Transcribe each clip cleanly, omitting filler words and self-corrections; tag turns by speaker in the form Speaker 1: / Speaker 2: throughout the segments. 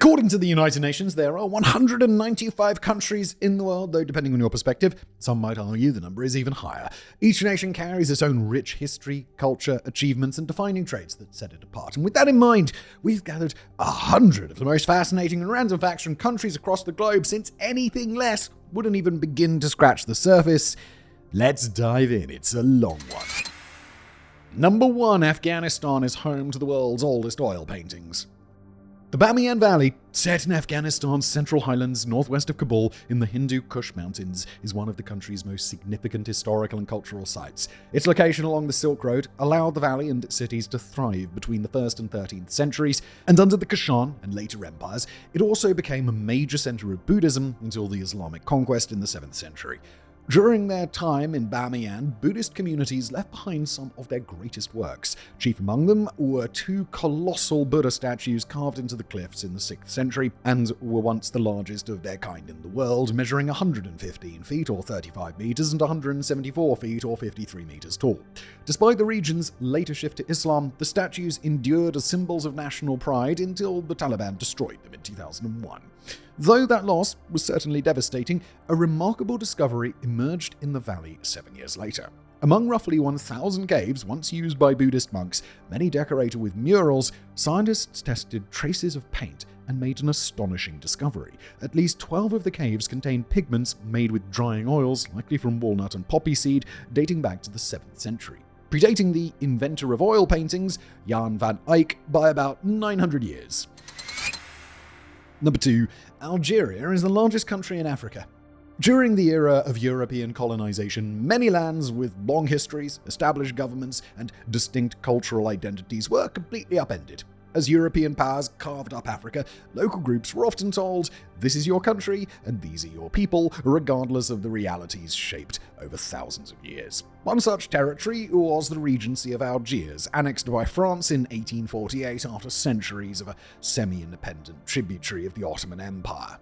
Speaker 1: According to the United Nations, there are 195 countries in the world, though depending on your perspective, some might argue the number is even higher. Each nation carries its own rich history, culture, achievements, and defining traits that set it apart. And with that in mind, we've gathered 100 of the most fascinating and random facts from countries across the globe, since anything less wouldn't even begin to scratch the surface. Let's dive in. It's a long one. Number 1. Afghanistan is home to the world's oldest oil paintings. The Bamiyan Valley, set in Afghanistan's central highlands northwest of Kabul in the Hindu Kush Mountains, is one of the country's most significant historical and cultural sites. Its location along the Silk Road allowed the valley and its cities to thrive between the 1st and 13th centuries, and under the Kushan and later empires, it also became a major center of Buddhism until the Islamic conquest in the 7th century. During their time in Bamiyan, Buddhist communities left behind some of their greatest works. Chief among them were 2 colossal Buddha statues carved into the cliffs in the 6th century, and were once the largest of their kind in the world, measuring 115 feet or 35 meters and 174 feet or 53 meters tall. Despite the region's later shift to Islam, the statues endured as symbols of national pride until the Taliban destroyed them in 2001. Though that loss was certainly devastating, a remarkable discovery emerged in the valley 7 years later. Among roughly 1,000 caves once used by Buddhist monks, many decorated with murals, scientists tested traces of paint and made an astonishing discovery. At least 12 of the caves contained pigments made with drying oils, likely from walnut and poppy seed, dating back to the 7th century, predating the inventor of oil paintings, Jan van Eyck, by about 900 years. Number 2. Algeria is the largest country in Africa. During the era of European colonization, many lands with long histories, established governments, and distinct cultural identities were completely upended. As European powers carved up Africa, local groups were often told, "This is your country, and these are your people," regardless of the realities shaped over thousands of years. One such territory was the Regency of Algiers, annexed by France in 1848 after centuries of a semi-independent tributary of the Ottoman Empire.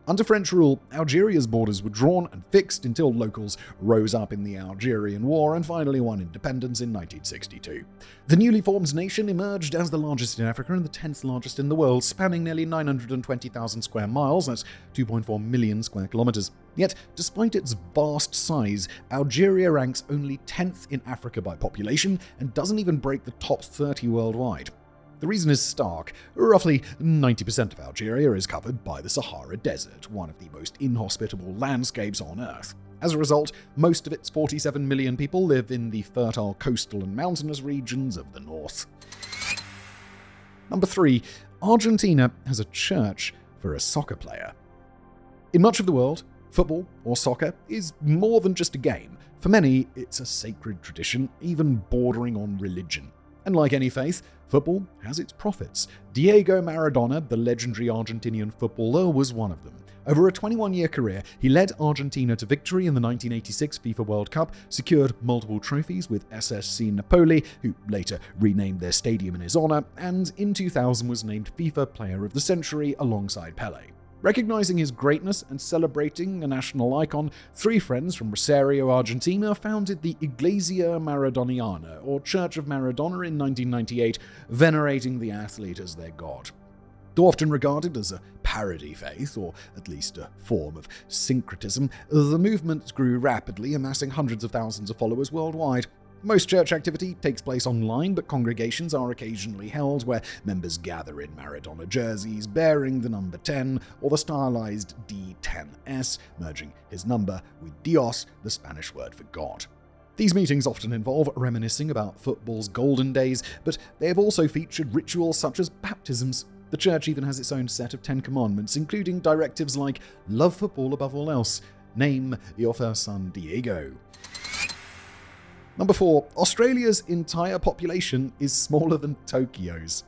Speaker 1: Under French rule, Algeria's borders were drawn and fixed until locals rose up in the Algerian War and finally won independence in 1962. The newly formed nation emerged as the largest in Africa and the 10th largest in the world, spanning nearly 920,000 square miles, that's 2.4 million square kilometers. Yet, despite its vast size, Algeria ranks only 10th in Africa by population and doesn't even break the top 30 worldwide. The reason is stark. Roughly 90% of Algeria is covered by the Sahara Desert, one of the most inhospitable landscapes on Earth. As a result, most of its 47 million people live in the fertile coastal and mountainous regions of the north. Number 3. Argentina has a church for a soccer player. In much of the world, football, or soccer, is more than just a game. For many, it's a sacred tradition, even bordering on religion. And like any faith, football has its prophets. Diego Maradona, the legendary Argentinian footballer, was one of them. Over a 21-year career, he led Argentina to victory in the 1986 FIFA World Cup, secured multiple trophies with SSC Napoli, who later renamed their stadium in his honor, and in 2000 was named FIFA Player of the Century alongside Pelé. Recognizing his greatness and celebrating a national icon, 3 friends from Rosario, Argentina, founded the Iglesia Maradoniana, or Church of Maradona, in 1998, venerating the athlete as their god. Though often regarded as a parody faith, or at least a form of syncretism, the movement grew rapidly, amassing hundreds of thousands of followers worldwide. Most church activity takes place online, but congregations are occasionally held where members gather in Maradona jerseys bearing the number 10 or the stylized D10S, merging his number with Dios, the Spanish word for God. These meetings often involve reminiscing about football's golden days, but they have also featured rituals such as baptisms. The church even has its own set of 10 commandments, including directives like love football above all else, name your first son Diego. Number 4. Australia's entire population is smaller than Tokyo's.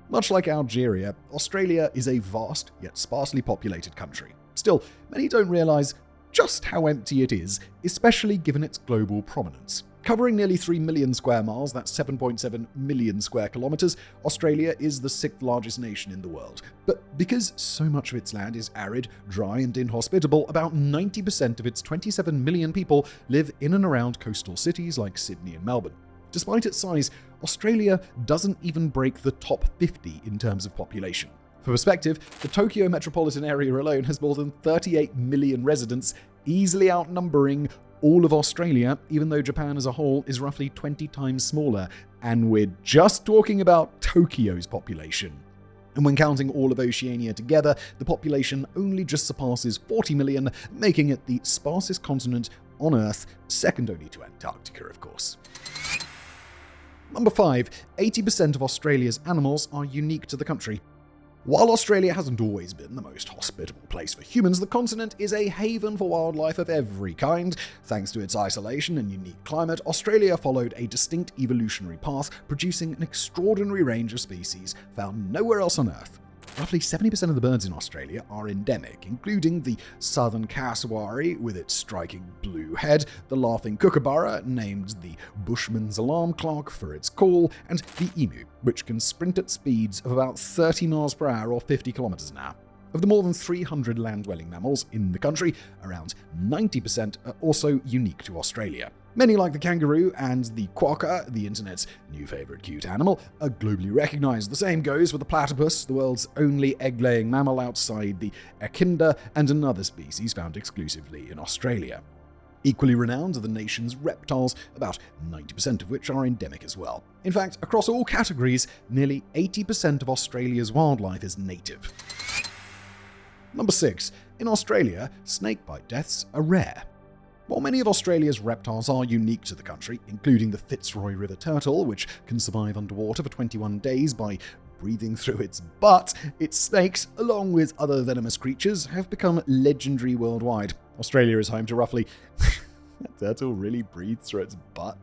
Speaker 1: Much like Algeria, Australia is a vast yet sparsely populated country. Still, many don't realise just how empty it is, especially given its global prominence. Covering nearly 3 million square miles, that's 7.7 million square kilometers, Australia is the 6th largest nation in the world. But because so much of its land is arid, dry, and inhospitable, about 90% of its 27 million people live in and around coastal cities like Sydney and Melbourne. Despite its size, Australia doesn't even break the top 50 in terms of population. For perspective, the Tokyo metropolitan area alone has more than 38 million residents, easily outnumbering all of Australia, even though Japan as a whole is roughly 20 times smaller, and we're just talking about Tokyo's population. And when counting all of Oceania together, the population only just surpasses 40 million, making it the sparsest continent on Earth, second only to Antarctica, of course. Number 5. 80% of Australia's animals are unique to the country. While Australia hasn't always been the most hospitable place for humans, the continent is a haven for wildlife of every kind. Thanks to its isolation and unique climate, Australia followed a distinct evolutionary path, producing an extraordinary range of species found nowhere else on Earth. Roughly 70% of the birds in Australia are endemic, including the southern cassowary with its striking blue head, the laughing kookaburra, named the Bushman's alarm clock for its call, and the emu, which can sprint at speeds of about 30 miles per hour or 50 kilometers an hour. Of the more than 300 land-dwelling mammals in the country, around 90% are also unique to Australia. Many, like the kangaroo and the quokka, the internet's new favorite cute animal, are globally recognized. The same goes for the platypus, the world's only egg-laying mammal outside the echidna, and another species found exclusively in Australia. Equally renowned are the nation's reptiles, about 90% of which are endemic as well. In fact, across all categories, nearly 80% of Australia's wildlife is native. Number 6. In Australia, snakebite deaths are rare. While many of Australia's reptiles are unique to the country, including the Fitzroy River turtle, which can survive underwater for 21 days by breathing through its butt, its snakes, along with other venomous creatures, have become legendary worldwide. Australia is home to roughly... That turtle really breathes through its butt?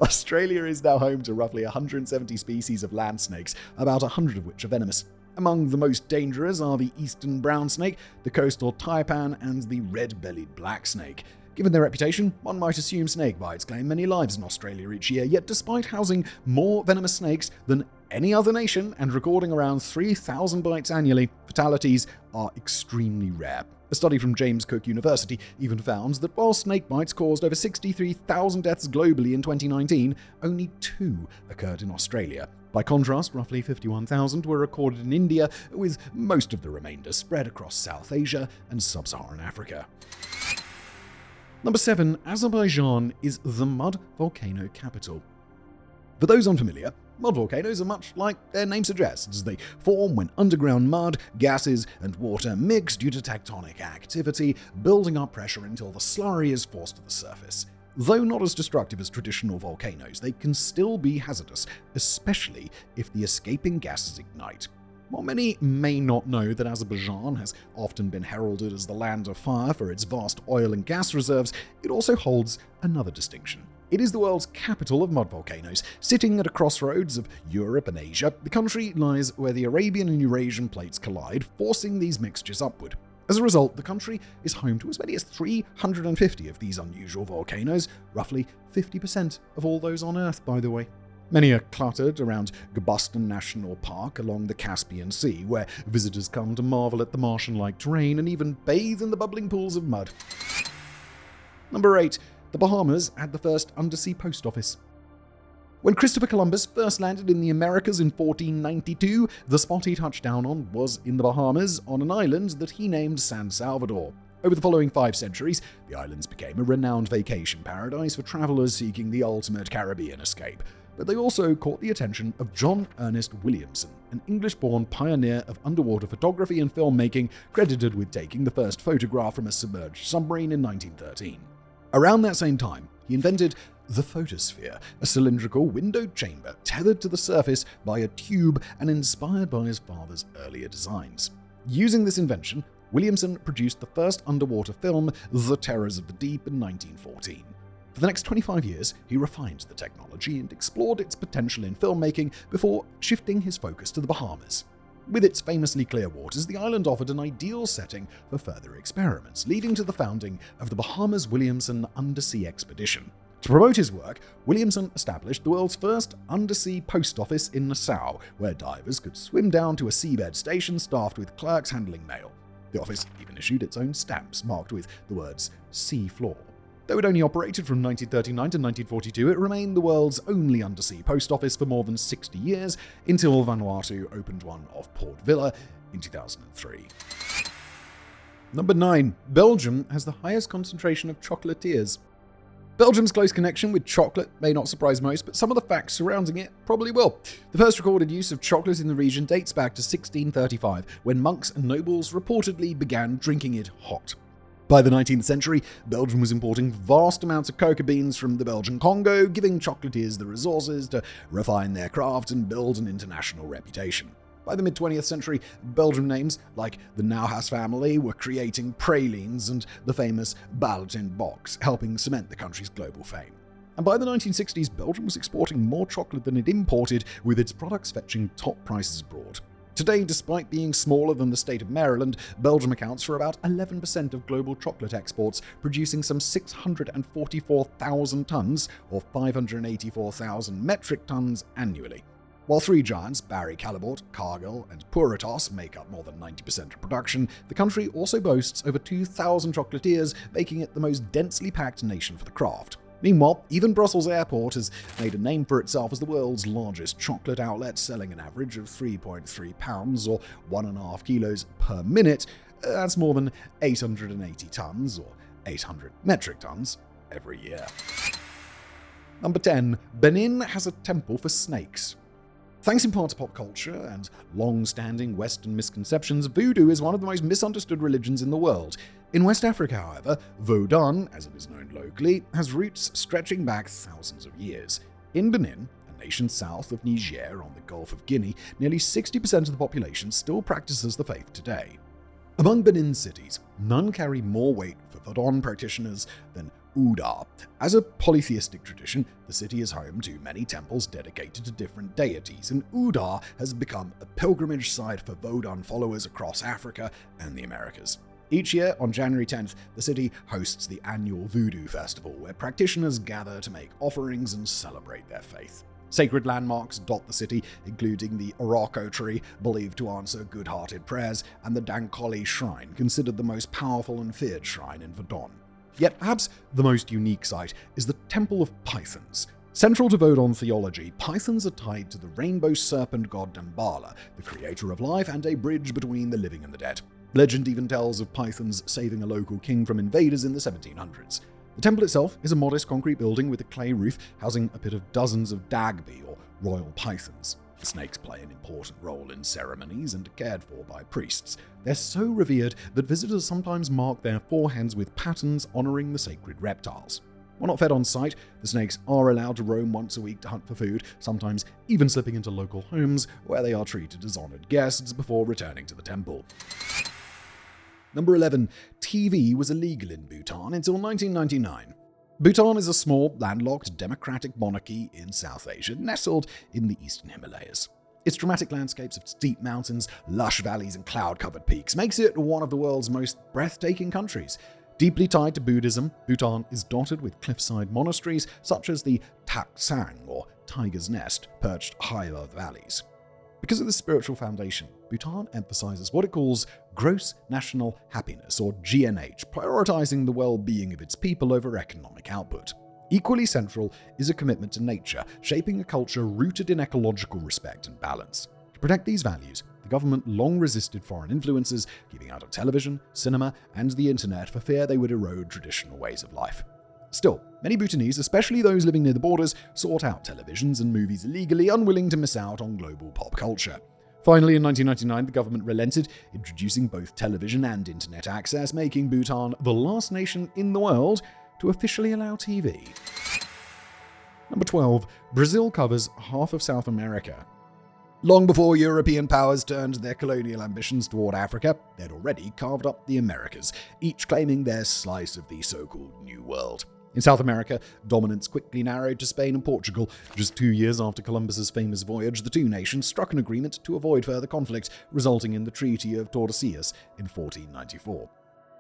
Speaker 1: Australia is now home to roughly 170 species of land snakes, about 100 of which are venomous. Among the most dangerous are the eastern brown snake, the coastal taipan, and the red-bellied black snake. Given their reputation, one might assume snake bites claim many lives in Australia each year, yet despite housing more venomous snakes than any other nation and recording around 3,000 bites annually, fatalities are extremely rare. A study from James Cook University even found that while snake bites caused over 63,000 deaths globally in 2019, only 2 occurred in Australia. By contrast, roughly 51,000 were recorded in India, with most of the remainder spread across South Asia and Sub-Saharan Africa. Number 7. Azerbaijan is the mud volcano capital. For those unfamiliar, mud volcanoes are much like their name suggests. They form when underground mud, gases, and water mix due to tectonic activity, building up pressure until the slurry is forced to the surface. Though not as destructive as traditional volcanoes, they can still be hazardous, especially if the escaping gases ignite. While many may not know that Azerbaijan has often been heralded as the land of fire for its vast oil and gas reserves, it also holds another distinction. It is the world's capital of mud volcanoes. Sitting at a crossroads of Europe and Asia, the country lies where the Arabian and Eurasian plates collide, forcing these mixtures upward. As a result, the country is home to as many as 350 of these unusual volcanoes, roughly 50% of all those on Earth, by the way. Many are cluttered around Gabustan National Park along the Caspian Sea, where visitors come to marvel at the Martian-like terrain and even bathe in the bubbling pools of mud. Number 8. The Bahamas had the first undersea post office. When Christopher Columbus first landed in the Americas in 1492, the spot he touched down on was in the Bahamas, on an island that he named San Salvador. Over the following 5 centuries, the islands became a renowned vacation paradise for travelers seeking the ultimate Caribbean escape. But they also caught the attention of John Ernest Williamson, an English-born pioneer of underwater photography and filmmaking, credited with taking the first photograph from a submerged submarine in 1913. Around that same time, he invented the photosphere, a cylindrical windowed chamber tethered to the surface by a tube and inspired by his father's earlier designs. Using this invention, Williamson produced the first underwater film, The Terrors of the Deep, in 1914. For the next 25 years, he refined the technology and explored its potential in filmmaking before shifting his focus to the Bahamas. With its famously clear waters, the island offered an ideal setting for further experiments, leading to the founding of the Bahamas-Williamson Undersea Expedition. To promote his work, Williamson established the world's first undersea post office in Nassau, where divers could swim down to a seabed station staffed with clerks handling mail. The office even issued its own stamps marked with the words "Sea Floor." Though it only operated from 1939 to 1942, it remained the world's only undersea post office for more than 60 years, until Vanuatu opened one off Port Vila in 2003. Number 9. Belgium has the highest concentration of chocolatiers. Belgium's close connection with chocolate may not surprise most, but some of the facts surrounding it probably will. The first recorded use of chocolate in the region dates back to 1635, when monks and nobles reportedly began drinking it hot. By the 19th century, Belgium was importing vast amounts of cocoa beans from the Belgian Congo, giving chocolatiers the resources to refine their craft and build an international reputation. By the mid-20th century, Belgian names like the Nauhaus family were creating pralines and the famous Ballotin box, helping cement the country's global fame. And by the 1960s, Belgium was exporting more chocolate than it imported, with its products fetching top prices abroad. Today, despite being smaller than the state of Maryland, Belgium accounts for about 11% of global chocolate exports, producing some 644,000 tons, or 584,000 metric tons annually. While three giants, Barry Callebaut, Cargill, and Puratos, make up more than 90% of production, the country also boasts over 2,000 chocolatiers, making it the most densely packed nation for the craft. Meanwhile, even Brussels Airport has made a name for itself as the world's largest chocolate outlet, selling an average of 3.3 pounds or 1.5 kilos per minute. That's more than 880 tons or 800 metric tons every year. Number 10. Benin has a temple for snakes. Thanks in part to pop culture and long-standing Western misconceptions, voodoo is one of the most misunderstood religions in the world. In West Africa, however, Bhutan, as it is known locally, has roots stretching back thousands of years. In Benin, a nation south of Niger on the Gulf of Guinea, nearly 60% of the population still practices the faith today. Among Benin's cities, none carry more weight for Vodun practitioners than Ouda. As a polytheistic tradition, the city is home to many temples dedicated to different deities, and Ouda has become a pilgrimage site for Vodun followers across Africa and the Americas. Each year, on January 10th, the city hosts the annual Voodoo Festival, where practitioners gather to make offerings and celebrate their faith. Sacred landmarks dot the city, including the Oroko tree, believed to answer good-hearted prayers, and the Dankoli shrine, considered the most powerful and feared shrine in Vodun. Yet perhaps the most unique site is the Temple of Pythons. Central to Vodun theology, pythons are tied to the rainbow serpent god Dambala, the creator of life and a bridge between the living and the dead. Legend even tells of pythons saving a local king from invaders in the 1700s. The temple itself is a modest concrete building with a clay roof housing a pit of dozens of dagby, or royal pythons. The snakes play an important role in ceremonies and are cared for by priests. They're so revered that visitors sometimes mark their foreheads with patterns honoring the sacred reptiles. While not fed on site, the snakes are allowed to roam once a week to hunt for food, sometimes even slipping into local homes where they are treated as honored guests before returning to the temple. Number 11. TV was illegal in Bhutan until 1999. Bhutan is a small, landlocked, democratic monarchy in South Asia, nestled in the eastern Himalayas. Its dramatic landscapes of steep mountains, lush valleys, and cloud-covered peaks makes it one of the world's most breathtaking countries. Deeply tied to Buddhism, Bhutan is dotted with cliffside monasteries such as the Tak Sang, or Tiger's Nest, perched high above valleys. Because of this spiritual foundation, Bhutan emphasizes what it calls gross national happiness, or GNH, prioritizing the well-being of its people over economic output. Equally central is a commitment to nature, shaping a culture rooted in ecological respect and balance. To protect these values, the government long resisted foreign influences, keeping out of television, cinema, and the internet for fear they would erode traditional ways of life. Still, many Bhutanese, especially those living near the borders, sought out televisions and movies illegally, unwilling to miss out on global pop culture. Finally, in 1999, the government relented, introducing both television and internet access, making Bhutan the last nation in the world to officially allow TV. Number 12. Brazil covers half of South America. Long before European powers turned their colonial ambitions toward Africa, they'd already carved up the Americas, each claiming their slice of the so-called New World. In South America, dominance quickly narrowed to Spain and Portugal. Just 2 years after Columbus's famous voyage, the two nations struck an agreement to avoid further conflict, resulting in the Treaty of Tordesillas in 1494.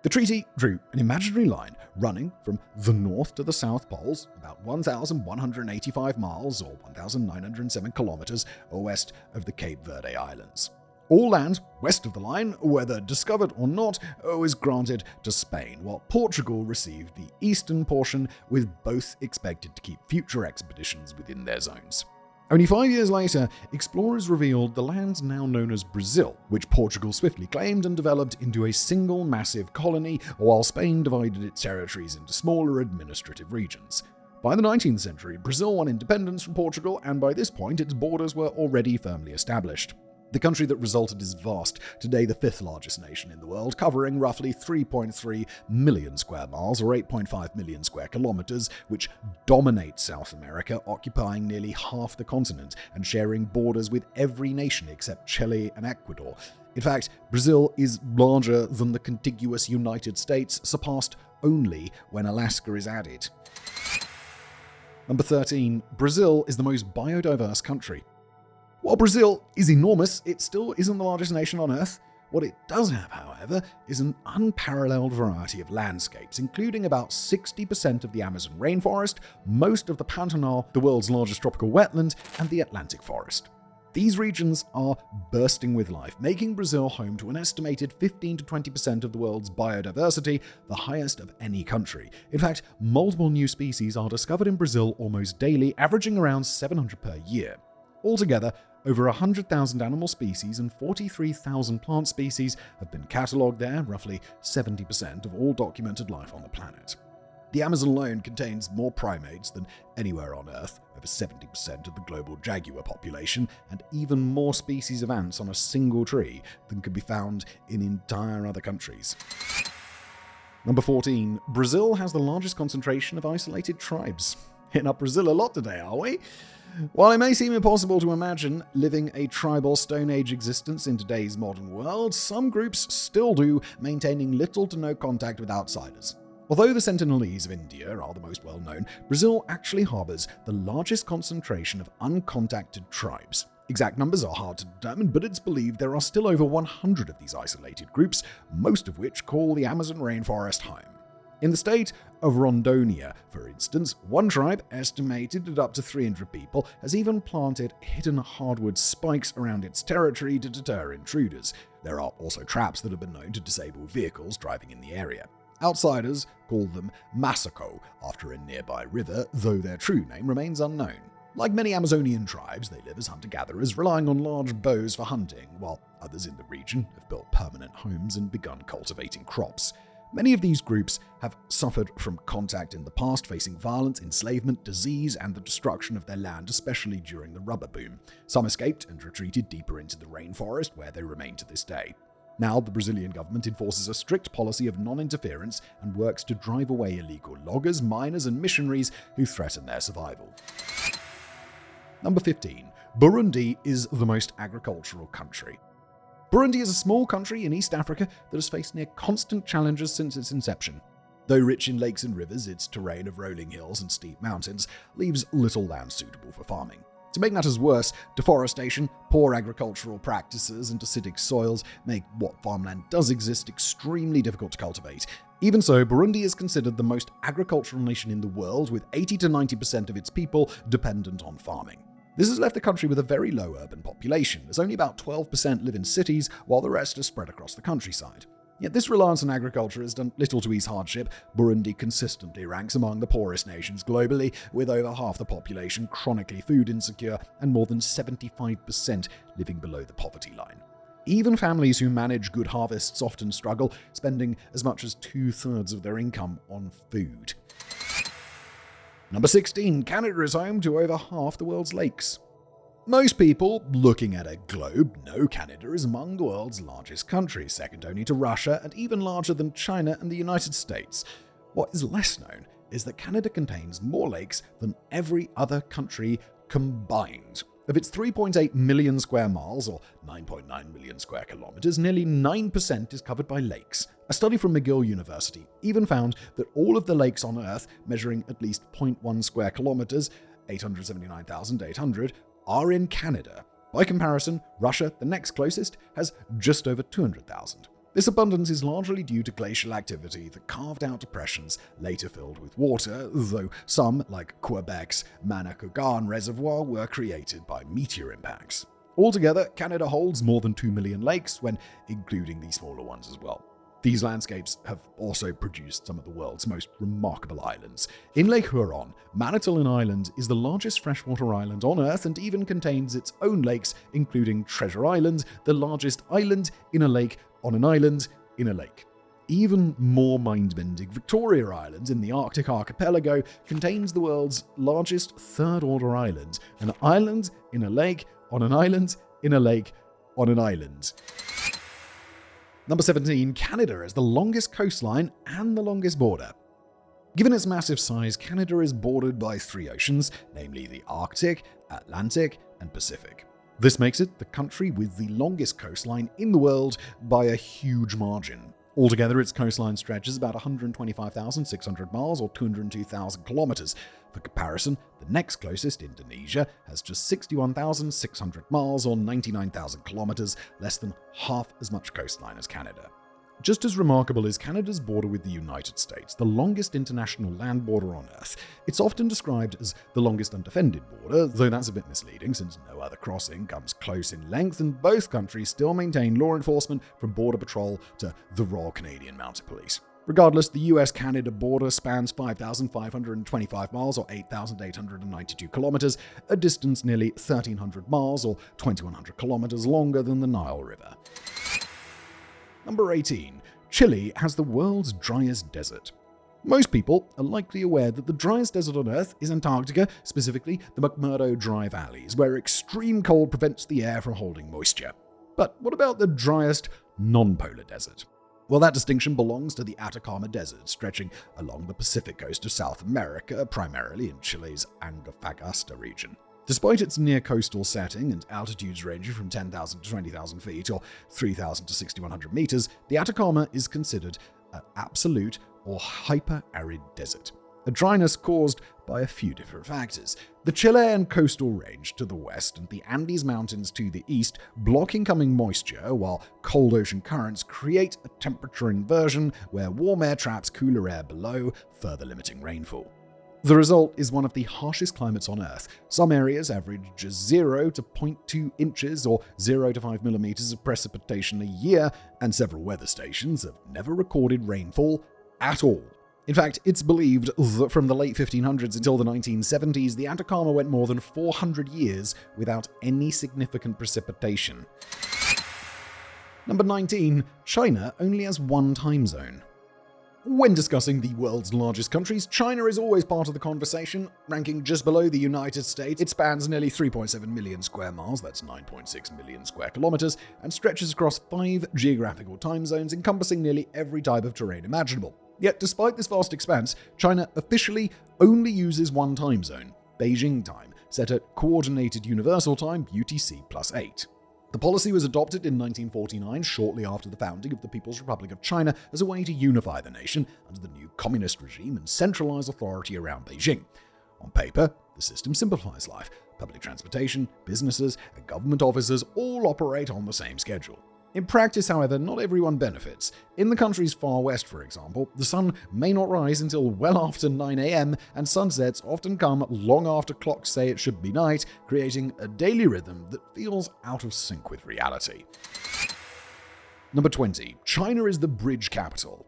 Speaker 1: The treaty drew an imaginary line running from the north to the south poles, about 1,185 miles or 1,907 kilometers west of the Cape Verde Islands. All land west of the line, whether discovered or not, was granted to Spain, while Portugal received the eastern portion, with both expected to keep future expeditions within their zones. Only 5 years later, explorers revealed the land now known as Brazil, which Portugal swiftly claimed and developed into a single massive colony, while Spain divided its territories into smaller administrative regions. By the 19th century, Brazil won independence from Portugal, and by this point its borders were already firmly established. The country that resulted is vast, today the fifth largest nation in the world, covering roughly 3.3 million square miles or 8.5 million square kilometers, which dominates South America, occupying nearly half the continent and sharing borders with every nation except Chile and Ecuador. In fact, Brazil is larger than the contiguous United States, surpassed only when Alaska is added. Number 13. Brazil is the most biodiverse country. While Brazil is enormous, it still isn't the largest nation on Earth. What it does have, however, is an unparalleled variety of landscapes, including about 60% of the Amazon rainforest, most of the Pantanal, the world's largest tropical wetland, and the Atlantic forest. These regions are bursting with life, making Brazil home to an estimated 15 to 20% of the world's biodiversity, the highest of any country. In fact, multiple new species are discovered in Brazil almost daily, averaging around 700 per year. Altogether, over 100,000 animal species and 43,000 plant species have been catalogued there, roughly 70% of all documented life on the planet. The Amazon alone contains more primates than anywhere on Earth, over 70% of the global jaguar population, and even more species of ants on a single tree than can be found in entire other countries. Number 14. Brazil has the largest concentration of isolated tribes. Hitting up Brazil a lot today, are we? While it may seem impossible to imagine living a tribal Stone Age existence in today's modern world, some groups still do, maintaining little to no contact with outsiders. Although the Sentinelese of India are the most well-known, Brazil actually harbors the largest concentration of uncontacted tribes. Exact numbers are hard to determine, but it's believed there are still over 100 of these isolated groups, most of which call the Amazon rainforest home. In the state of Rondônia, for instance, one tribe, estimated at up to 300 people, has even planted hidden hardwood spikes around its territory to deter intruders. There are also traps that have been known to disable vehicles driving in the area. Outsiders call them Massaco, after a nearby river, though their true name remains unknown. Like many Amazonian tribes, they live as hunter-gatherers, relying on large bows for hunting, while others in the region have built permanent homes and begun cultivating crops. Many of these groups have suffered from contact in the past, facing violence, enslavement, disease, and the destruction of their land, especially during the rubber boom. Some escaped and retreated deeper into the rainforest, where they remain to this day. Now, the Brazilian government enforces a strict policy of non-interference and works to drive away illegal loggers, miners, and missionaries who threaten their survival. Number 15. Burundi is the most agricultural country. Burundi is a small country in East Africa that has faced near constant challenges since its inception. Though rich in lakes and rivers, its terrain of rolling hills and steep mountains leaves little land suitable for farming. To make matters worse, deforestation, poor agricultural practices, and acidic soils make what farmland does exist extremely difficult to cultivate. Even so, Burundi is considered the most agricultural nation in the world, with 80 to 90% of its people dependent on farming. This has left the country with a very low urban population, as only about 12% live in cities, while the rest are spread across the countryside. Yet this reliance on agriculture has done little to ease hardship. Burundi consistently ranks among the poorest nations globally, with over half the population chronically food insecure and more than 75% living below the poverty line. Even families who manage good harvests often struggle, spending as much as 2/3 of their income on food. Number 16. Canada is home to over half the world's lakes. Most people looking at a globe know Canada is among the world's largest countries, second only to Russia and even larger than China and the United States. What is less known is that Canada contains more lakes than every other country combined. Of its 3.8 million square miles, or 9.9 million square kilometers, nearly 9% is covered by lakes. A study from McGill University even found that all of the lakes on Earth, measuring at least 0.1 square kilometers, 879,800, are in Canada. By comparison, Russia, the next closest, has just over 200,000. This abundance is largely due to glacial activity that carved out depressions later filled with water, though some, like Quebec's Manicouagan Reservoir, were created by meteor impacts. Altogether, Canada holds more than 2 million lakes, when including the smaller ones as well. These landscapes have also produced some of the world's most remarkable islands. In Lake Huron, Manitoulin Island is the largest freshwater island on Earth and even contains its own lakes, including Treasure Island, the largest island in a lake on an island in a lake. Even more mind-bending, Victoria Island in the Arctic archipelago contains the world's largest third-order island, an island in a lake on an island in a lake on an island. Number 17, Canada is the longest coastline and the longest border. Given its massive size, Canada is bordered by 3 oceans, namely the Arctic, Atlantic, and Pacific. This makes it the country with the longest coastline in the world by a huge margin. Altogether, its coastline stretches about 125,600 miles or 202,000 kilometers. For comparison, the next closest, Indonesia, has just 61,600 miles or 99,000 kilometers, less than half as much coastline as Canada. Just as remarkable is Canada's border with the United States, the longest international land border on Earth. It's often described as the longest undefended border, though that's a bit misleading since no other crossing comes close in length, and both countries still maintain law enforcement from Border Patrol to the Royal Canadian Mounted Police. Regardless, the US-Canada border spans 5,525 miles or 8,892 kilometers, a distance nearly 1,300 miles or 2,100 kilometers longer than the Nile River. Number 18. Chile has the world's driest desert. Most people are likely aware that the driest desert on Earth is Antarctica, specifically the McMurdo Dry Valleys, where extreme cold prevents the air from holding moisture. But what about the driest non-polar desert? Well, that distinction belongs to the Atacama Desert, stretching along the Pacific coast of South America, primarily in Chile's Antofagasta region. Despite its near-coastal setting and altitudes ranging from 10,000 to 20,000 feet or 3,000 to 6,100 meters, the Atacama is considered an absolute or hyper-arid desert, a dryness caused by a few different factors. The Chilean coastal range to the west and the Andes Mountains to the east block incoming moisture, while cold ocean currents create a temperature inversion where warm air traps cooler air below, further limiting rainfall. The result is one of the harshest climates on Earth. Some areas average just 0 to 0.2 inches or 0 to 5 millimeters of precipitation a year, and several weather stations have never recorded rainfall at all. In fact, it's believed that from the late 1500s until the 1970s, the Atacama went more than 400 years without any significant precipitation. Number 19. China only has one time zone. When discussing the world's largest countries, China is always part of the conversation, ranking just below the United States. It spans nearly 3.7 million square miles, that's 9.6 million square kilometers, and stretches across 5 geographical time zones encompassing nearly every type of terrain imaginable. Yet, despite this vast expanse, China officially only uses one time zone, Beijing time, set at Coordinated Universal Time UTC+8. The policy was adopted in 1949, shortly after the founding of the People's Republic of China, as a way to unify the nation under the new communist regime and centralize authority around Beijing. On paper, the system simplifies life. Public transportation, businesses, and government offices all operate on the same schedule. In practice, however, not everyone benefits. In the country's far west, for example, the sun may not rise until well after 9 a.m., and sunsets often come long after clocks say it should be night, creating a daily rhythm that feels out of sync with reality. Number 20. China is the bridge capital.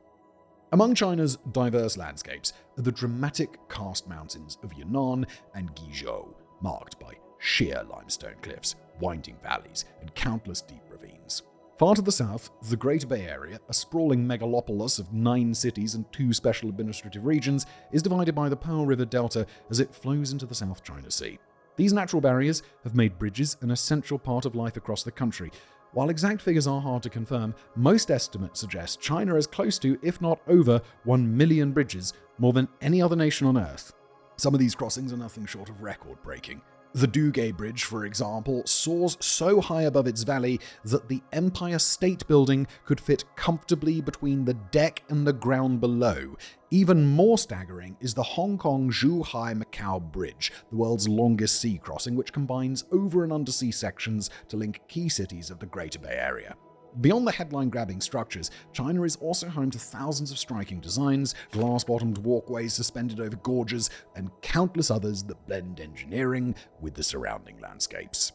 Speaker 1: Among China's diverse landscapes are the dramatic karst mountains of Yunnan and Guizhou, marked by sheer limestone cliffs, winding valleys, and countless deep ravines. Far to the south, the Greater Bay Area, a sprawling megalopolis of 9 cities and 2 special administrative regions, is divided by the Pearl River Delta as it flows into the South China Sea. These natural barriers have made bridges an essential part of life across the country. While exact figures are hard to confirm, most estimates suggest China is close to, if not over, 1 million bridges, more than any other nation on Earth. Some of these crossings are nothing short of record-breaking. The Dugay Bridge, for example, soars so high above its valley that the Empire State Building could fit comfortably between the deck and the ground below. Even more staggering is the Hong Kong-Zhuhai-Macau Bridge, the world's longest sea crossing, which combines over- and undersea sections to link key cities of the Greater Bay Area. Beyond the headline-grabbing structures, China is also home to thousands of striking designs, glass-bottomed walkways suspended over gorges, and countless others that blend engineering with the surrounding landscapes.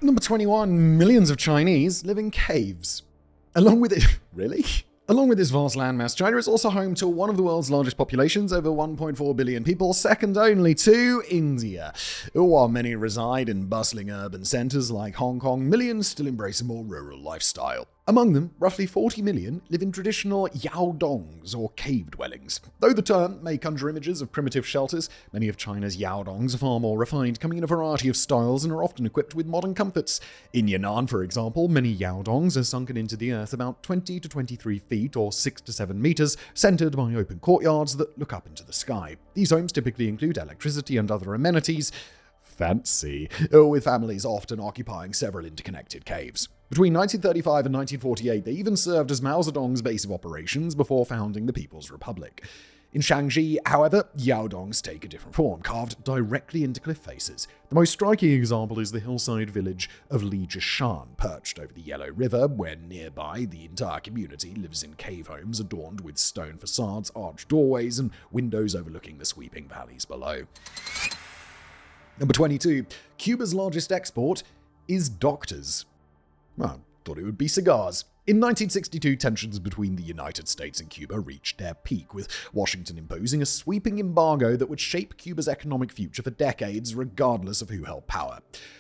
Speaker 1: Number 21, millions of Chinese live in caves. Along with it, really? Along with this vast landmass, China is also home to one of the world's largest populations, over 1.4 billion people, second only to India. While many reside in bustling urban centers like Hong Kong, millions still embrace a more rural lifestyle. Among them, roughly 40 million live in traditional yaodongs, or cave dwellings. Though the term may conjure images of primitive shelters, many of China's yaodongs are far more refined, coming in a variety of styles and are often equipped with modern comforts. In Yunnan, for example, many yaodongs are sunken into the earth about 20 to 23 feet or 6 to 7 meters, centered by open courtyards that look up into the sky. These homes typically include electricity and other amenities. Fancy, with families often occupying several interconnected caves. Between 1935 and 1948, they even served as Mao Zedong's base of operations before founding the People's Republic. In Shaanxi, however, yaodongs take a different form, carved directly into cliff faces. The most striking example is the hillside village of Lijiashan, perched over the Yellow River, where nearby the entire community lives in cave homes adorned with stone facades, arched doorways, and windows overlooking the sweeping valleys below. Number 22. Cuba's largest export is doctors. Well, thought it would be cigars. In 1962, tensions between the United States and Cuba reached their peak, with Washington imposing a sweeping embargo that would shape Cuba's economic future for decades, regardless of who held power.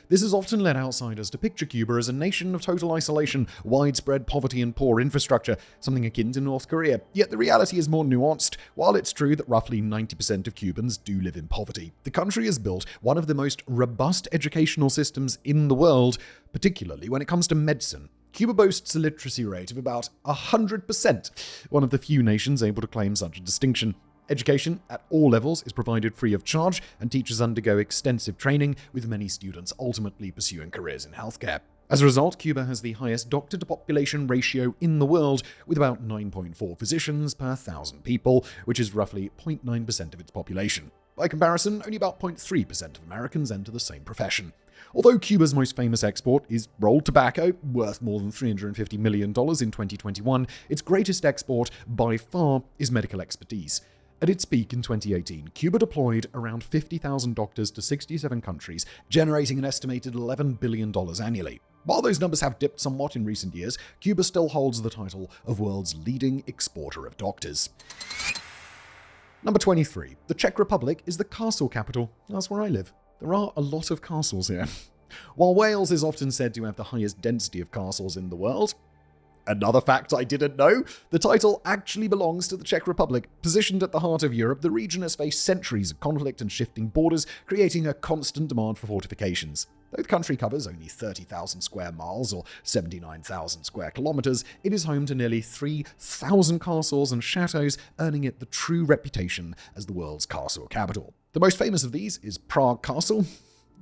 Speaker 1: This has often led outsiders to picture Cuba as a nation of total isolation, widespread poverty, and poor infrastructure, something akin to North Korea. Yet the reality is more nuanced. While it's true that roughly 90% of Cubans do live in poverty, the country has built one of the most robust educational systems in the world, particularly when it comes to medicine. Cuba boasts a literacy rate of about 100%, one of the few nations able to claim such a distinction. Education at all levels is provided free of charge, and teachers undergo extensive training, with many students ultimately pursuing careers in healthcare. As a result, Cuba has the highest doctor-to-population ratio in the world, with about 9.4 physicians per 1,000 people, which is roughly 0.9% of its population. By comparison, only about 0.3% of Americans enter the same profession. Although Cuba's most famous export is rolled tobacco, worth more than $350 million in 2021, its greatest export by far is medical expertise. At its peak in 2018, Cuba deployed around 50,000 doctors to 67 countries, generating an estimated $11 billion annually. While those numbers have dipped somewhat in recent years, Cuba still holds the title of world's leading exporter of doctors. Number 23. The Czech Republic is the castle capital. That's where I live. There are a lot of castles here. While Wales is often said to have the highest density of castles in the world, another fact I didn't know, the title actually belongs to the Czech Republic. Positioned at the heart of Europe, the region has faced centuries of conflict and shifting borders, creating a constant demand for fortifications. Though the country covers only 30,000 square miles or 79,000 square kilometers, it is home to nearly 3,000 castles and chateaux, earning it the true reputation as the world's castle capital. The most famous of these is Prague Castle,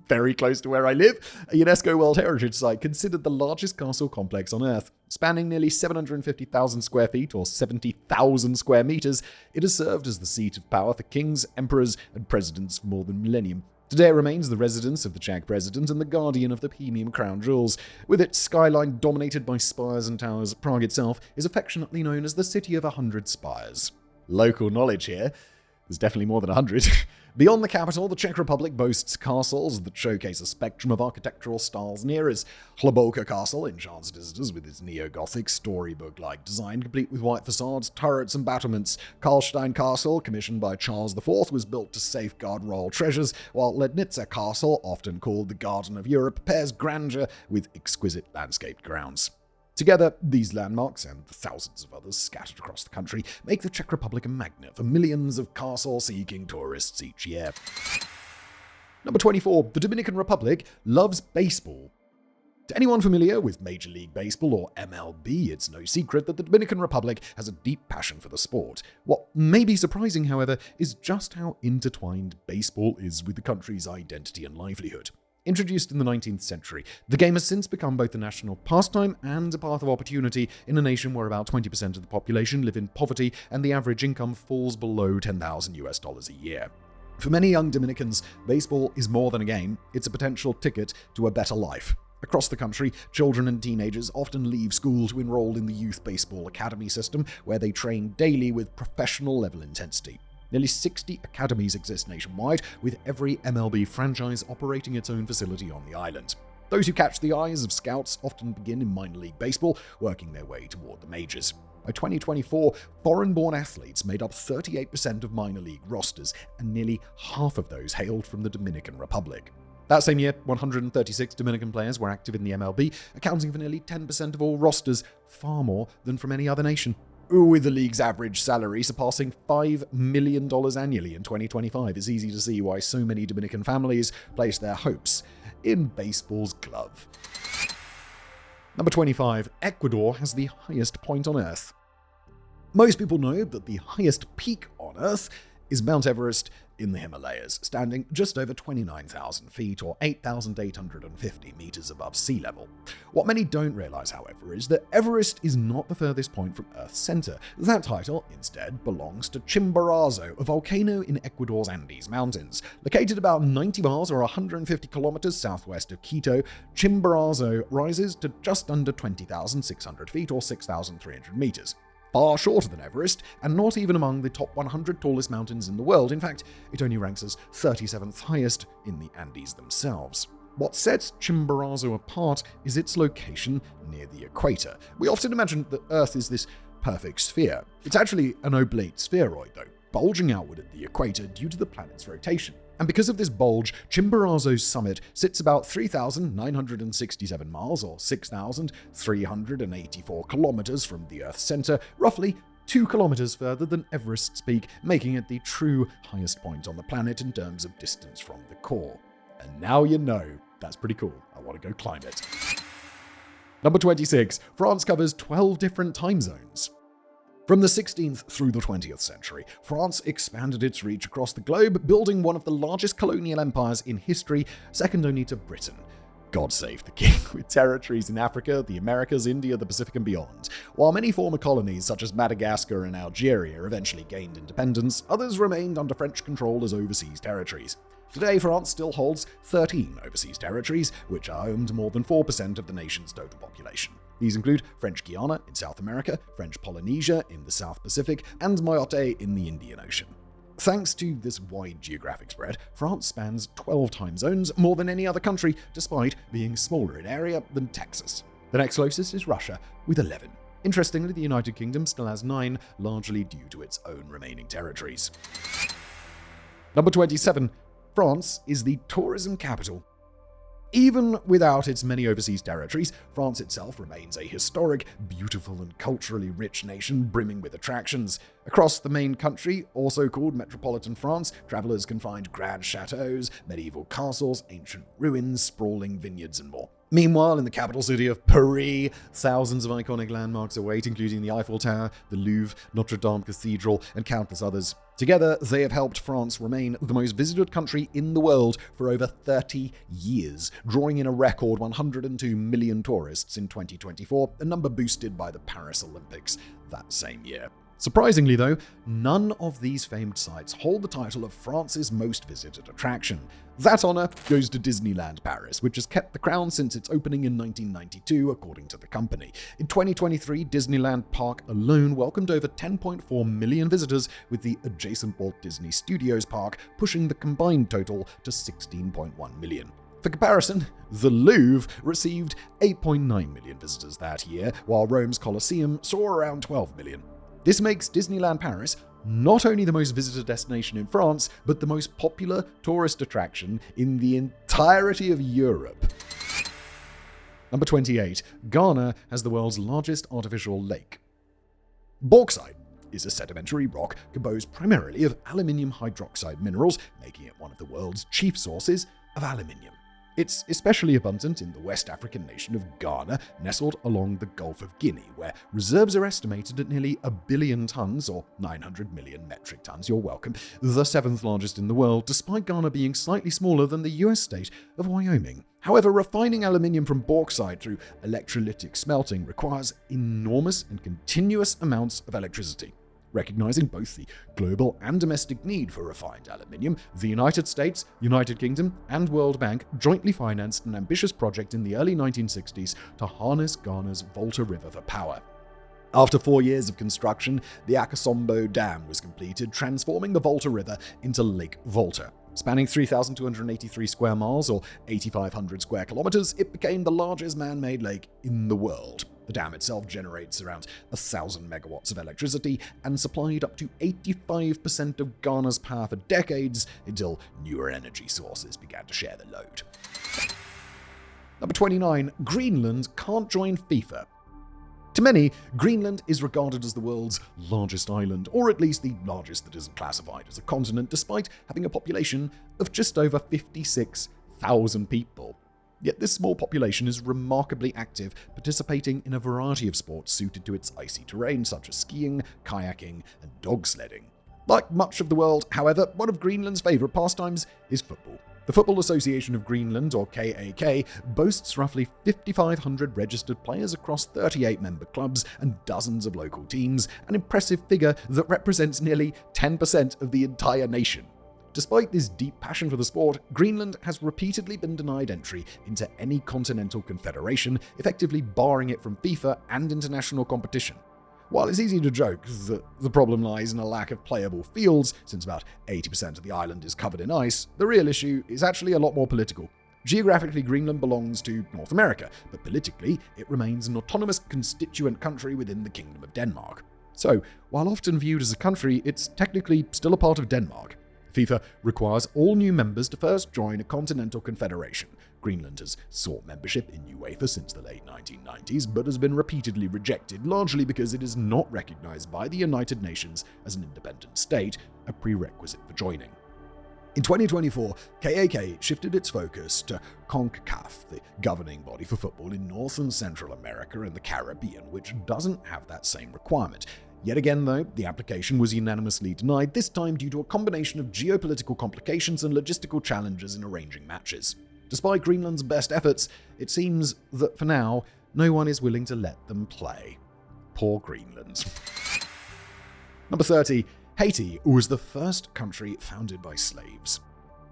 Speaker 1: very close to where I live, a UNESCO World Heritage Site considered the largest castle complex on Earth. Spanning nearly 750,000 square feet or 70,000 square meters, it has served as the seat of power for kings, emperors, and presidents for more than a millennium. Today it remains the residence of the Czech president and the guardian of the premium crown jewels. With its skyline dominated by spires and towers, Prague itself is affectionately known as the City of 100 Spires. Local knowledge here. There's definitely more than 100. Beyond the capital, the Czech Republic boasts castles that showcase a spectrum of architectural styles and eras. Hloboka Castle enchants visitors with its neo-Gothic, storybook-like design, complete with white facades, turrets, and battlements. Karlstein Castle, commissioned by Charles IV, was built to safeguard royal treasures, while Lednica Castle, often called the Garden of Europe, pairs grandeur with exquisite landscaped grounds. Together, these landmarks and the thousands of others scattered across the country make the Czech Republic a magnet for millions of castle-seeking tourists each year. Number 24. The Dominican Republic loves baseball. To anyone familiar with Major League Baseball or MLB, it's no secret that the Dominican Republic has a deep passion for the sport. What may be surprising, however, is just how intertwined baseball is with the country's identity and livelihood. Introduced in the 19th century, the game has since become both a national pastime and a path of opportunity in a nation where about 20% of the population live in poverty and the average income falls below $10,000 a year. For many young Dominicans, baseball is more than a game, it's a potential ticket to a better life. Across the country, children and teenagers often leave school to enroll in the Youth Baseball Academy system, where they train daily with professional-level intensity. Nearly 60 academies exist nationwide, with every MLB franchise operating its own facility on the island. Those who catch the eyes of scouts often begin in minor league baseball, working their way toward the majors. By 2024, foreign-born athletes made up 38% of minor league rosters, and nearly half of those hailed from the Dominican Republic. That same year, 136 Dominican players were active in the MLB, accounting for nearly 10% of all rosters, far more than from any other nation. With the league's average salary surpassing $5 million annually in 2025, it's easy to see why so many Dominican families place their hopes in baseball's glove. Number 25, Ecuador has the highest point on Earth. Most people know that the highest peak on Earth is Mount Everest in the Himalayas, standing just over 29,000 feet or 8,850 meters above sea level. What many don't realize, however, is that Everest is not the furthest point from Earth's center. That title instead belongs to Chimborazo, a volcano in Ecuador's Andes Mountains. Located about 90 miles or 150 kilometers southwest of Quito, Chimborazo rises to just under 20,600 feet or 6,300 meters. Far shorter than Everest, and not even among the top 100 tallest mountains in the world. In fact, it only ranks as 37th highest in the Andes themselves. What sets Chimborazo apart is its location near the equator. We often imagine that Earth is this perfect sphere. It's actually an oblate spheroid, though, bulging outward at the equator due to the planet's rotation. And because of this bulge, Chimborazo's summit sits about 3,967 miles or 6,384 kilometers from the Earth's center, roughly 2 kilometers further than Everest's peak, making it the true highest point on the planet in terms of distance from the core. And now you know. That's pretty cool. I want to go climb it. Number 26. France covers 12 different time zones. From the 16th through the 20th century, France expanded its reach across the globe, building one of the largest colonial empires in history, second only to Britain. God save the king, with territories in Africa, the Americas, India, the Pacific, and beyond. While many former colonies, such as Madagascar and Algeria, eventually gained independence, others remained under French control as overseas territories. Today, France still holds 13 overseas territories, which are home to more than 4% of the nation's total population. These include French Guiana in South America, French Polynesia in the South Pacific, and Mayotte in the Indian Ocean. Thanks to this wide geographic spread, France spans 12 time zones, more than any other country, despite being smaller in area than Texas. The next closest is Russia, with 11. Interestingly, the United Kingdom still has 9, largely due to its own remaining territories. Number 27. France is the tourism capital. Even without its many overseas territories, France itself remains a historic, beautiful, and culturally rich nation brimming with attractions. Across the main country, also called Metropolitan France, travelers can find grand chateaux, medieval castles, ancient ruins, sprawling vineyards, and more. Meanwhile, in the capital city of Paris, thousands of iconic landmarks await, including the Eiffel Tower, the Louvre, Notre Dame Cathedral, and countless others. Together, they have helped France remain the most visited country in the world for over 30 years, drawing in a record 102 million tourists in 2024, a number boosted by the Paris Olympics that same year. Surprisingly, though, none of these famed sites hold the title of France's most visited attraction. That honor goes to Disneyland Paris, which has kept the crown since its opening in 1992, according to the company. In 2023, Disneyland Park alone welcomed over 10.4 million visitors, with the adjacent Walt Disney Studios park pushing the combined total to 16.1 million. For comparison, the Louvre received 8.9 million visitors that year, while Rome's Colosseum saw around 12 million. This makes Disneyland Paris not only the most visited destination in France, but the most popular tourist attraction in the entirety of Europe. Number 28. Ghana has the world's largest artificial lake. Bauxite is a sedimentary rock composed primarily of aluminium hydroxide minerals, making it one of the world's chief sources of aluminium. It's especially abundant in the West African nation of Ghana, nestled along the Gulf of Guinea, where reserves are estimated at nearly 1 billion tons, or 900 million metric tons, you're welcome, the 7th largest in the world, despite Ghana being slightly smaller than the US state of Wyoming. However, refining aluminium from bauxite through electrolytic smelting requires enormous and continuous amounts of electricity. Recognizing both the global and domestic need for refined aluminium, the United States, United Kingdom, and World Bank jointly financed an ambitious project in the early 1960s to harness Ghana's Volta River for power. After 4 years of construction, the Akosombo Dam was completed, transforming the Volta River into Lake Volta. Spanning 3,283 square miles, or 8,500 square kilometers, it became the largest man-made lake in the world. The dam itself generates around 1,000 megawatts of electricity and supplied up to 85% of Ghana's power for decades until newer energy sources began to share the load. Number 29. Greenland can't join FIFA. To many, Greenland is regarded as the world's largest island, or at least the largest that isn't classified as a continent, despite having a population of just over 56,000 people. Yet this small population is remarkably active, participating in a variety of sports suited to its icy terrain, such as skiing, kayaking, and dog sledding. Like much of the world, however, one of Greenland's favourite pastimes is football. The Football Association of Greenland, or KAK, boasts roughly 5,500 registered players across 38 member clubs and dozens of local teams, an impressive figure that represents nearly 10% of the entire nation. Despite this deep passion for the sport, Greenland has repeatedly been denied entry into any continental confederation, effectively barring it from FIFA and international competition. While it's easy to joke that the problem lies in a lack of playable fields, since about 80% of the island is covered in ice, the real issue is actually a lot more political. Geographically, Greenland belongs to North America, but politically, it remains an autonomous constituent country within the Kingdom of Denmark. So, while often viewed as a country, it's technically still a part of Denmark. FIFA requires all new members to first join a continental confederation. Greenland has sought membership in UEFA since the late 1990s, but has been repeatedly rejected, largely because it is not recognized by the United Nations as an independent state, a prerequisite for joining. In 2024, KAK shifted its focus to CONCACAF, the governing body for football in North and Central America and the Caribbean, which doesn't have that same requirement. Yet again, though, the application was unanimously denied, this time due to a combination of geopolitical complications and logistical challenges in arranging matches. Despite Greenland's best efforts, it seems that for now, no one is willing to let them play. Poor Greenland. Number 30. Haiti was the first country founded by slaves.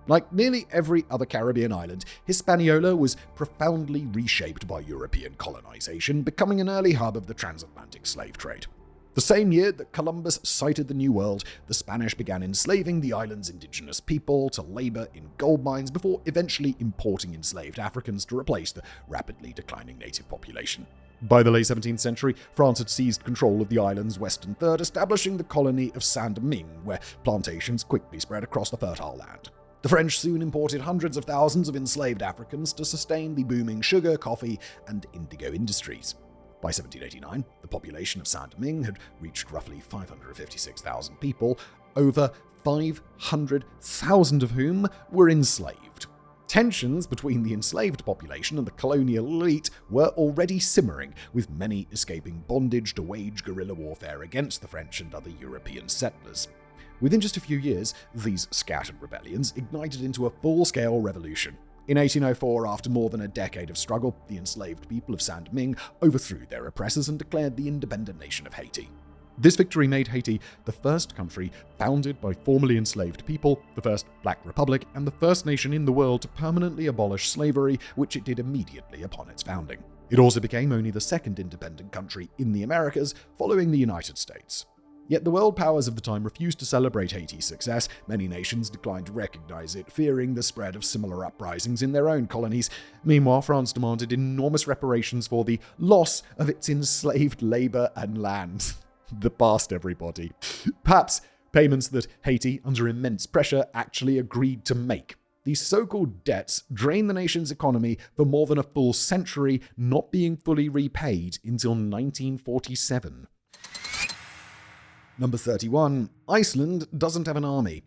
Speaker 1: Like nearly every other Caribbean island, Hispaniola was profoundly reshaped by European colonization, becoming an early hub of the transatlantic slave trade. The same year that Columbus sighted the New World, the Spanish began enslaving the island's indigenous people to labor in gold mines before eventually importing enslaved Africans to replace the rapidly declining native population. By the late 17th century, France had seized control of the island's western third, establishing the colony of Saint-Domingue, where plantations quickly spread across the fertile land. The French soon imported hundreds of thousands of enslaved Africans to sustain the booming sugar, coffee, and indigo industries. By 1789, the population of Saint-Domingue had reached roughly 556,000 people, over 500,000 of whom were enslaved. Tensions between the enslaved population and the colonial elite were already simmering, with many escaping bondage to wage guerrilla warfare against the French and other European settlers. Within just a few years, these scattered rebellions ignited into a full-scale revolution. In 1804, after more than a decade of struggle, the enslaved people of Saint-Domingue overthrew their oppressors and declared the independent nation of Haiti. This victory made Haiti the first country founded by formerly enslaved people, the first Black Republic, and the first nation in the world to permanently abolish slavery, which it did immediately upon its founding. It also became only the second independent country in the Americas, following the United States. Yet the world powers of the time refused to celebrate Haiti's success. Many nations declined to recognize it, fearing the spread of similar uprisings in their own colonies. Meanwhile, France demanded enormous reparations for the loss of its enslaved labor and land. The past, everybody. Perhaps payments that Haiti, under immense pressure, actually agreed to make. These so-called debts drained the nation's economy for more than a full century, not being fully repaid until 1947. Number 31. Iceland doesn't have an army.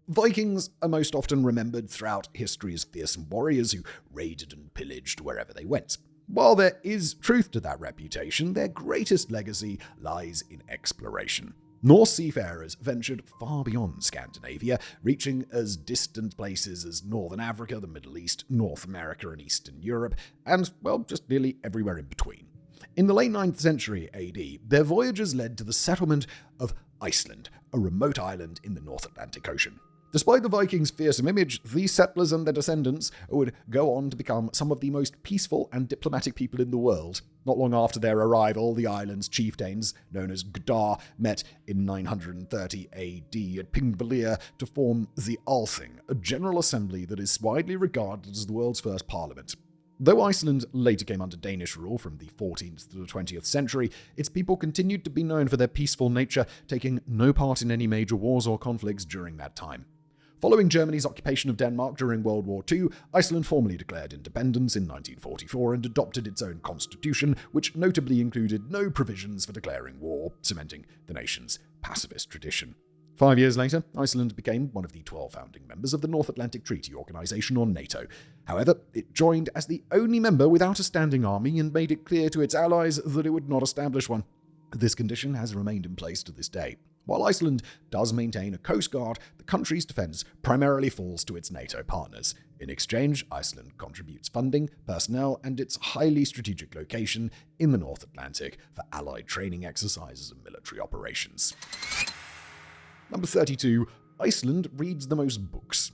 Speaker 1: Vikings are most often remembered throughout history as fearsome warriors who raided and pillaged wherever they went. While there is truth to that reputation, their greatest legacy lies in exploration. Norse seafarers ventured far beyond Scandinavia, reaching as distant places as Northern Africa, the Middle East, North America, and Eastern Europe, and, well, just nearly everywhere in between. In the late 9th century AD, their voyages led to the settlement of Iceland, a remote island in the North Atlantic Ocean. Despite the Vikings' fearsome image, these settlers and their descendants would go on to become some of the most peaceful and diplomatic people in the world. Not long after their arrival, the island's chieftains, known as Gdar, met in 930 AD at Pingbalir to form the Althing, a general assembly that is widely regarded as the world's first parliament. Though Iceland later came under Danish rule from the 14th to the 20th century, its people continued to be known for their peaceful nature, taking no part in any major wars or conflicts during that time. Following Germany's occupation of Denmark during World War II, Iceland formally declared independence in 1944 and adopted its own constitution, which notably included no provisions for declaring war, cementing the nation's pacifist tradition. 5 years later, Iceland became one of the 12 founding members of the North Atlantic Treaty Organization, or NATO. However, it joined as the only member without a standing army and made it clear to its allies that it would not establish one. This condition has remained in place to this day. While Iceland does maintain a coast guard, the country's defense primarily falls to its NATO partners. In exchange, Iceland contributes funding, personnel, and its highly strategic location in the North Atlantic for allied training exercises and military operations. Number 32. Iceland reads the most books.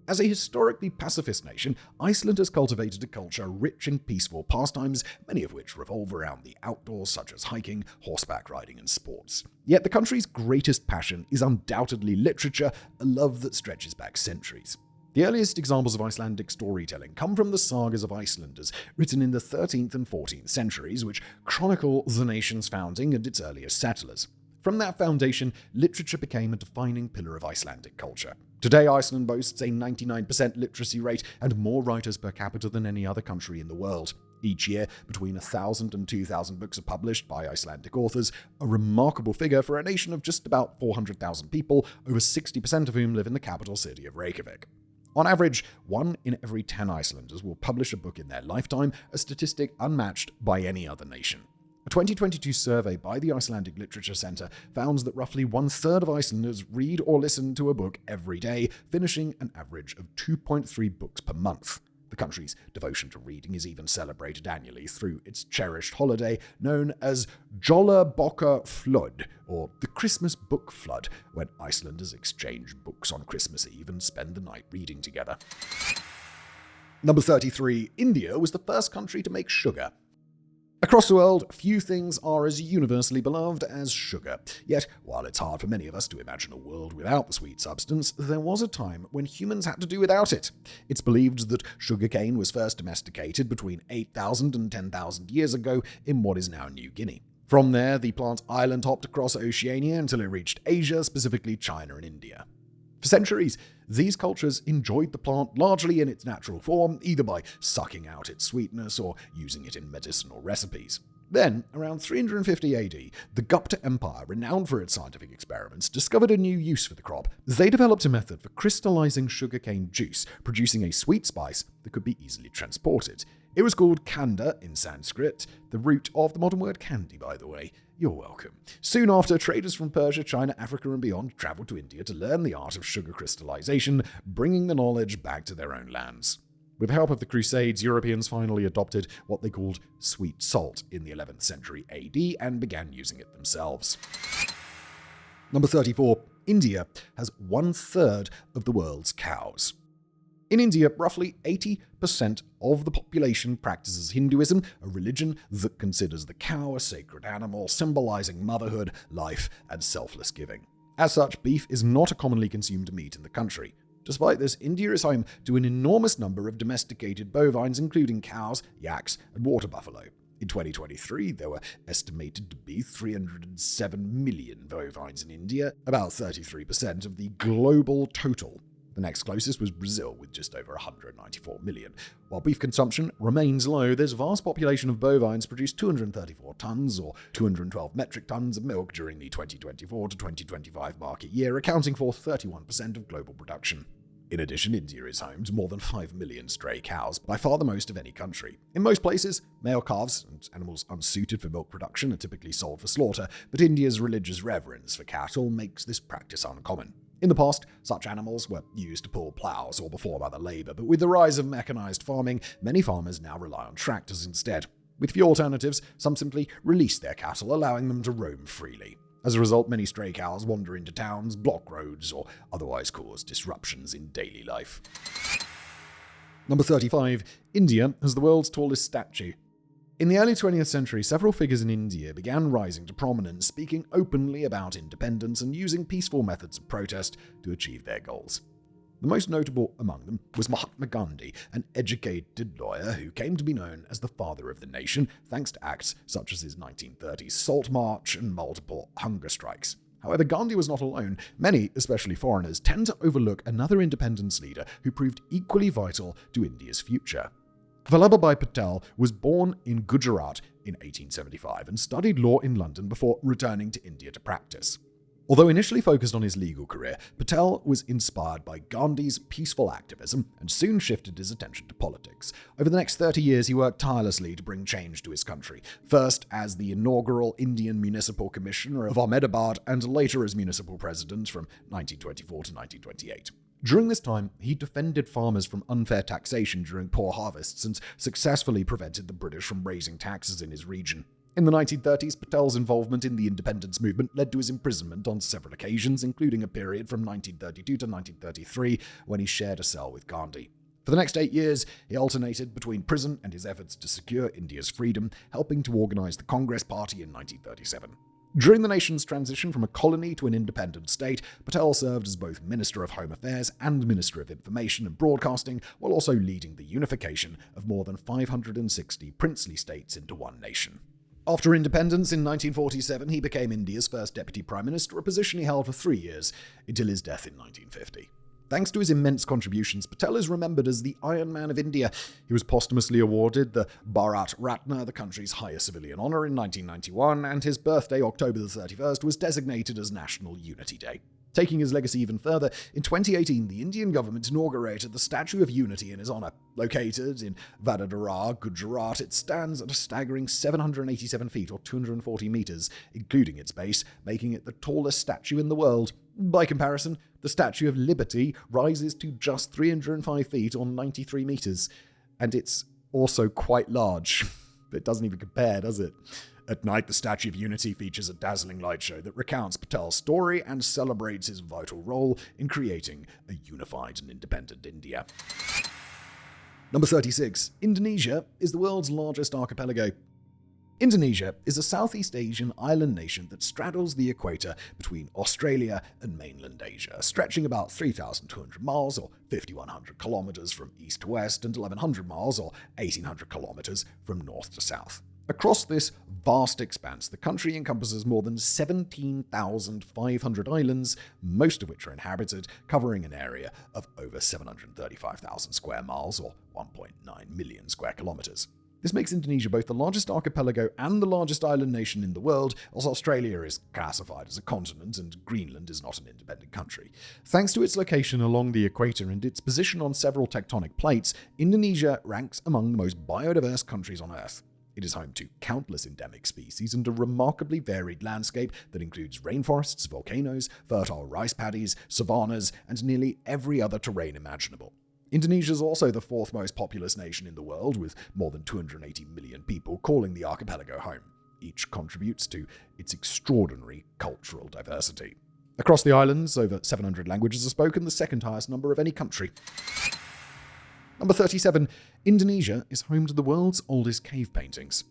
Speaker 1: As a historically pacifist nation, Iceland has cultivated a culture rich in peaceful pastimes, many of which revolve around the outdoors, such as hiking, horseback riding, and sports. Yet the country's greatest passion is undoubtedly literature, a love that stretches back centuries. The earliest examples of Icelandic storytelling come from the sagas of Icelanders, written in the 13th and 14th centuries, which chronicle the nation's founding and its earliest settlers. From that foundation, literature became a defining pillar of Icelandic culture. Today, Iceland boasts a 99% literacy rate and more writers per capita than any other country in the world. Each year, between 1,000 and 2,000 books are published by Icelandic authors, a remarkable figure for a nation of just about 400,000 people, over 60% of whom live in the capital city of Reykjavik. On average, 1 in every 10 Icelanders will publish a book in their lifetime, a statistic unmatched by any other nation. A 2022 survey by the Icelandic Literature Centre found that roughly 1/3 of Icelanders read or listen to a book every day, finishing an average of 2.3 books per month. The country's devotion to reading is even celebrated annually through its cherished holiday known as Jólabókaflóð, or the Christmas Book Flood, when Icelanders exchange books on Christmas Eve and spend the night reading together. Number 33. India was the first country to make sugar. Across the world, few things are as universally beloved as sugar. Yet, while it's hard for many of us to imagine a world without the sweet substance, there was a time when humans had to do without it. It's believed that sugarcane was first domesticated between 8,000 and 10,000 years ago in what is now New Guinea. From there, the plant island hopped across Oceania until it reached Asia, specifically China and India. For centuries, these cultures enjoyed the plant largely in its natural form, either by sucking out its sweetness or using it in medicinal recipes. Then, around 350 AD, the Gupta Empire, renowned for its scientific experiments, discovered a new use for the crop. They developed a method for crystallizing sugarcane juice, producing a sweet spice that could be easily transported. It was called kanda in Sanskrit, the root of the modern word candy, by the way. You're welcome. Soon after, traders from Persia, China, Africa, and beyond traveled to India to learn the art of sugar crystallization, bringing the knowledge back to their own lands. With the help of the Crusades, Europeans finally adopted what they called sweet salt in the 11th century AD and began using it themselves. Number 34. India has 1/3 of the world's cows. In India, roughly 80% of the population practices Hinduism, a religion that considers the cow a sacred animal, symbolizing motherhood, life, and selfless giving. As such, beef is not a commonly consumed meat in the country. Despite this, India is home to an enormous number of domesticated bovines, including cows, yaks, and water buffalo. In 2023, there were estimated to be 307 million bovines in India, about 33% of the global total. The next closest was Brazil, with just over 194 million. While beef consumption remains low, this vast population of bovines produced 234 tons, or 212 metric tons of milk during the 2024 to 2025 market year, accounting for 31% of global production. In addition, India is home to more than 5 million stray cows, by far the most of any country. In most places, male calves and animals unsuited for milk production are typically sold for slaughter, but India's religious reverence for cattle makes this practice uncommon. In the past, such animals were used to pull plows or perform other labor, but with the rise of mechanized farming, many farmers now rely on tractors instead. With few alternatives, some simply release their cattle, allowing them to roam freely. As a result, many stray cows wander into towns, block roads, or otherwise cause disruptions in daily life. Number 35. India has the world's tallest statue. In the early 20th century, several figures in India began rising to prominence, speaking openly about independence and using peaceful methods of protest to achieve their goals. The most notable among them was Mahatma Gandhi, an educated lawyer who came to be known as the father of the nation, thanks to acts such as his 1930s Salt March and multiple hunger strikes. However, Gandhi was not alone. Many, especially foreigners, tend to overlook another independence leader who proved equally vital to India's future. Vallabhbhai Patel was born in Gujarat in 1875 and studied law in London before returning to India to practice. Although initially focused on his legal career, Patel was inspired by Gandhi's peaceful activism and soon shifted his attention to politics. Over the next 30 years, he worked tirelessly to bring change to his country, first as the inaugural Indian Municipal Commissioner of Ahmedabad and later as municipal president from 1924 to 1928. During this time, he defended farmers from unfair taxation during poor harvests and successfully prevented the British from raising taxes in his region. In the 1930s, Patel's involvement in the independence movement led to his imprisonment on several occasions, including a period from 1932 to 1933 when he shared a cell with Gandhi. For the next 8 years, he alternated between prison and his efforts to secure India's freedom, helping to organize the Congress Party in 1937. During the nation's transition from a colony to an independent state, Patel served as both Minister of Home Affairs and Minister of Information and Broadcasting, while also leading the unification of more than 560 princely states into one nation. After independence in 1947, he became India's first Deputy Prime Minister, a position he held for 3 years, until his death in 1950. Thanks to his immense contributions, Patel is remembered as the Iron Man of India. He was posthumously awarded the Bharat Ratna, the country's highest civilian honor, in 1991, and his birthday, October the 31st, was designated as National Unity Day. Taking his legacy even further, in 2018, the Indian government inaugurated the Statue of Unity in his honor. Located in Vadodara, Gujarat, it stands at a staggering 787 feet or 240 meters, including its base, making it the tallest statue in the world. By comparison, the Statue of Liberty rises to just 305 feet or 93 meters, and it's also quite large. It doesn't even compare, does it? At night, the Statue of Unity features a dazzling light show that recounts Patel's story and celebrates his vital role in creating a unified and independent India. Number 36. Indonesia is the world's largest archipelago. Indonesia is a Southeast Asian island nation that straddles the equator between Australia and mainland Asia, stretching about 3,200 miles or 5,100 kilometers from east to west and 1,100 miles or 1,800 kilometers from north to south. Across this vast expanse, the country encompasses more than 17,500 islands, most of which are inhabited, covering an area of over 735,000 square miles or 1.9 million square kilometers. This makes Indonesia both the largest archipelago and the largest island nation in the world, as Australia is classified as a continent and Greenland is not an independent country. Thanks to its location along the equator and its position on several tectonic plates, Indonesia ranks among the most biodiverse countries on Earth. It is home to countless endemic species and a remarkably varied landscape that includes rainforests, volcanoes, fertile rice paddies, savannas, and nearly every other terrain imaginable. Indonesia is also the fourth most populous nation in the world, with more than 280 million people calling the archipelago home. Each contributes to its extraordinary cultural diversity. Across the islands, over 700 languages are spoken, the second highest number of any country. Number 37. Indonesia is home to the world's oldest cave paintings.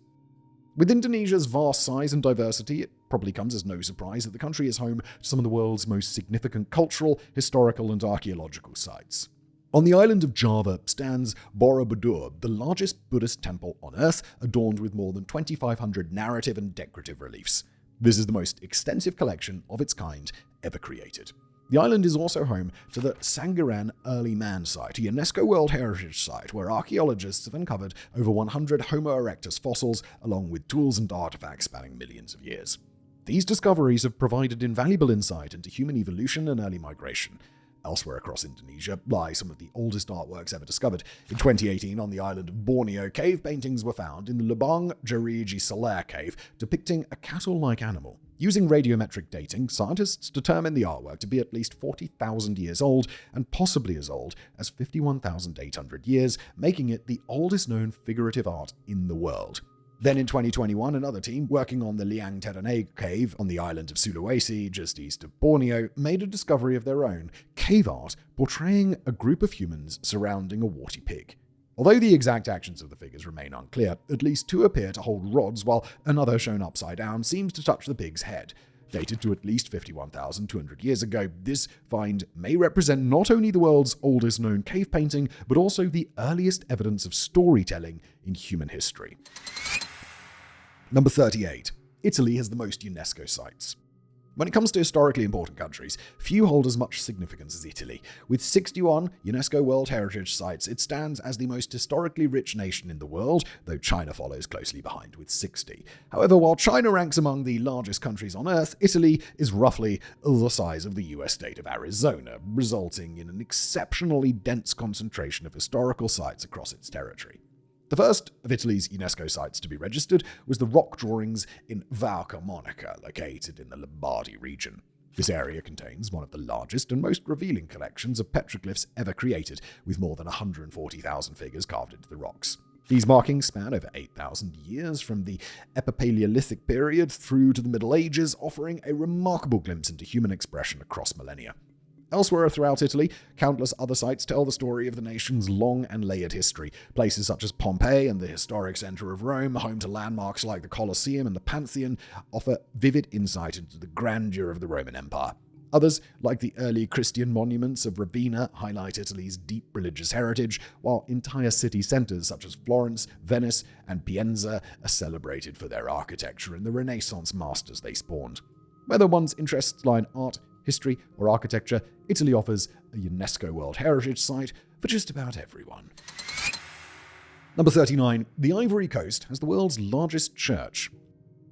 Speaker 1: With Indonesia's vast size and diversity, it probably comes as no surprise that the country is home to some of the world's most significant cultural, historical, and archaeological sites. On the island of Java stands Borobudur, the largest Buddhist temple on Earth, adorned with more than 2,500 narrative and decorative reliefs. This is the most extensive collection of its kind ever created. The island is also home to the Sangiran Early Man Site, a UNESCO World Heritage Site where archaeologists have uncovered over 100 Homo erectus fossils, along with tools and artifacts spanning millions of years. These discoveries have provided invaluable insight into human evolution and early migration. Elsewhere across Indonesia lie some of the oldest artworks ever discovered. In 2018, on the island of Borneo, cave paintings were found in the Lubang Jeriji Saleh cave depicting a cattle-like animal. Using radiometric dating, scientists determined the artwork to be at least 40,000 years old and possibly as old as 51,800 years, making it the oldest known figurative art in the world. Then in 2021, another team working on the Liang Terenei cave on the island of Sulawesi, just east of Borneo, made a discovery of their own: cave art portraying a group of humans surrounding a warty pig. Although the exact actions of the figures remain unclear, at least two appear to hold rods, while another, shown upside down, seems to touch the pig's head. Dated to at least 51,200 years ago, this find may represent not only the world's oldest known cave painting, but also the earliest evidence of storytelling in human history. Number 38. Italy has the most UNESCO sites. When it comes to historically important countries, few hold as much significance as Italy. With 61 UNESCO World Heritage Sites, it stands as the most historically rich nation in the world, though China follows closely behind with 60. However, while China ranks among the largest countries on Earth, Italy is roughly the size of the US state of Arizona, resulting in an exceptionally dense concentration of historical sites across its territory. The first of Italy's UNESCO sites to be registered was the rock drawings in Val Camonica, located in the Lombardy region. This area contains one of the largest and most revealing collections of petroglyphs ever created, with more than 140,000 figures carved into the rocks. These markings span over 8,000 years, from the Epipaleolithic period through to the Middle Ages, offering a remarkable glimpse into human expression across millennia. Elsewhere throughout Italy, countless other sites tell the story of the nation's long and layered history. Places such as Pompeii and the historic center of Rome, home to landmarks like the Colosseum and the Pantheon, offer vivid insight into the grandeur of the Roman Empire. Others, like the early Christian monuments of Ravenna, highlight Italy's deep religious heritage, while entire city centers such as Florence, Venice, and Pienza are celebrated for their architecture and the Renaissance masters they spawned. Whether one's interests lie in art, history, or architecture, Italy offers a UNESCO World Heritage Site for just about everyone. Number 39. The Ivory Coast has the world's largest church.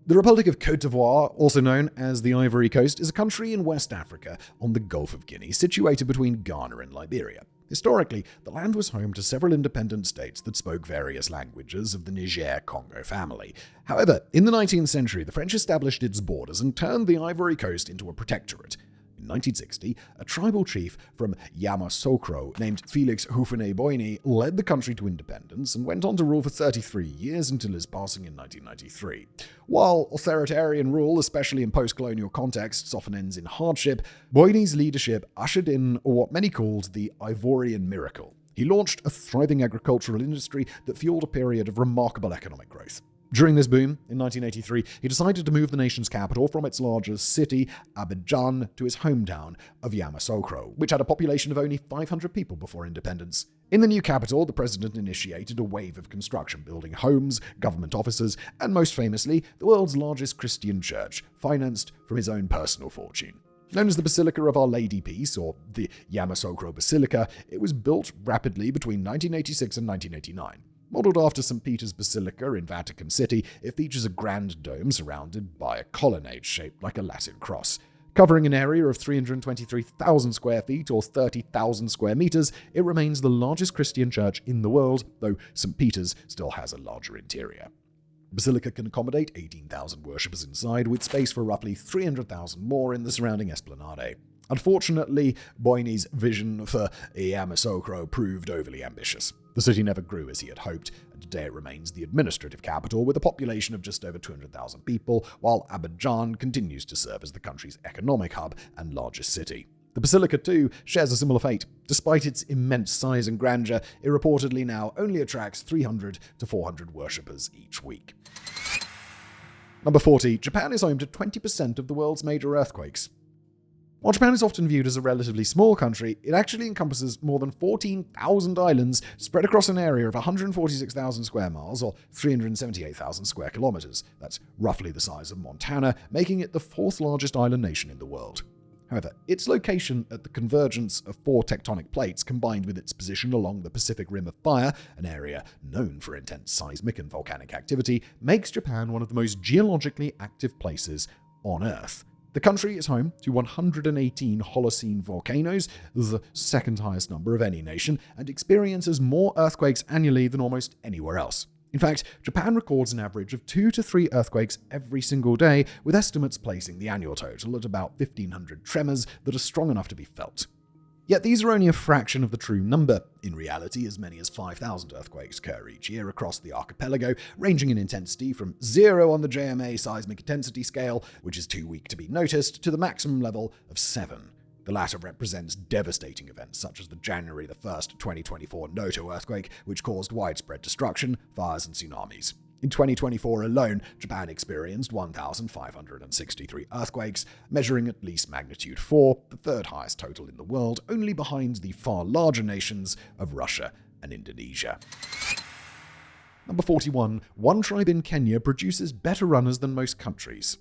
Speaker 1: The Republic of Côte d'Ivoire, also known as the Ivory Coast, is a country in West Africa on the Gulf of Guinea, situated between Ghana and Liberia. Historically, the land was home to several independent states that spoke various languages of the Niger-Congo family. However, in the 19th century, the French established its borders and turned the Ivory Coast into a protectorate. In 1960, a tribal chief from Yamoussoukro named Félix Houphouët-Boigny led the country to independence and went on to rule for 33 years until his passing in 1993. While authoritarian rule, especially in post-colonial contexts, often ends in hardship, Boigny's leadership ushered in what many called the Ivorian miracle. He launched a thriving agricultural industry that fueled a period of remarkable economic growth. During this boom, in 1983, he decided to move the nation's capital from its largest city, Abidjan, to his hometown of Yamoussoukro, which had a population of only 500 people before independence. In the new capital, the president initiated a wave of construction, building homes, government offices, and most famously, the world's largest Christian church, financed from his own personal fortune. Known as the Basilica of Our Lady Peace, or the Yamoussoukro Basilica, it was built rapidly between 1986 and 1989. Modeled after St. Peter's Basilica in Vatican City, it features a grand dome surrounded by a colonnade shaped like a Latin cross. Covering an area of 323,000 square feet or 30,000 square meters, it remains the largest Christian church in the world, though St. Peter's still has a larger interior. The basilica can accommodate 18,000 worshippers inside, with space for roughly 300,000 more in the surrounding esplanade. Unfortunately, Boigny's vision for Yamoussoukro proved overly ambitious. The city never grew as he had hoped, and today it remains the administrative capital with a population of just over 200,000 people, while Abidjan continues to serve as the country's economic hub and largest city. The basilica, too, shares a similar fate. Despite its immense size and grandeur, it reportedly now only attracts 300 to 400 worshippers each week. Number 40. Japan is home to 20% of the world's major earthquakes. While Japan is often viewed as a relatively small country, it actually encompasses more than 14,000 islands spread across an area of 146,000 square miles or 378,000 square kilometers. That's roughly the size of Montana, making it the fourth largest island nation in the world. However, its location at the convergence of four tectonic plates, combined with its position along the Pacific Rim of Fire, an area known for intense seismic and volcanic activity, makes Japan one of the most geologically active places on Earth. The country is home to 118 Holocene volcanoes, the second highest number of any nation, and experiences more earthquakes annually than almost anywhere else. In fact, Japan records an average of 2 to 3 earthquakes every single day, with estimates placing the annual total at about 1,500 tremors that are strong enough to be felt. Yet these are only a fraction of the true number. In reality, as many as 5,000 earthquakes occur each year across the archipelago, ranging in intensity from 0 on the JMA seismic intensity scale, which is too weak to be noticed, to the maximum level of 7. The latter represents devastating events such as the January 1st, 2024 Noto earthquake, which caused widespread destruction, fires, and tsunamis. In 2024 alone, Japan experienced 1,563 earthquakes, measuring at least magnitude 4, the third highest total in the world, only behind the far larger nations of Russia and Indonesia. Number 41. One tribe in Kenya produces better runners than most countries.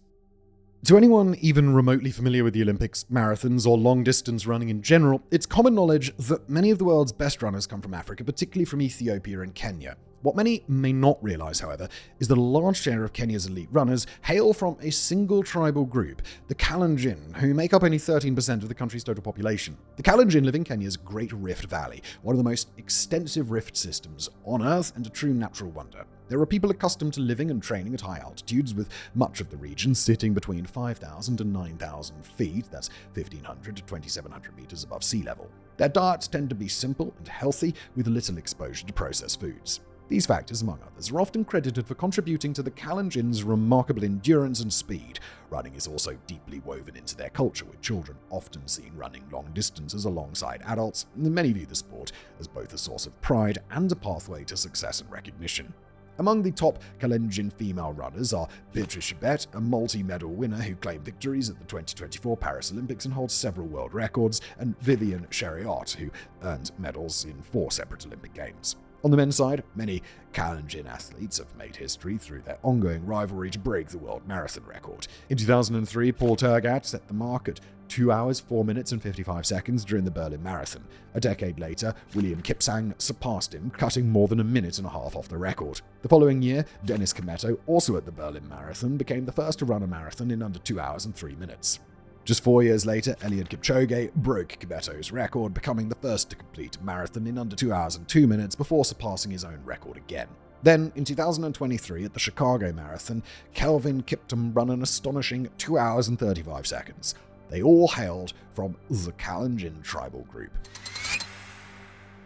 Speaker 1: To anyone even remotely familiar with the Olympics, marathons, or long-distance running in general, it's common knowledge that many of the world's best runners come from Africa, particularly from Ethiopia and Kenya. What many may not realize, however, is that a large share of Kenya's elite runners hail from a single tribal group, the Kalenjin, who make up only 13% of the country's total population. The Kalenjin live in Kenya's Great Rift Valley, one of the most extensive rift systems on Earth and a true natural wonder. There are people accustomed to living and training at high altitudes, with much of the region sitting between 5,000 and 9,000 feet, that's 1,500 to 2,700 meters above sea level. Their diets tend to be simple and healthy, with little exposure to processed foods. These factors, among others, are often credited for contributing to the Kalenjin's remarkable endurance and speed. Running is also deeply woven into their culture, with children often seen running long distances alongside adults, and many view the sport as both a source of pride and a pathway to success and recognition. Among the top Kalenjin female runners are Beatrice Chebet, a multi-medal winner who claimed victories at the 2024 Paris Olympics and holds several world records, and Vivian Cheriot, who earned medals in 4 separate Olympic Games. On the men's side, many Kalenjin athletes have made history through their ongoing rivalry to break the world marathon record. In 2003, Paul Tergat set the mark at 2 hours, 4 minutes and 55 seconds during the Berlin Marathon. A decade later, William Kipsang surpassed him, cutting more than a minute and a half off the record. The following year, Dennis Kimetto, also at the Berlin Marathon, became the first to run a marathon in under 2 hours and 3 minutes. Just 4 years later, Eliud Kipchoge broke Kimetto's record, becoming the first to complete a marathon in under 2 hours and 2 minutes before surpassing his own record again. Then, in 2023, at the Chicago Marathon, Kelvin Kiptum ran an astonishing 2 hours and 35 seconds. They all hailed from the Kalenjin tribal group.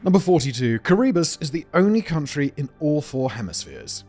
Speaker 1: Number 42. Kiribati is the only country in all 4 hemispheres.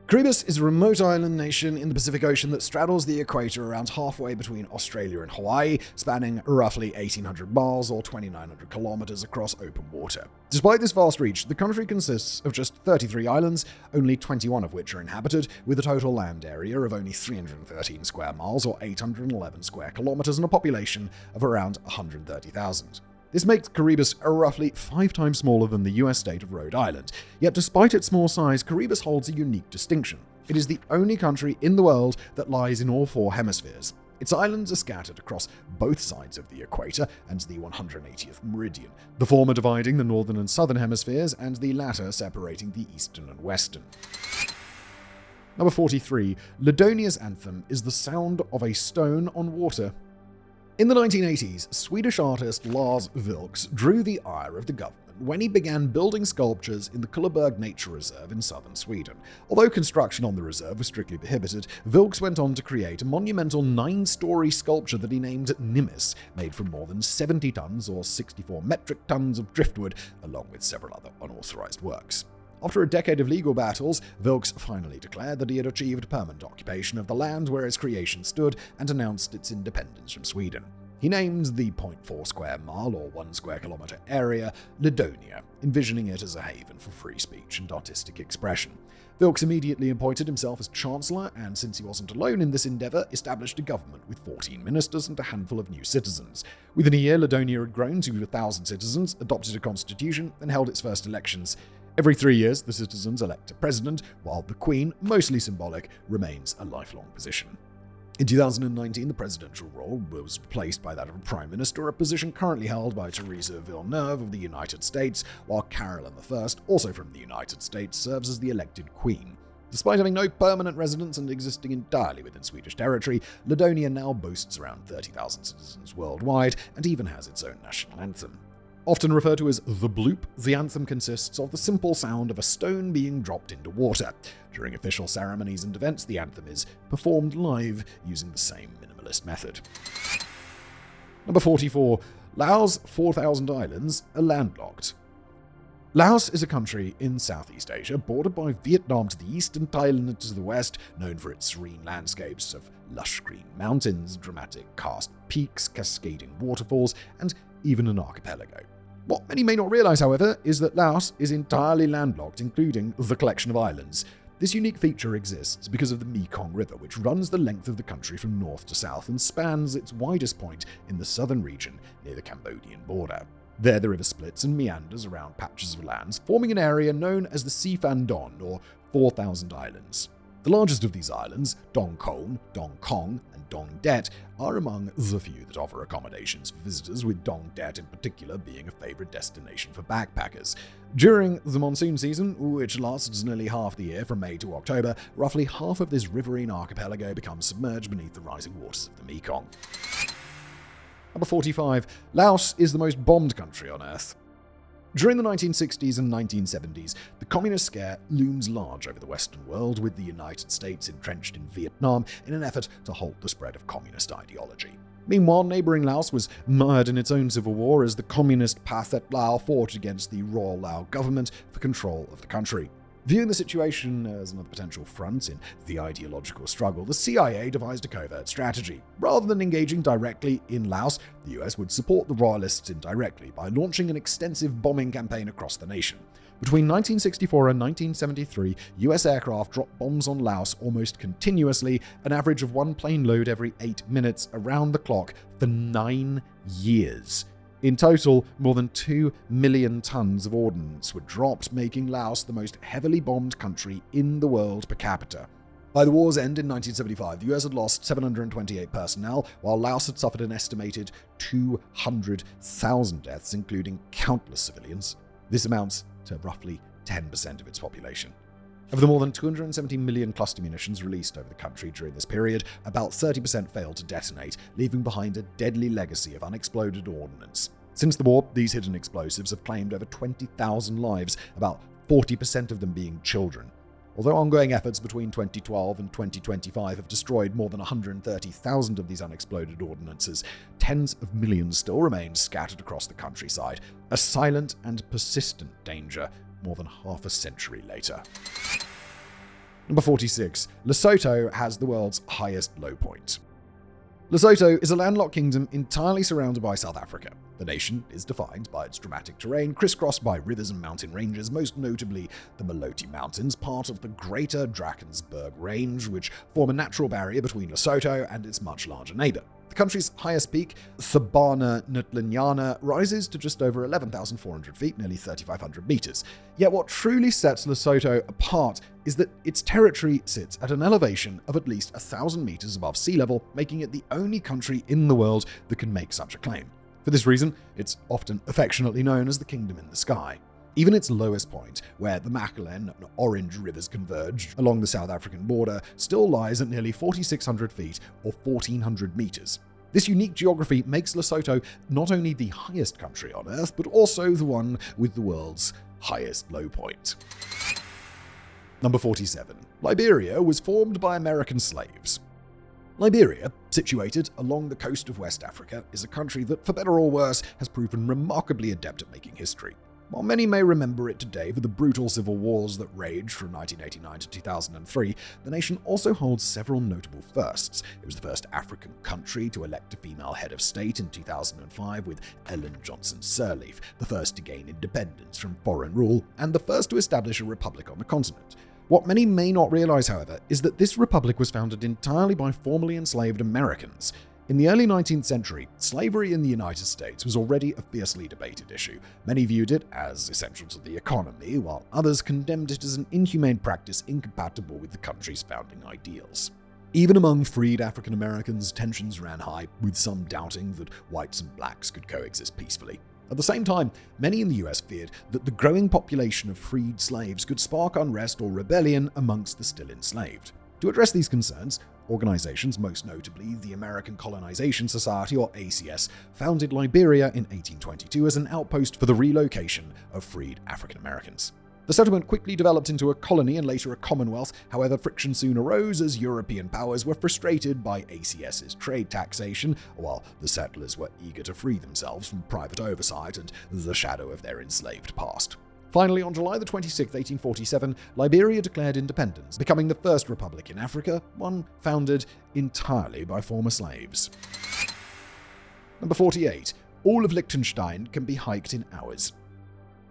Speaker 1: Kiribati is a remote island nation in the Pacific Ocean that straddles the equator around halfway between Australia and Hawaii, spanning roughly 1,800 miles or 2,900 kilometers across open water. Despite this vast reach, the country consists of just 33 islands, only 21 of which are inhabited, with a total land area of only 313 square miles or 811 square kilometers and a population of around 130,000. This makes Kiribati roughly 5 times smaller than the US state of Rhode Island. Yet despite its small size, Kiribati holds a unique distinction. It is the only country in the world that lies in all 4 hemispheres. Its islands are scattered across both sides of the equator and the 180th meridian, the former dividing the northern and southern hemispheres and the latter separating the eastern and western. Number 43. Ladonia's anthem is the sound of a stone on water. In the 1980s, Swedish artist Lars Vilks drew the ire of the government when he began building sculptures in the Kullaberg Nature Reserve in southern Sweden. Although construction on the reserve was strictly prohibited, Vilks went on to create a monumental 9-story sculpture that he named Nimis, made from more than 70 tons or 64 metric tons of driftwood, along with several other unauthorized works. After a decade of legal battles, Vilks finally declared that he had achieved permanent occupation of the land where his creation stood and announced its independence from Sweden. He named the 0.4 square mile or 1 square kilometer area Ladonia, envisioning it as a haven for free speech and artistic expression. Vilks immediately appointed himself as chancellor, and since he wasn't alone in this endeavor, established a government with 14 ministers and a handful of new citizens. Within a year, Ladonia had grown to 1,000 citizens, adopted a constitution, and held its first elections. Every 3 years, the citizens elect a president, while the Queen, mostly symbolic, remains a lifelong position. In 2019, the presidential role was replaced by that of a prime minister, a position currently held by Theresa Villeneuve of the United States, while Caroline I, also from the United States, serves as the elected queen. Despite having no permanent residence and existing entirely within Swedish territory, Ladonia now boasts around 30,000 citizens worldwide and even has its own national anthem. Often referred to as the bloop, the anthem consists of the simple sound of a stone being dropped into water. During official ceremonies and events, the anthem is performed live using the same minimalist method. Number 44. Laos' 4,000 islands are landlocked. Laos is a country in Southeast Asia, bordered by Vietnam to the east and Thailand to the west, known for its serene landscapes of lush green mountains, dramatic karst peaks, cascading waterfalls, and even an archipelago. What many may not realize, however, is that Laos is entirely landlocked, including the collection of islands. This unique feature exists because of the Mekong River, which runs the length of the country from north to south and spans its widest point in the southern region near the Cambodian border. There, the river splits and meanders around patches of lands, forming an area known as the Siphan Don, or 4,000 Islands. The largest of these islands, Dong Khon, Dong Kong, and Dong Det, are among the few that offer accommodations for visitors, with Dong Det in particular being a favorite destination for backpackers. During the monsoon season, which lasts nearly half the year from May to October, roughly half of this riverine archipelago becomes submerged beneath the rising waters of the Mekong. Number 45. Laos is the most bombed country on Earth. During the 1960s and 1970s, the communist scare looms large over the Western world, with the United States entrenched in Vietnam in an effort to halt the spread of communist ideology. Meanwhile, neighboring Laos was mired in its own civil war as the communist Pathet Lao fought against the Royal Lao government for control of the country. Viewing the situation as another potential front in the ideological struggle, the CIA devised a covert strategy. Rather than engaging directly in Laos, the US would support the royalists indirectly by launching an extensive bombing campaign across the nation. Between 1964 and 1973, US aircraft dropped bombs on Laos almost continuously, an average of one plane load every 8 minutes around the clock for 9 years. In total, more than 2 million tons of ordnance were dropped, making Laos the most heavily bombed country in the world per capita. By the war's end in 1975, the US had lost 728 personnel, while Laos had suffered an estimated 200,000 deaths, including countless civilians. This amounts to roughly 10% of its population. Of the more than 270 million cluster munitions released over the country during this period, about 30% failed to detonate, leaving behind a deadly legacy of unexploded ordnance. Since the war, these hidden explosives have claimed over 20,000 lives, about 40% of them being children. Although ongoing efforts between 2012 and 2025 have destroyed more than 130,000 of these unexploded ordnances, tens of millions still remain scattered across the countryside, a silent and persistent danger more than half a century later. Number 46. Lesotho has the world's highest low point. Lesotho is a landlocked kingdom entirely surrounded by South Africa. The nation is defined by its dramatic terrain, crisscrossed by rivers and mountain ranges, most notably the Maloti Mountains, part of the Greater Drakensberg Range, which form a natural barrier between Lesotho and its much larger neighbor. The country's highest peak, Thebana Ntlanyana, rises to just over 11,400 feet, nearly 3,500 meters. Yet what truly sets Lesotho apart is that its territory sits at an elevation of at least 1,000 meters above sea level, making it the only country in the world that can make such a claim. For this reason, it's often affectionately known as the Kingdom in the Sky. Even its lowest point, where the Machelen and Orange rivers converge along the South African border, still lies at nearly 4,600 feet or 1,400 meters. This unique geography makes Lesotho not only the highest country on Earth, but also the one with the world's highest low point. Number 47. Liberia was formed by American slaves. Liberia, situated along the coast of West Africa, is a country that, for better or worse, has proven remarkably adept at making history. While many may remember it today for the brutal civil wars that raged from 1989 to 2003, the nation also holds several notable firsts. It was the first African country to elect a female head of state in 2005 with Ellen Johnson Sirleaf, the first to gain independence from foreign rule, and the first to establish a republic on the continent. What many may not realize, however, is that this republic was founded entirely by formerly enslaved Americans. In the early 19th century, slavery in the United States was already a fiercely debated issue. Many viewed it as essential to the economy, while others condemned it as an inhumane practice incompatible with the country's founding ideals. Even among freed African Americans, tensions ran high, with some doubting that whites and blacks could coexist peacefully. At the same time, many in the US feared that the growing population of freed slaves could spark unrest or rebellion amongst the still enslaved. To address these concerns, organizations, most notably the American Colonization Society, or ACS, founded Liberia in 1822 as an outpost for the relocation of freed African Americans. The settlement quickly developed into a colony and later a commonwealth. However, friction soon arose as European powers were frustrated by ACS's trade taxation, while the settlers were eager to free themselves from private oversight and the shadow of their enslaved past. Finally, on July 26, 1847, Liberia declared independence, becoming the first republic in Africa, one founded entirely by former slaves. Number 48. All of Liechtenstein can be hiked in hours.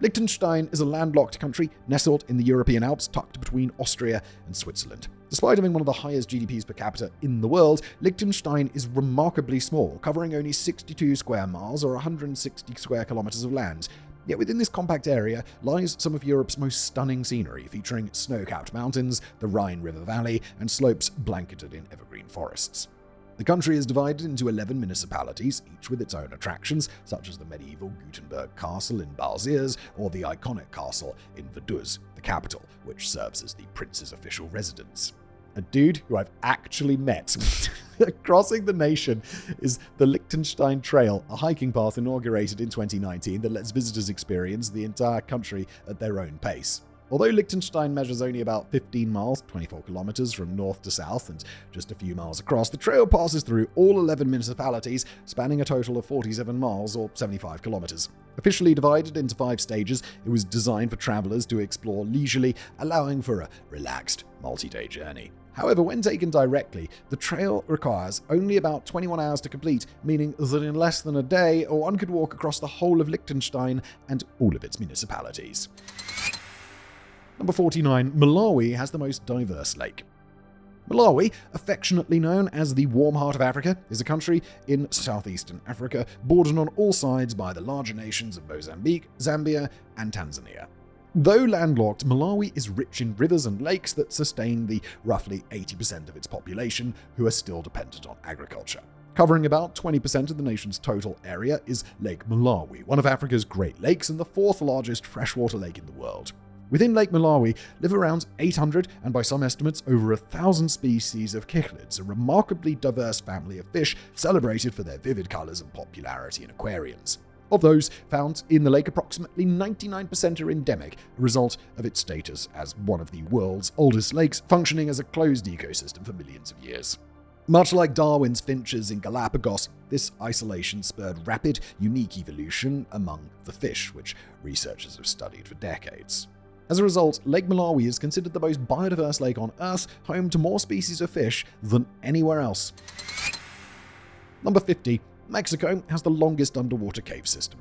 Speaker 1: Liechtenstein is a landlocked country nestled in the European Alps, tucked between Austria and Switzerland. Despite having one of the highest GDPs per capita in the world, Liechtenstein is remarkably small, covering only 62 square miles or 160 square kilometers of land. Yet within this compact area lies some of Europe's most stunning scenery, featuring snow-capped mountains, the Rhine River Valley, and slopes blanketed in evergreen forests. The country is divided into 11 municipalities, each with its own attractions, such as the medieval Gutenberg Castle in Balsiers or the iconic castle in Vaduz, the capital, which serves as the prince's official residence. A dude who I've actually met crossing the nation is the Liechtenstein Trail, a hiking path inaugurated in 2019 that lets visitors experience the entire country at their own pace. Although Liechtenstein measures only about 15 miles, 24 kilometers from north to south, and just a few miles across, the trail passes through all 11 municipalities, spanning a total of 47 miles or 75 kilometers. Officially divided into 5 stages, it was designed for travelers to explore leisurely, allowing for a relaxed, multi-day journey. However, when taken directly, the trail requires only about 21 hours to complete, meaning that in less than a day, one could walk across the whole of Liechtenstein and all of its municipalities. Number 49. Malawi has the most diverse lake. Malawi, affectionately known as the warm heart of Africa, is a country in southeastern Africa, bordered on all sides by the larger nations of Mozambique, Zambia, and Tanzania. Though landlocked, Malawi is rich in rivers and lakes that sustain the roughly 80% of its population who are still dependent on agriculture. Covering about 20% of the nation's total area is Lake Malawi, one of Africa's Great Lakes and the 4th largest freshwater lake in the world. Within Lake Malawi live around 800 and by some estimates over 1,000 species of cichlids, a remarkably diverse family of fish celebrated for their vivid colors and popularity in aquariums. Of those found in the lake, approximately 99% are endemic, a result of its status as one of the world's oldest lakes, functioning as a closed ecosystem for millions of years. Much like Darwin's finches in Galapagos, this isolation spurred rapid, unique evolution among the fish, which researchers have studied for decades. As a result, Lake Malawi is considered the most biodiverse lake on Earth, home to more species of fish than anywhere else. Number 50. Mexico has the longest underwater cave system.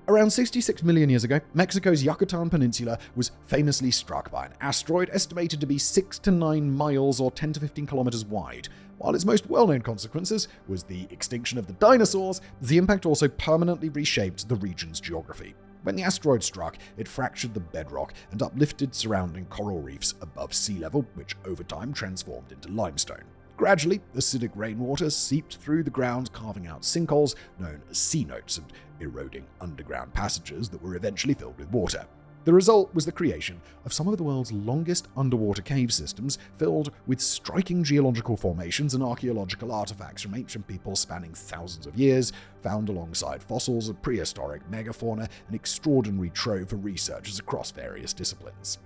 Speaker 1: Around 66 million years ago, Mexico's Yucatan Peninsula was famously struck by an asteroid estimated to be 6 to 9 miles or 10 to 15 kilometers wide. While its most well-known consequences was the extinction of the dinosaurs, the impact also permanently reshaped the region's geography. When the asteroid struck, it fractured the bedrock and uplifted surrounding coral reefs above sea level, which over time transformed into limestone. Gradually, acidic rainwater seeped through the ground, carving out sinkholes known as cenotes and eroding underground passages that were eventually filled with water. The result was the creation of some of the world's longest underwater cave systems, filled with striking geological formations and archaeological artifacts from ancient peoples spanning thousands of years, found alongside fossils of prehistoric megafauna, an extraordinary trove for researchers across various disciplines.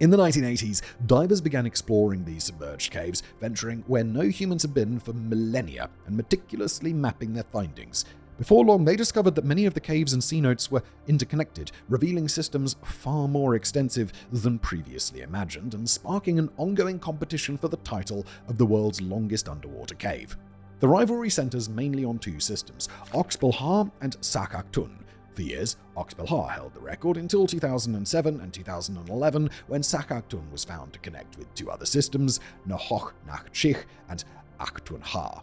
Speaker 1: In the 1980s, divers began exploring these submerged caves, venturing where no humans had been for millennia and meticulously mapping their findings. Before long, they discovered that many of the caves and cenotes were interconnected, revealing systems far more extensive than previously imagined and sparking an ongoing competition for the title of the world's longest underwater cave. The rivalry centers mainly on 2 systems, Oxbelhar and Sakakhtun. For years, Oxbelhar held the record until 2007 and 2011, when Sakakhtun was found to connect with 2 other systems, Nahoch Nachchich and Akhtunhar.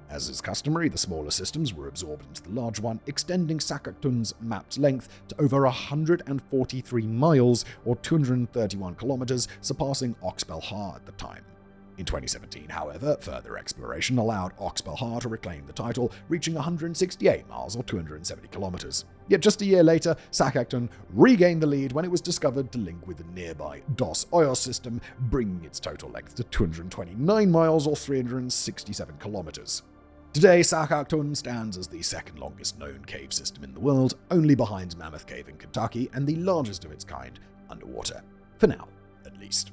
Speaker 1: As is customary, the smaller systems were absorbed into the large one, extending Sakaktun's mapped length to over 143 miles or 231 kilometers, surpassing Oxbelhar at the time. In 2017, however, further exploration allowed Oxbelhar to reclaim the title, reaching 168 miles or 270 kilometers. Yet just a year later, Sakakhtun regained the lead when it was discovered to link with the nearby Dos Hoyos system, bringing its total length to 229 miles or 367 kilometers. Today, Sakakhtun stands as the second longest known cave system in the world, only behind Mammoth Cave in Kentucky and the largest of its kind, underwater. For now, at least.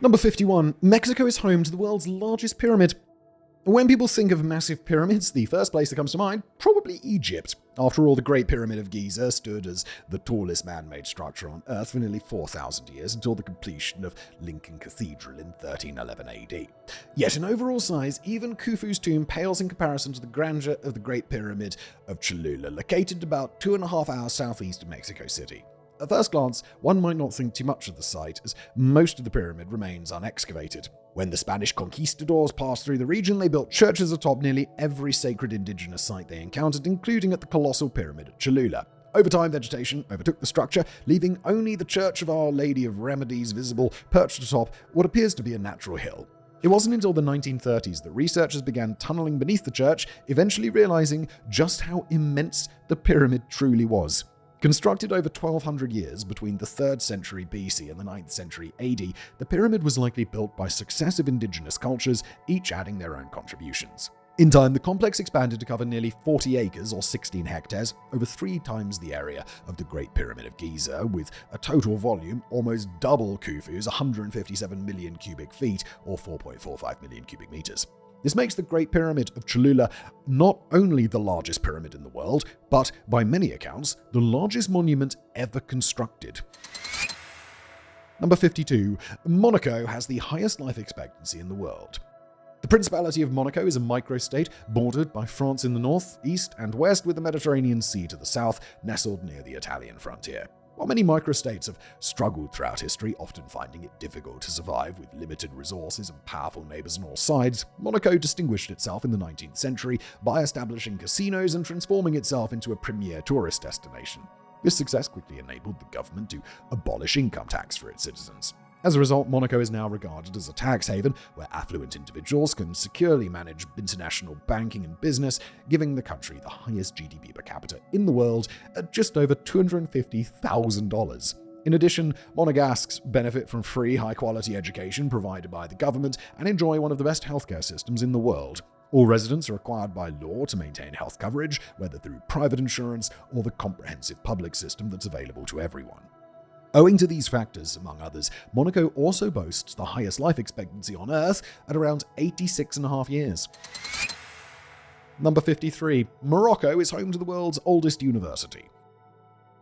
Speaker 1: Number 51. Mexico is home to the world's largest pyramid. When people think of massive pyramids, the first place that comes to mind, probably Egypt. After all, the Great Pyramid of Giza stood as the tallest man-made structure on Earth for nearly 4,000 years until the completion of Lincoln Cathedral in 1311 AD. Yet in overall size, even Khufu's tomb pales in comparison to the grandeur of the Great Pyramid of Cholula, located about 2.5 hours southeast of Mexico City. At first glance, one might not think too much of the site, as most of the pyramid remains unexcavated. When the Spanish conquistadors passed through the region, they built churches atop nearly every sacred indigenous site they encountered, including at the colossal pyramid at Cholula. Over time, vegetation overtook the structure, leaving only the Church of Our Lady of Remedies visible perched atop what appears to be a natural hill. It wasn't until the 1930s that researchers began tunneling beneath the church, eventually realizing just how immense the pyramid truly was. Constructed over 1,200 years between the 3rd century BC and the 9th century AD, the pyramid was likely built by successive indigenous cultures, each adding their own contributions. In time, the complex expanded to cover nearly 40 acres or 16 hectares, over 3 times the area of the Great Pyramid of Giza, with a total volume almost double Khufu's 157 million cubic feet or 4.45 million cubic meters. This makes the Great Pyramid of Cholula not only the largest pyramid in the world, but, by many accounts, the largest monument ever constructed. Number 52. Monaco has the highest life expectancy in the world. The Principality of Monaco is a microstate bordered by France in the north, east, and west, with the Mediterranean Sea to the south, nestled near the Italian frontier. While many microstates have struggled throughout history, often finding it difficult to survive with limited resources and powerful neighbors on all sides, Monaco distinguished itself in the 19th century by establishing casinos and transforming itself into a premier tourist destination. This success quickly enabled the government to abolish income tax for its citizens. As a result, Monaco is now regarded as a tax haven where affluent individuals can securely manage international banking and business, giving the country the highest GDP per capita in the world at just over $250,000. In addition, Monegasques benefit from free, high-quality education provided by the government and enjoy one of the best healthcare systems in the world. All residents are required by law to maintain health coverage, whether through private insurance or the comprehensive public system that's available to everyone. Owing to these factors, among others, Monaco also boasts the highest life expectancy on Earth at around 86.5 years. Number 53. Morocco is home to the world's oldest university.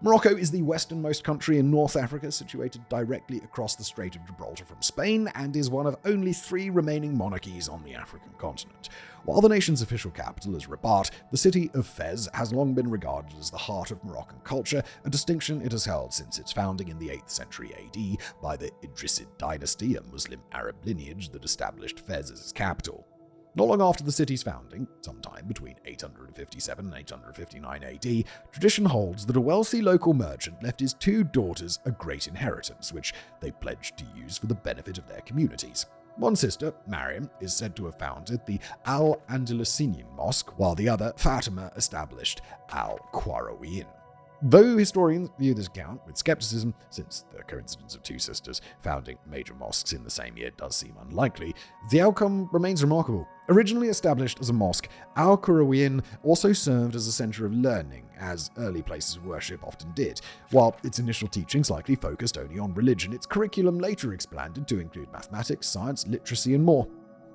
Speaker 1: Morocco is the westernmost country in North Africa, situated directly across the Strait of Gibraltar from Spain, and is one of only 3 remaining monarchies on the African continent. While the nation's official capital is Rabat, the city of Fez has long been regarded as the heart of Moroccan culture, a distinction it has held since its founding in the 8th century AD by the Idrisid dynasty, a Muslim Arab lineage that established Fez as its capital. Not long after the city's founding, sometime between 857 and 859 AD, tradition holds that a wealthy local merchant left his 2 daughters a great inheritance, which they pledged to use for the benefit of their communities. One sister, Mariam, is said to have founded the Al-Andalusinian Mosque, while the other, Fatima, established Al-Qarawiyyin. Though historians view this account with skepticism, since the coincidence of 2 sisters founding major mosques in the same year does seem unlikely, the outcome remains remarkable. Originally established as a mosque, Al-Qarawiyyin also served as a center of learning, as early places of worship often did. While its initial teachings likely focused only on religion, its curriculum later expanded to include mathematics, science, literacy, and more.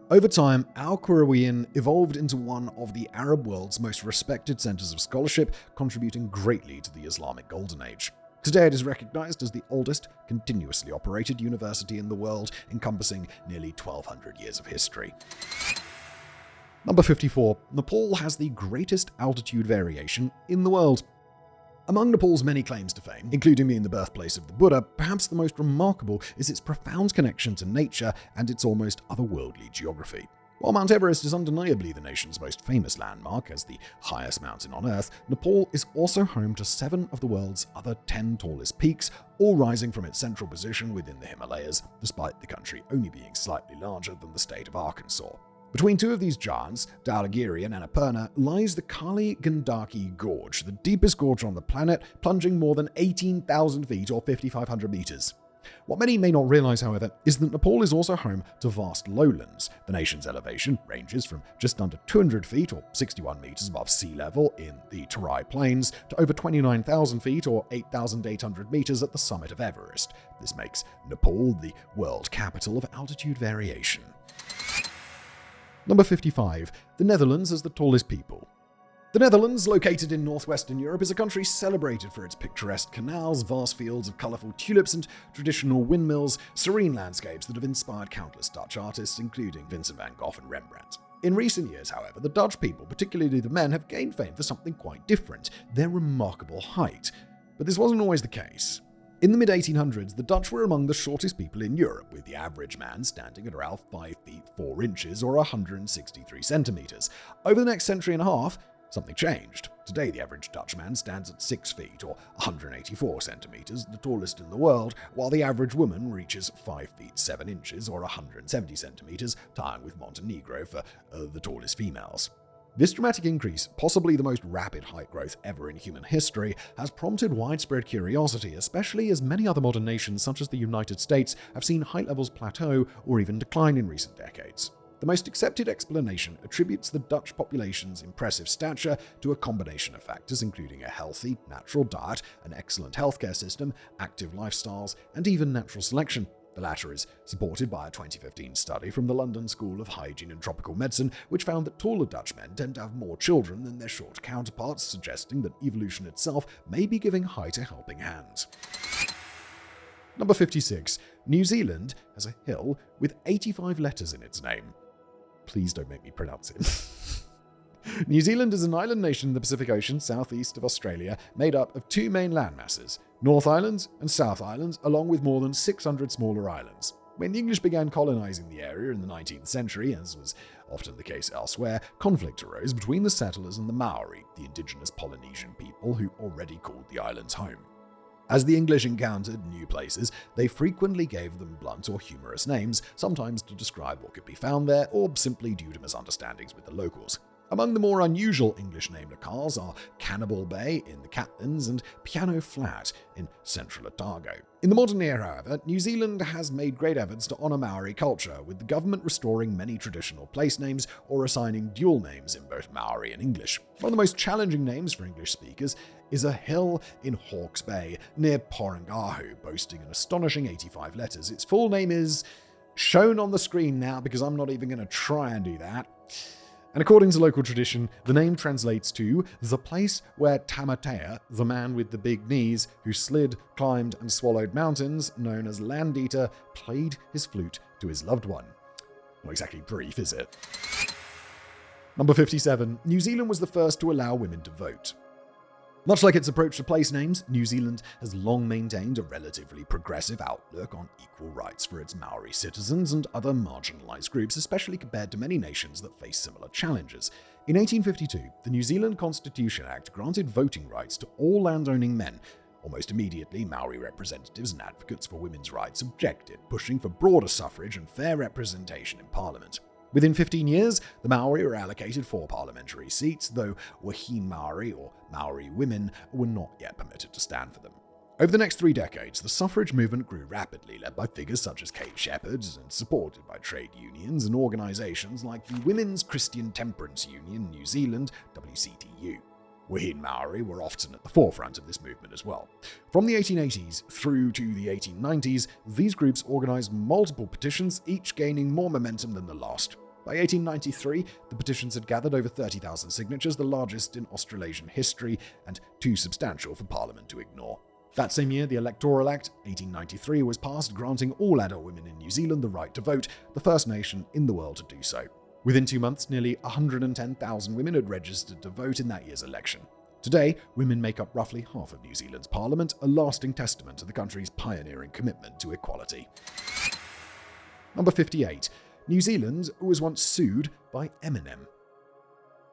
Speaker 1: Over time, Al-Qarawiyyin evolved into one of the Arab world's most respected centers of scholarship, contributing greatly to the Islamic Golden Age. Today it is recognized as the oldest continuously operated university in the world, encompassing nearly 1,200 years of history. Number 54. Nepal has the greatest altitude variation in the world. Among Nepal's many claims to fame, including being the birthplace of the Buddha, perhaps the most remarkable is its profound connection to nature and its almost otherworldly geography. While Mount Everest is undeniably the nation's most famous landmark as the highest mountain on Earth, Nepal is also home to 7 of the world's other 10 tallest peaks, all rising from its central position within the Himalayas, despite the country only being slightly larger than the state of Arkansas. Between 2 of these giants, Dhaulagiri and Annapurna, lies the Kali Gandaki Gorge, the deepest gorge on the planet, plunging more than 18,000 feet or 5,500 meters. What many may not realize, however, is that Nepal is also home to vast lowlands. The nation's elevation ranges from just under 200 feet or 61 meters above sea level in the Terai Plains to over 29,000 feet or 8,800 meters at the summit of Everest. This makes Nepal the world capital of altitude variation. Number 55. The Netherlands as the tallest people. The Netherlands, located in northwestern Europe, is a country celebrated for its picturesque canals, vast fields of colourful tulips and traditional windmills, serene landscapes that have inspired countless Dutch artists, including Vincent van Gogh and Rembrandt. In recent years, however, the Dutch people, particularly the men, have gained fame for something quite different: their remarkable height. But this wasn't always the case. In the mid-1800s, the Dutch were among the shortest people in Europe, with the average man standing at around 5 feet 4 inches or 163 centimeters. Over the next century and a half, something changed. Today, the average Dutchman stands at 6 feet or 184 centimeters, the tallest in the world, while the average woman reaches 5 feet 7 inches or 170 centimeters, tying with Montenegro for the tallest females. This dramatic increase, possibly the most rapid height growth ever in human history, has prompted widespread curiosity, especially as many other modern nations, such as the United States, have seen height levels plateau or even decline in recent decades. The most accepted explanation attributes the Dutch population's impressive stature to a combination of factors, including a healthy, natural diet, an excellent healthcare system, active lifestyles, and even natural selection. The latter is supported by a 2015 study from the London School of Hygiene and Tropical Medicine, which found that taller Dutchmen tend to have more children than their short counterparts, suggesting that evolution itself may be giving height a helping hand. Number 56. New Zealand has a hill with 85 letters in its name. Please don't make me pronounce it. New Zealand is an island nation in the Pacific Ocean, southeast of Australia, made up of two main landmasses, North Island and South Island, along with more than 600 smaller islands. When the English began colonizing the area in the 19th century, as was often the case elsewhere, conflict arose between the settlers and the Maori, the indigenous Polynesian people who already called the islands home. As the English encountered new places, they frequently gave them blunt or humorous names, sometimes to describe what could be found there, or simply due to misunderstandings with the locals. Among the more unusual English name locales are Cannibal Bay in the Catlins and Piano Flat in central Otago. In the modern era, however, New Zealand has made great efforts to honour Maori culture, with the government restoring many traditional place names or assigning dual names in both Maori and English. One of the most challenging names for English speakers is a hill in Hawke's Bay near Porangahu, boasting an astonishing 85 letters. Its full name is shown on the screen now because I'm not even going to try and do that. And according to local tradition, the name translates to the place where Tamatea, the man with the big knees who slid, climbed, and swallowed mountains, known as Land Eater, played his flute to his loved one. Not exactly brief, is it? Number 57. New Zealand was the first to allow women to vote. Much like its approach to place names, New Zealand has long maintained a relatively progressive outlook on equal rights for its Maori citizens and other marginalized groups, especially compared to many nations that face similar challenges. In 1852, the New Zealand Constitution Act granted voting rights to all landowning men. Almost immediately, Maori representatives and advocates for women's rights objected, pushing for broader suffrage and fair representation in Parliament. Within 15 years, the Maori were allocated 4 parliamentary seats, though Wahine Maori, or Maori women, were not yet permitted to stand for them. Over the next 3 decades, the suffrage movement grew rapidly, led by figures such as Kate Shepherd and supported by trade unions and organisations like the Women's Christian Temperance Union New Zealand, WCTU. Wahine Maori were often at the forefront of this movement as well. From the 1880s through to the 1890s, these groups organised multiple petitions, each gaining more momentum than the last. By 1893, the petitions had gathered over 30,000 signatures, the largest in Australasian history, and too substantial for Parliament to ignore. That same year, the Electoral Act, 1893, was passed, granting all adult women in New Zealand the right to vote, the first nation in the world to do so. Within 2 months, nearly 110,000 women had registered to vote in that year's election. Today, women make up roughly half of New Zealand's parliament, a lasting testament to the country's pioneering commitment to equality. Number 58. New Zealand was once sued by Eminem.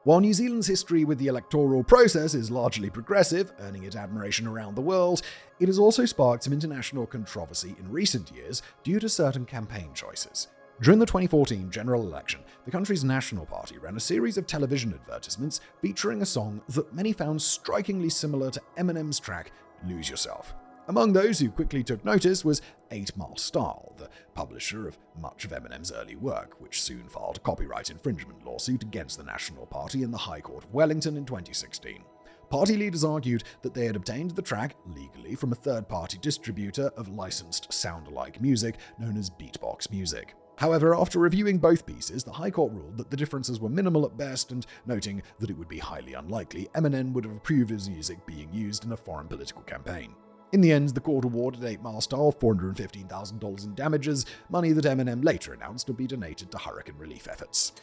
Speaker 1: While New Zealand's history with the electoral process is largely progressive, earning it admiration around the world, it has also sparked some international controversy in recent years due to certain campaign choices. During the 2014 general election, the country's National Party ran a series of television advertisements featuring a song that many found strikingly similar to Eminem's track Lose Yourself. Among those who quickly took notice was 8 Mile Style, the publisher of much of Eminem's early work, which soon filed a copyright infringement lawsuit against the National Party in the High Court of Wellington in 2016. Party leaders argued that they had obtained the track legally from a third-party distributor of licensed sound-alike music known as beatbox music. However, after reviewing both pieces, the High Court ruled that the differences were minimal at best, and noting that it would be highly unlikely Eminem would have approved his music being used in a foreign political campaign. In the end, the court awarded 8 Mile Style $415,000 in damages, money that Eminem later announced would be donated to hurricane relief efforts.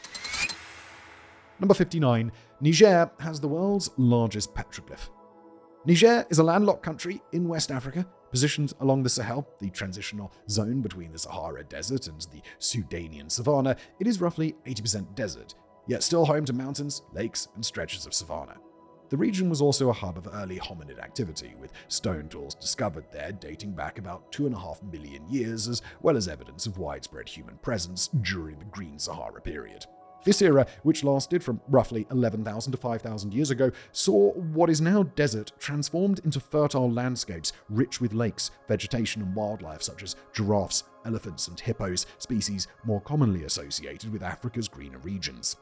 Speaker 1: Number 59. Niger has the world's largest petroglyph. Niger is a landlocked country in West Africa, positioned along the Sahel, the transitional zone between the Sahara Desert and the Sudanian savanna. It is roughly 80% desert, yet still home to mountains, lakes, and stretches of savanna. The region was also a hub of early hominid activity, with stone tools discovered there dating back about 2.5 million years, as well as evidence of widespread human presence during the Green Sahara period. This era, which lasted from roughly 11,000 to 5,000 years ago, saw what is now desert transformed into fertile landscapes rich with lakes, vegetation, and wildlife such as giraffes, elephants, and hippos, species more commonly associated with Africa's greener regions.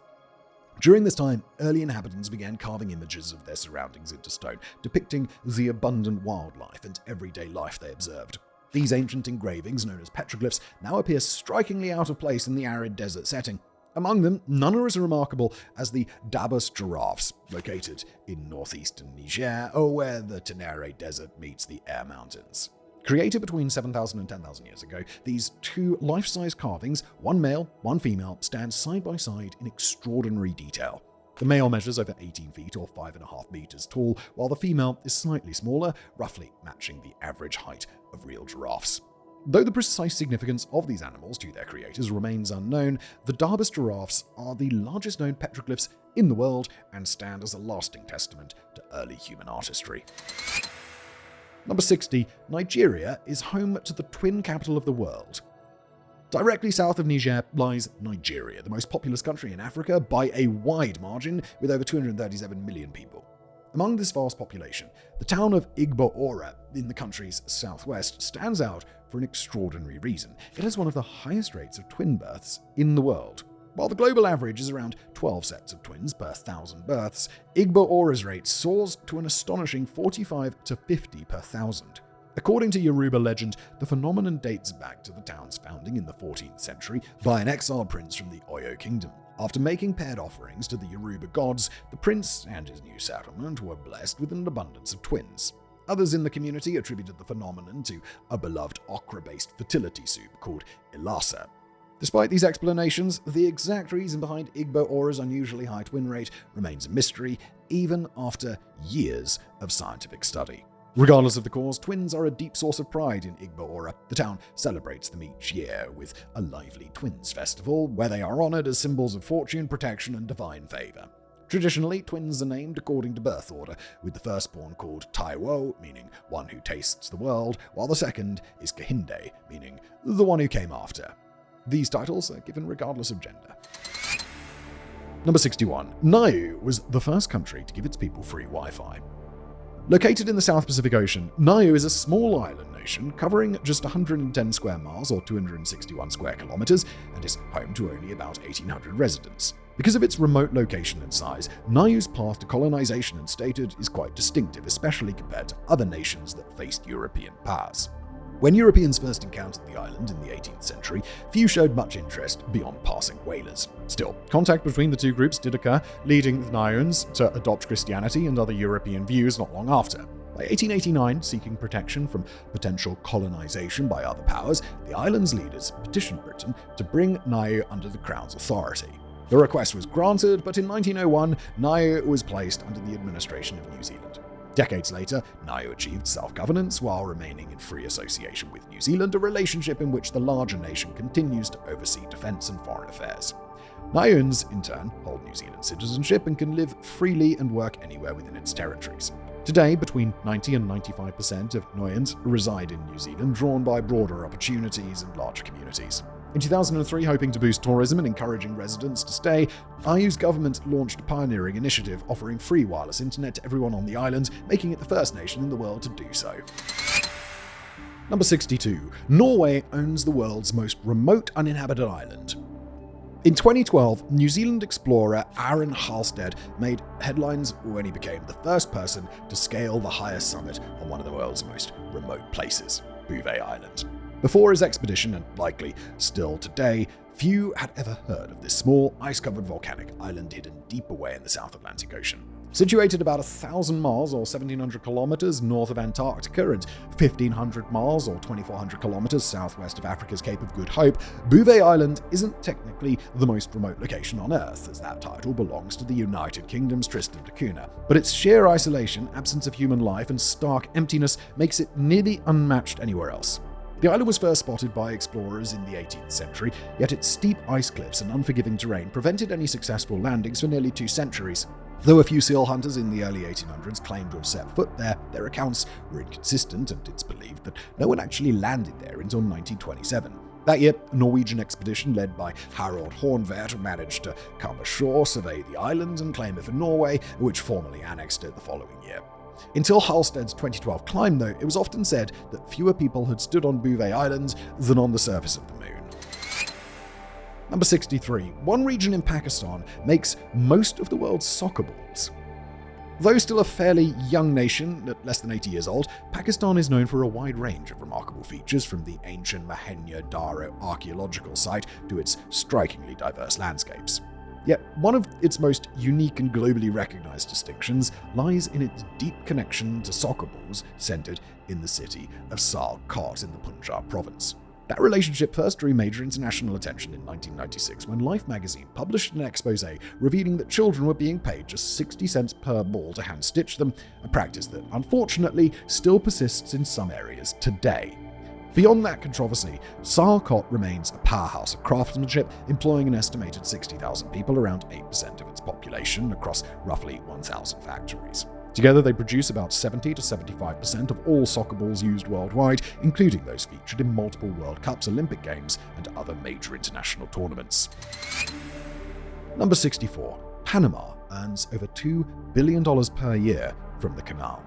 Speaker 1: During this time, early inhabitants began carving images of their surroundings into stone, depicting the abundant wildlife and everyday life they observed. These ancient engravings, known as petroglyphs, now appear strikingly out of place in the arid desert setting. Among them, none are as remarkable as the Dabus giraffes, located in northeastern Niger, or where the Tenere Desert meets the Air Mountains. Created between 7,000 and 10,000 years ago, these 2 life-size carvings, one male, one female, stand side by side in extraordinary detail. The male measures over 18 feet or 5.5 meters tall, while the female is slightly smaller, roughly matching the average height of real giraffes. Though the precise significance of these animals to their creators remains unknown, the Dabus giraffes are the largest known petroglyphs in the world and stand as a lasting testament to early human artistry. Number 60. Nigeria is home to the twin capital of the world. Directly south of Niger lies Nigeria, the most populous country in Africa by a wide margin, with over 237 million people. Among this vast population, the town of Igbo-Ora in the country's southwest stands out for an extraordinary reason. It has one of the highest rates of twin births in the world. While the global average is around 12 sets of twins per 1,000 births, Igbo-Ora's rate soars to an astonishing 45 to 50 per 1,000. According to Yoruba legend, the phenomenon dates back to the town's founding in the 14th century by an exiled prince from the Oyo kingdom. After making paired offerings to the Yoruba gods, the prince and his new settlement were blessed with an abundance of twins. Others in the community attributed the phenomenon to a beloved okra-based fertility soup called Ilasa. Despite these explanations, the exact reason behind Igbo-Ora's unusually high twin rate remains a mystery, even after years of scientific study. Regardless of the cause, twins are a deep source of pride in Igbo-Ora. The town celebrates them each year with a lively twins festival, where they are honored as symbols of fortune, protection, and divine favor. Traditionally, twins are named according to birth order, with the firstborn called Taiwo, meaning one who tastes the world, while the second is Kehinde, meaning the one who came after. These titles are given regardless of gender. Number 61. Niue was the first country to give its people free Wi-Fi. Located in the South Pacific Ocean, Niue is a small island nation covering just 110 square miles or 261 square kilometers and is home to only about 1,800 residents. Because of its remote location and size, Niue's path to colonization and statehood is quite distinctive, especially compared to other nations that faced European powers. When Europeans first encountered the island in the 18th century, few showed much interest beyond passing whalers. Still, contact between the two groups did occur, leading the Niueans to adopt Christianity and other European views not long after. By 1889, seeking protection from potential colonization by other powers, the island's leaders petitioned Britain to bring Niue under the Crown's authority. The request was granted, but in 1901, Niue was placed under the administration of New Zealand. Decades later, Niue achieved self-governance while remaining in free association with New Zealand, a relationship in which the larger nation continues to oversee defense and foreign affairs. Niueans, in turn, hold New Zealand citizenship and can live freely and work anywhere within its territories. Today, between 90 and 95% of Niueans reside in New Zealand, drawn by broader opportunities and larger communities. In 2003, hoping to boost tourism and encouraging residents to stay, Niue's government launched a pioneering initiative offering free wireless internet to everyone on the island, making it the first nation in the world to do so. Number 62. Norway owns the world's most remote uninhabited island. In 2012, New Zealand explorer Aaron Halstead made headlines when he became the first person to scale the highest summit on one of the world's most remote places, Bouvet Island. Before his expedition, and likely still today, few had ever heard of this small, ice-covered volcanic island hidden deep away in the South Atlantic Ocean. Situated about 1,000 miles or 1,700 kilometers north of Antarctica and 1,500 miles or 2,400 kilometers southwest of Africa's Cape of Good Hope, Bouvet Island isn't technically the most remote location on Earth, as that title belongs to the United Kingdom's Tristan da Cunha. But its sheer isolation, absence of human life, and stark emptiness makes it nearly unmatched anywhere else. The island was first spotted by explorers in the 18th century, yet its steep ice cliffs and unforgiving terrain prevented any successful landings for nearly 2 centuries. Though a few seal hunters in the early 1800s claimed to have set foot there, their accounts were inconsistent, and it's believed that no one actually landed there until 1927. That year, a Norwegian expedition led by Harald Hornvert managed to come ashore, survey the island, and claim it for Norway, which formally annexed it the following year. Until Halstead's 2012 climb, though, it was often said that fewer people had stood on Bouvet Island than on the surface of the moon. Number 63. One region in Pakistan makes most of the world's soccer balls. Though still a fairly young nation, at less than 80 years old, Pakistan is known for a wide range of remarkable features, from the ancient Mahenya Daro archaeological site to its strikingly diverse landscapes. Yet, one of its most unique and globally recognized distinctions lies in its deep connection to soccer balls centered in the city of Sialkot in the Punjab province. That relationship first drew major international attention in 1996 when Life magazine published an expose revealing that children were being paid just 60 cents per ball to hand-stitch them, a practice that unfortunately still persists in some areas today. Beyond that controversy, Sialkot remains a powerhouse of craftsmanship, employing an estimated 60,000 people, around 8% of its population, across roughly 1,000 factories. Together, they produce about 70 to 75% of all soccer balls used worldwide, including those featured in multiple World Cups, Olympic Games, and other major international tournaments. Number 64. Panama earns over $2 billion per year from the canal.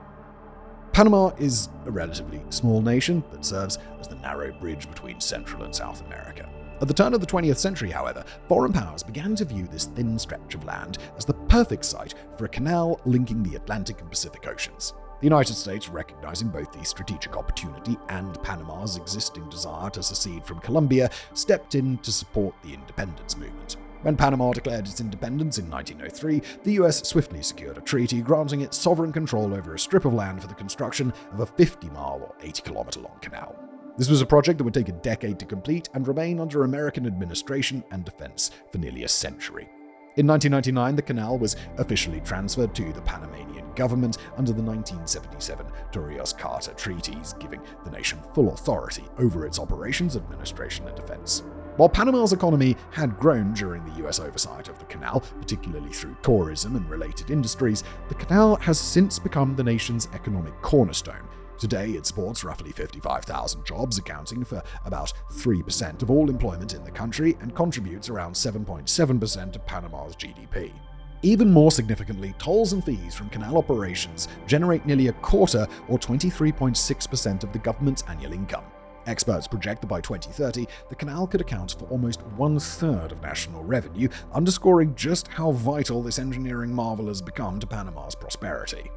Speaker 1: Panama is a relatively small nation that serves as the narrow bridge between Central and South America. At the turn of the 20th century, however, foreign powers began to view this thin stretch of land as the perfect site for a canal linking the Atlantic and Pacific Oceans. The United States, recognizing both the strategic opportunity and Panama's existing desire to secede from Colombia, stepped in to support the independence movement. When Panama declared its independence in 1903, the US swiftly secured a treaty granting it sovereign control over a strip of land for the construction of a 50-mile or 80-kilometer-long canal. This was a project that would take a decade to complete and remain under American administration and defense for nearly a century. In 1999, the canal was officially transferred to the Panamanian government under the 1977 Torrijos-Carter treaties, giving the nation full authority over its operations, administration, and defense. While Panama's economy had grown during the US oversight of the canal, particularly through tourism and related industries, the canal has since become the nation's economic cornerstone. Today, it supports roughly 55,000 jobs, accounting for about 3% of all employment in the country, and contributes around 7.7% of Panama's GDP. Even more significantly, tolls and fees from canal operations generate nearly a quarter, or 23.6% of the government's annual income. Experts project that by 2030, the canal could account for almost 1/3 of national revenue, underscoring just how vital this engineering marvel has become to Panama's prosperity.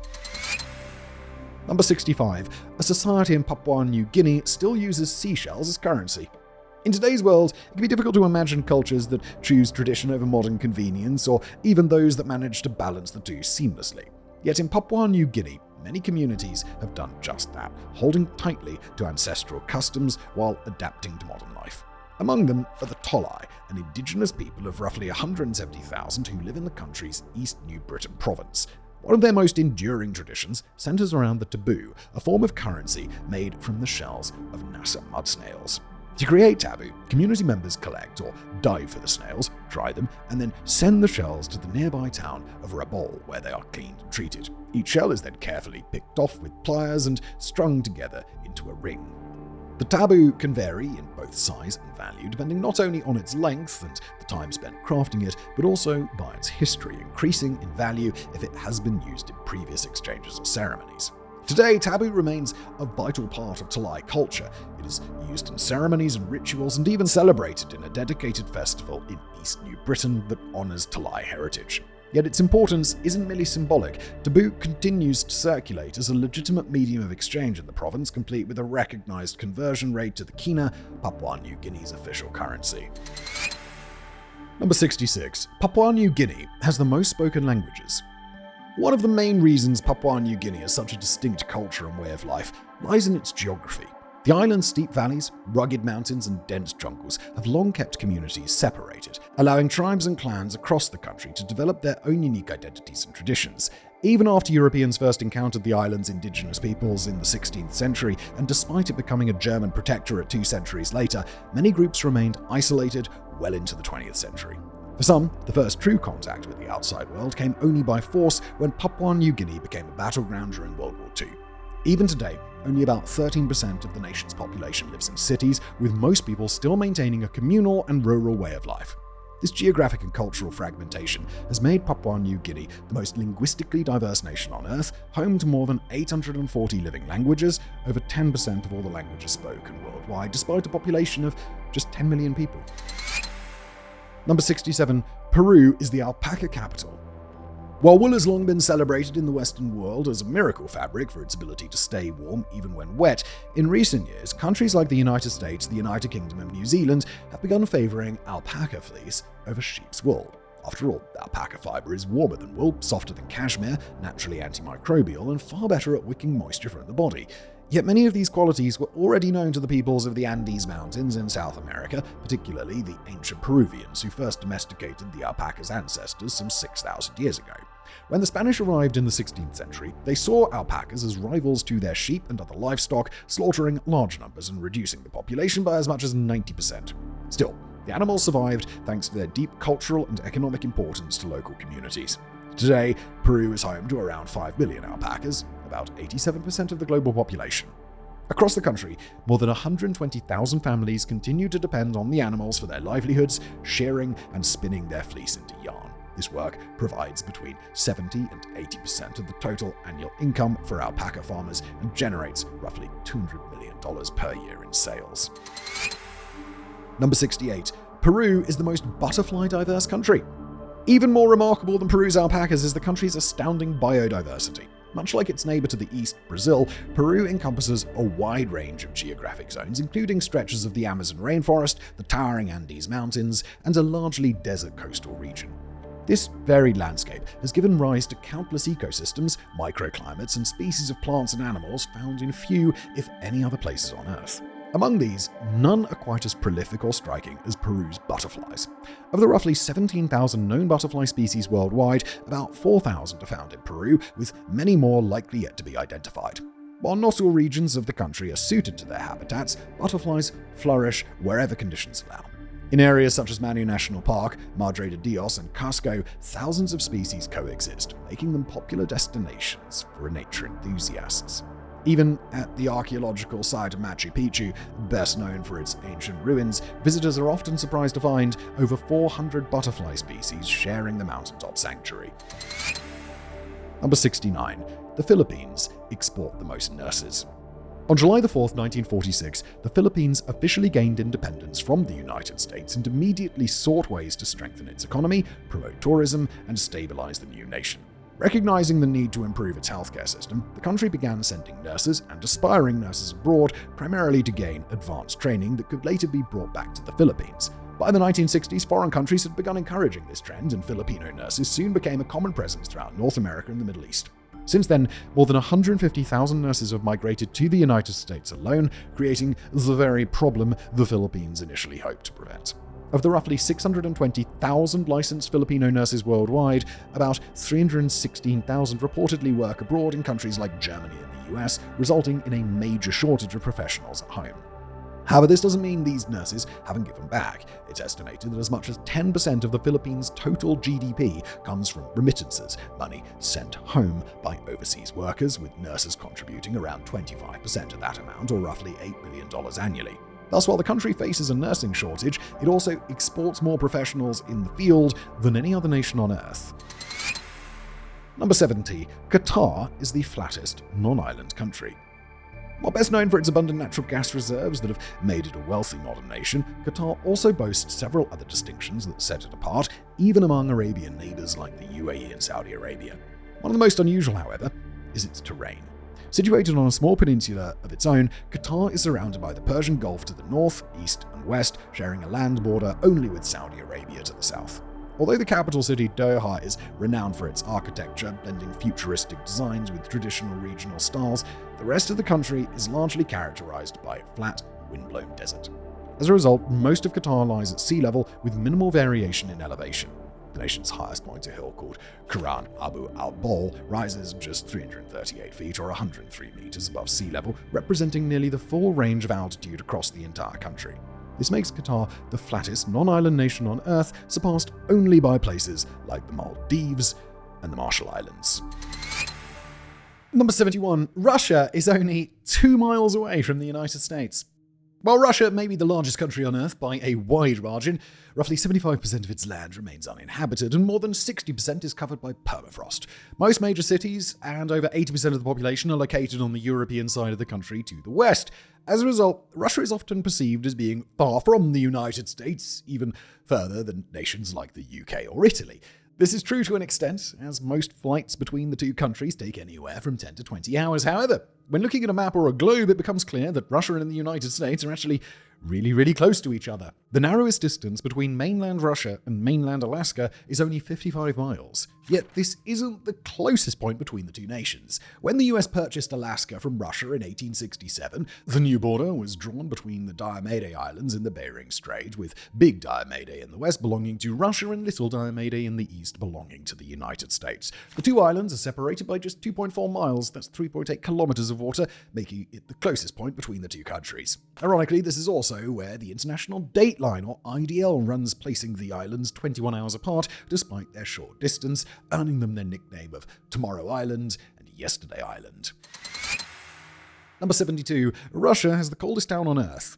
Speaker 1: Number 65. A society in Papua New Guinea still uses seashells as currency. In today's world, it can be difficult to imagine cultures that choose tradition over modern convenience, or even those that manage to balance the two seamlessly. Yet in Papua New Guinea, many communities have done just that, holding tightly to ancestral customs while adapting to modern life. Among them are the Tolai, an indigenous people of roughly 170,000 who live in the country's East New Britain province. One of their most enduring traditions centers around the taboo, a form of currency made from the shells of Nasa mud snails. To create taboo, community members collect or dive for the snails, dry them, and then send the shells to the nearby town of Rabol, where they are cleaned and treated. Each shell is then carefully picked off with pliers and strung together into a ring. The taboo can vary in both size and value, depending not only on its length and the time spent crafting it, but also by its history, increasing in value if it has been used in previous exchanges or ceremonies. Today, taboo remains a vital part of Talai culture. It is used in ceremonies and rituals and even celebrated in a dedicated festival in East New Britain that honours Talai heritage. Yet its importance isn't merely symbolic. Taboo continues to circulate as a legitimate medium of exchange in the province, complete with a recognised conversion rate to the kina, Papua New Guinea's official currency. Number 66. Papua New Guinea has the most spoken languages. One of the main reasons Papua New Guinea has such a distinct culture and way of life lies in its geography. The island's steep valleys, rugged mountains, and dense jungles have long kept communities separated, allowing tribes and clans across the country to develop their own unique identities and traditions. Even after Europeans first encountered the island's indigenous peoples in the 16th century, and despite it becoming a German protectorate 2 centuries later, many groups remained isolated well into the 20th century. For some, the first true contact with the outside world came only by force when Papua New Guinea became a battleground during World War II. Even today, only about 13% of the nation's population lives in cities, with most people still maintaining a communal and rural way of life. This geographic and cultural fragmentation has made Papua New Guinea the most linguistically diverse nation on Earth, home to more than 840 living languages, over 10% of all the languages spoken worldwide, despite a population of just 10 million people. Number 67. Peru is the alpaca capital. While wool has long been celebrated in the Western world as a miracle fabric for its ability to stay warm even when wet, in recent years, countries like the United States, the United Kingdom, and New Zealand have begun favoring alpaca fleece over sheep's wool. After all, alpaca fiber is warmer than wool, softer than cashmere, naturally antimicrobial, and far better at wicking moisture from the body. Yet many of these qualities were already known to the peoples of the Andes Mountains in South America, particularly the ancient Peruvians who first domesticated the alpaca's ancestors some 6,000 years ago. When the Spanish arrived in the 16th century, they saw alpacas as rivals to their sheep and other livestock, slaughtering large numbers and reducing the population by as much as 90%. Still, the animals survived thanks to their deep cultural and economic importance to local communities. Today, Peru is home to around 5 million alpacas, about 87% of the global population. Across the country, more than 120,000 families continue to depend on the animals for their livelihoods, shearing and spinning their fleece into yarn. This work provides between 70 and 80% of the total annual income for alpaca farmers and generates roughly $200 million per year in sales. Number 68. Peru is the most butterfly diverse country. Even more remarkable than Peru's alpacas is the country's astounding biodiversity. Much like its neighbor to the east, Brazil, Peru encompasses a wide range of geographic zones, including stretches of the Amazon rainforest, the towering Andes Mountains, and a largely desert coastal region. This varied landscape has given rise to countless ecosystems, microclimates, and species of plants and animals found in few, if any, other places on Earth. Among these, none are quite as prolific or striking as Peru's butterflies. Of the roughly 17,000 known butterfly species worldwide, about 4,000 are found in Peru, with many more likely yet to be identified. While not all regions of the country are suited to their habitats, butterflies flourish wherever conditions allow. In areas such as Manu National Park, Madre de Dios, and Casco, thousands of species coexist, making them popular destinations for nature enthusiasts. Even at the archaeological site of Machu Picchu, best known for its ancient ruins, visitors are often surprised to find over 400 butterfly species sharing the mountaintop sanctuary. Number 69. The Philippines export the most nurses. On July 4, 1946, the Philippines officially gained independence from the United States and immediately sought ways to strengthen its economy, promote tourism, and stabilize the new nation. Recognizing the need to improve its healthcare system, the country began sending nurses and aspiring nurses abroad, primarily to gain advanced training that could later be brought back to the Philippines. By the 1960s, foreign countries had begun encouraging this trend, and Filipino nurses soon became a common presence throughout North America and the Middle East. Since then, more than 150,000 nurses have migrated to the United States alone, creating the very problem the Philippines initially hoped to prevent. Of the roughly 620,000 licensed Filipino nurses worldwide, about 316,000 reportedly work abroad in countries like Germany and the US, resulting in a major shortage of professionals at home. However, this doesn't mean these nurses haven't given back. It's estimated that as much as 10% of the Philippines' total GDP comes from remittances, money sent home by overseas workers, with nurses contributing around 25% of that amount, or roughly $8 billion annually. Thus, while the country faces a nursing shortage, it also exports more professionals in the field than any other nation on Earth. Number 70. Qatar is the flattest non-island country. While best known for its abundant natural gas reserves that have made it a wealthy modern nation, Qatar also boasts several other distinctions that set it apart, even among Arabian neighbors like the UAE and Saudi Arabia. One of the most unusual, however, is its terrain. Situated on a small peninsula of its own, Qatar is surrounded by the Persian Gulf to the north, east, and west, sharing a land border only with Saudi Arabia to the south. Although the capital city Doha is renowned for its architecture, blending futuristic designs with traditional regional styles, the rest of the country is largely characterized by flat, windblown desert. As a result, most of Qatar lies at sea level with minimal variation in elevation. The nation's highest point, a hill called Quran Abu al-Bol, rises just 338 feet or 103 meters above sea level, representing nearly the full range of altitude across the entire country. This makes Qatar the flattest non-island nation on Earth, surpassed only by places like the Maldives and the Marshall Islands. Number 71. Russia is only 2 miles away from the United States. While Russia may be the largest country on Earth by a wide margin, roughly 75% of its land remains uninhabited and more than 60% is covered by permafrost. Most major cities and over 80% of the population are located on the European side of the country to the west. As a result, Russia is often perceived as being far from the United States, even further than nations like the UK or Italy. This is true to an extent, as most flights between the two countries take anywhere from 10 to 20 hours. However, when looking at a map or a globe, it becomes clear that Russia and the United States are actually really close to each other. The narrowest distance between mainland Russia and mainland Alaska is only 55 miles. Yet this isn't the closest point between the two nations. When the US purchased Alaska from Russia in 1867, the new border was drawn between the Diomede Islands in the Bering Strait, with Big Diomede in the west belonging to Russia and Little Diomede in the east belonging to the United States. The two islands are separated by just 2.4 miles, that's 3.8 kilometers of water, making it the closest point between the two countries. Ironically, this is also where the International Date Line, or IDL, runs, placing the islands 21 hours apart despite their short distance, earning them their nickname of Tomorrow Island and Yesterday Island. Number 72. Russia has the coldest town on Earth.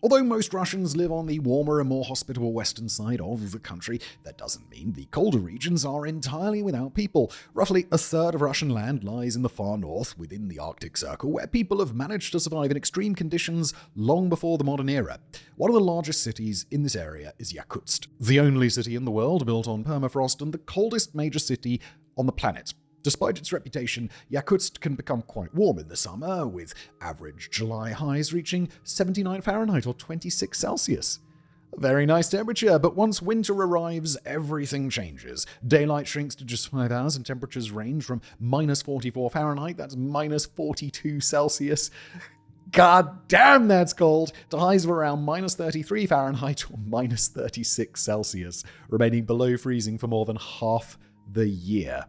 Speaker 1: Although most Russians live on the warmer and more hospitable western side of the country, that doesn't mean the colder regions are entirely without people. Roughly a third of Russian land lies in the far north, within the Arctic Circle, where people have managed to survive in extreme conditions long before the modern era. One of the largest cities in this area is Yakutsk, the only city in the world built on permafrost and the coldest major city on the planet. Despite its reputation, Yakutsk can become quite warm in the summer, with average July highs reaching 79 Fahrenheit or 26 Celsius. A very nice temperature, but once winter arrives, everything changes. Daylight shrinks to just 5 hours and temperatures range from minus 44 Fahrenheit, that's minus 42 Celsius. God damn, that's cold! To highs of around minus 33 Fahrenheit or minus 36 Celsius, remaining below freezing for more than half the year.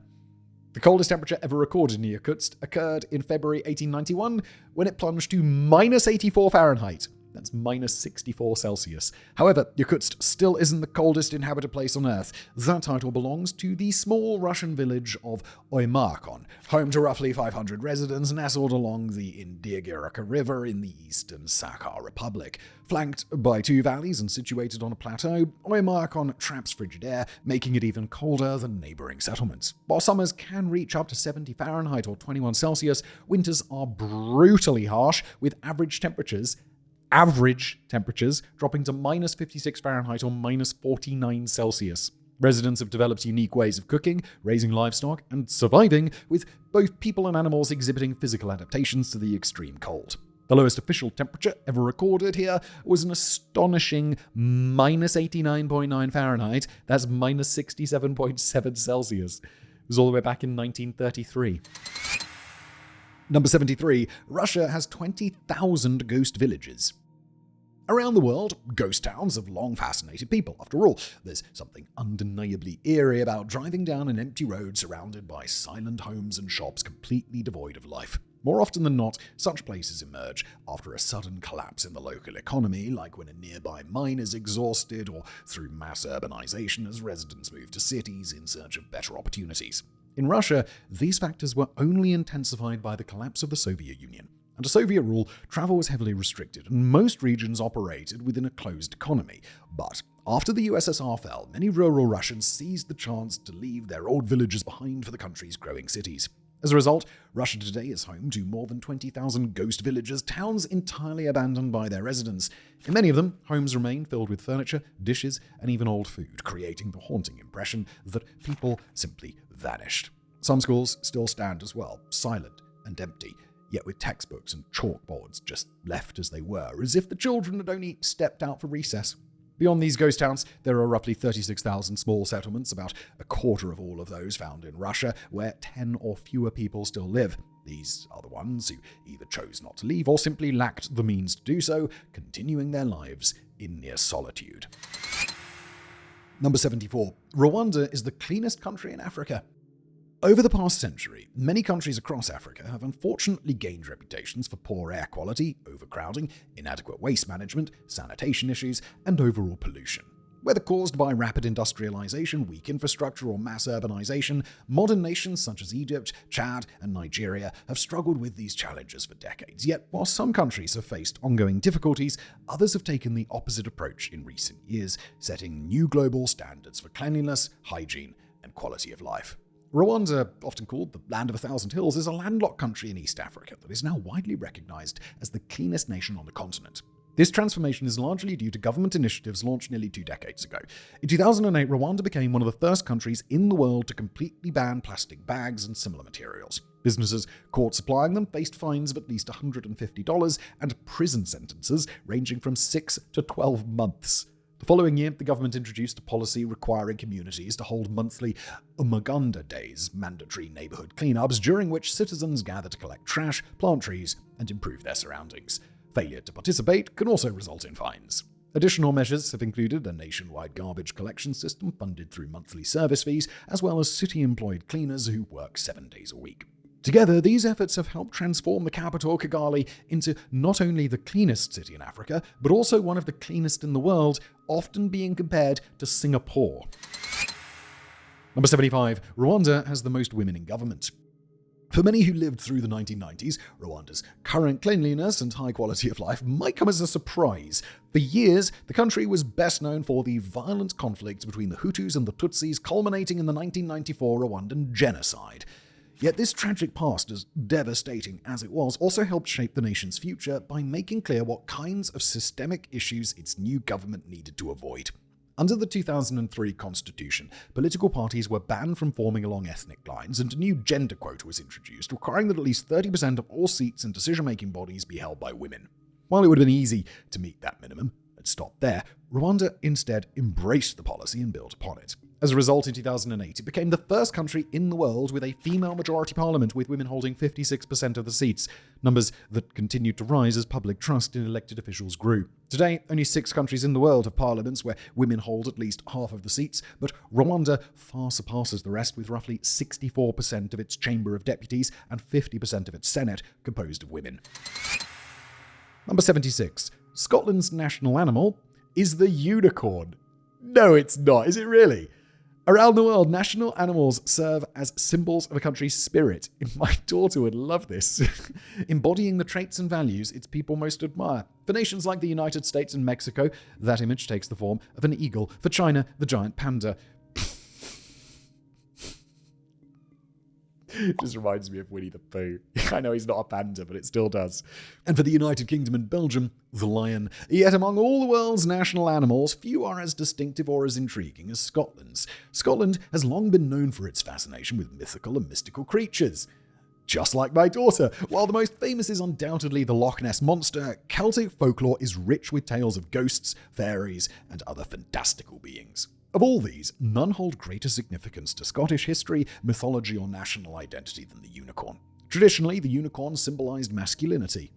Speaker 1: The coldest temperature ever recorded in Yakutsk occurred in February 1891, when it plunged to minus 84 Fahrenheit. That's minus 64 Celsius. However, Yakutsk still isn't the coldest inhabited place on Earth. That title belongs to the small Russian village of Oymyakon, home to roughly 500 residents nestled along the Indigirka River in the eastern Czech Republic. Flanked by two valleys and situated on a plateau, Oymyakon traps frigid air, making it even colder than neighboring settlements. While summers can reach up to 70 Fahrenheit or 21 Celsius, winters are brutally harsh, with average temperatures dropping to minus 56 Fahrenheit or minus 49 Celsius. Residents have developed unique ways of cooking, raising livestock, and surviving, with both people and animals exhibiting physical adaptations to the extreme cold. The lowest official temperature ever recorded here was an astonishing minus 89.9 Fahrenheit, that's minus 67.7 Celsius. It was all the way back in 1933. Number 73. Russia has 20,000 ghost villages. Around the world, ghost towns have long fascinated people. After all, there's something undeniably eerie about driving down an empty road surrounded by silent homes and shops completely devoid of life. More often than not, such places emerge after a sudden collapse in the local economy, like when a nearby mine is exhausted or through mass urbanization as residents move to cities in search of better opportunities. In Russia, these factors were only intensified by the collapse of the Soviet Union. Under Soviet rule, travel was heavily restricted, and most regions operated within a closed economy. But After the USSR fell, many rural Russians seized the chance to leave their old villages behind for the country's growing cities. As a result, Russia today is home to more than 20,000 ghost villages, towns entirely abandoned by their residents. In many of them, homes remain filled with furniture, dishes, and even old food, creating the haunting impression that people simply vanished. Some schools still stand as well, silent and empty, yet with textbooks and chalkboards just left as they were, as if the children had only stepped out for recess. Beyond these ghost towns, there are roughly 36,000 small settlements, about a quarter of all of those found in Russia, where 10 or fewer people still live. These are the ones who either chose not to leave or simply lacked the means to do so, continuing their lives in near solitude. Number 74. Rwanda is the cleanest country in Africa. Over the past century, many countries across Africa have unfortunately gained reputations for poor air quality, overcrowding, inadequate waste management, sanitation issues, and overall pollution. Whether caused by rapid industrialization, weak infrastructure, or mass urbanization, modern nations such as Egypt, Chad, and Nigeria have struggled with these challenges for decades. Yet, while some countries have faced ongoing difficulties, others have taken the opposite approach in recent years, setting new global standards for cleanliness, hygiene, and quality of life. Rwanda, often called the Land of a Thousand Hills, is a landlocked country in East Africa that is now widely recognized as the cleanest nation on the continent. This transformation is largely due to government initiatives launched nearly 2 decades ago. In 2008, Rwanda became one of the first countries in the world to completely ban plastic bags and similar materials. Businesses caught supplying them faced fines of at least $150 and prison sentences ranging from 6 to 12 months. The following year, the government introduced a policy requiring communities to hold monthly Umuganda Days, mandatory neighborhood cleanups, during which citizens gather to collect trash, plant trees, and improve their surroundings. Failure to participate can also result in fines. Additional measures have included a nationwide garbage collection system funded through monthly service fees, as well as city-employed cleaners who work 7 days a week. Together, these efforts have helped transform the capital, Kigali, into not only the cleanest city in Africa, but also one of the cleanest in the world, often being compared to Singapore. Number 75. Rwanda has the most women in government. For many who lived through the 1990s, Rwanda's current cleanliness and high quality of life might come as a surprise. For years, the country was best known for the violent conflict between the Hutus and the Tutsis, culminating in the 1994 Rwandan genocide. Yet this tragic past, as devastating as it was, also helped shape the nation's future by making clear what kinds of systemic issues its new government needed to avoid. Under the 2003 constitution, political parties were banned from forming along ethnic lines, and a new gender quota was introduced, requiring that at least 30% of all seats in decision-making bodies be held by women. While it would have been easy to meet that minimum and stop there, Rwanda instead embraced the policy and built upon it. As a result, in 2008, it became the first country in the world with a female majority parliament, with women holding 56% of the seats, numbers that continued to rise as public trust in elected officials grew. Today, only 6 countries in the world have parliaments where women hold at least half of the seats, but Rwanda far surpasses the rest, with roughly 64% of its Chamber of Deputies and 50% of its Senate composed of women. Number 76. Scotland's national animal is the unicorn. No, it's not. Is it really? Around the world, national animals serve as symbols of a country's spirit. My daughter would love this. Embodying the traits and values its people most admire. For nations like the United States and Mexico, that image takes the form of an eagle. For China, the giant panda. It just reminds me of Winnie the Pooh. I know he's not a panda, but it still does. And for the United Kingdom and Belgium, the lion. Yet among all the world's national animals, few are as distinctive or as intriguing as Scotland's. Scotland has long been known for its fascination with mythical and mystical creatures. Just like my daughter, while the most famous is undoubtedly the Loch Ness Monster, Celtic folklore is rich with tales of ghosts, fairies, and other fantastical beings. Of all these, none hold greater significance to Scottish history, mythology, or national identity than the unicorn. Traditionally, the unicorn symbolized masculinity.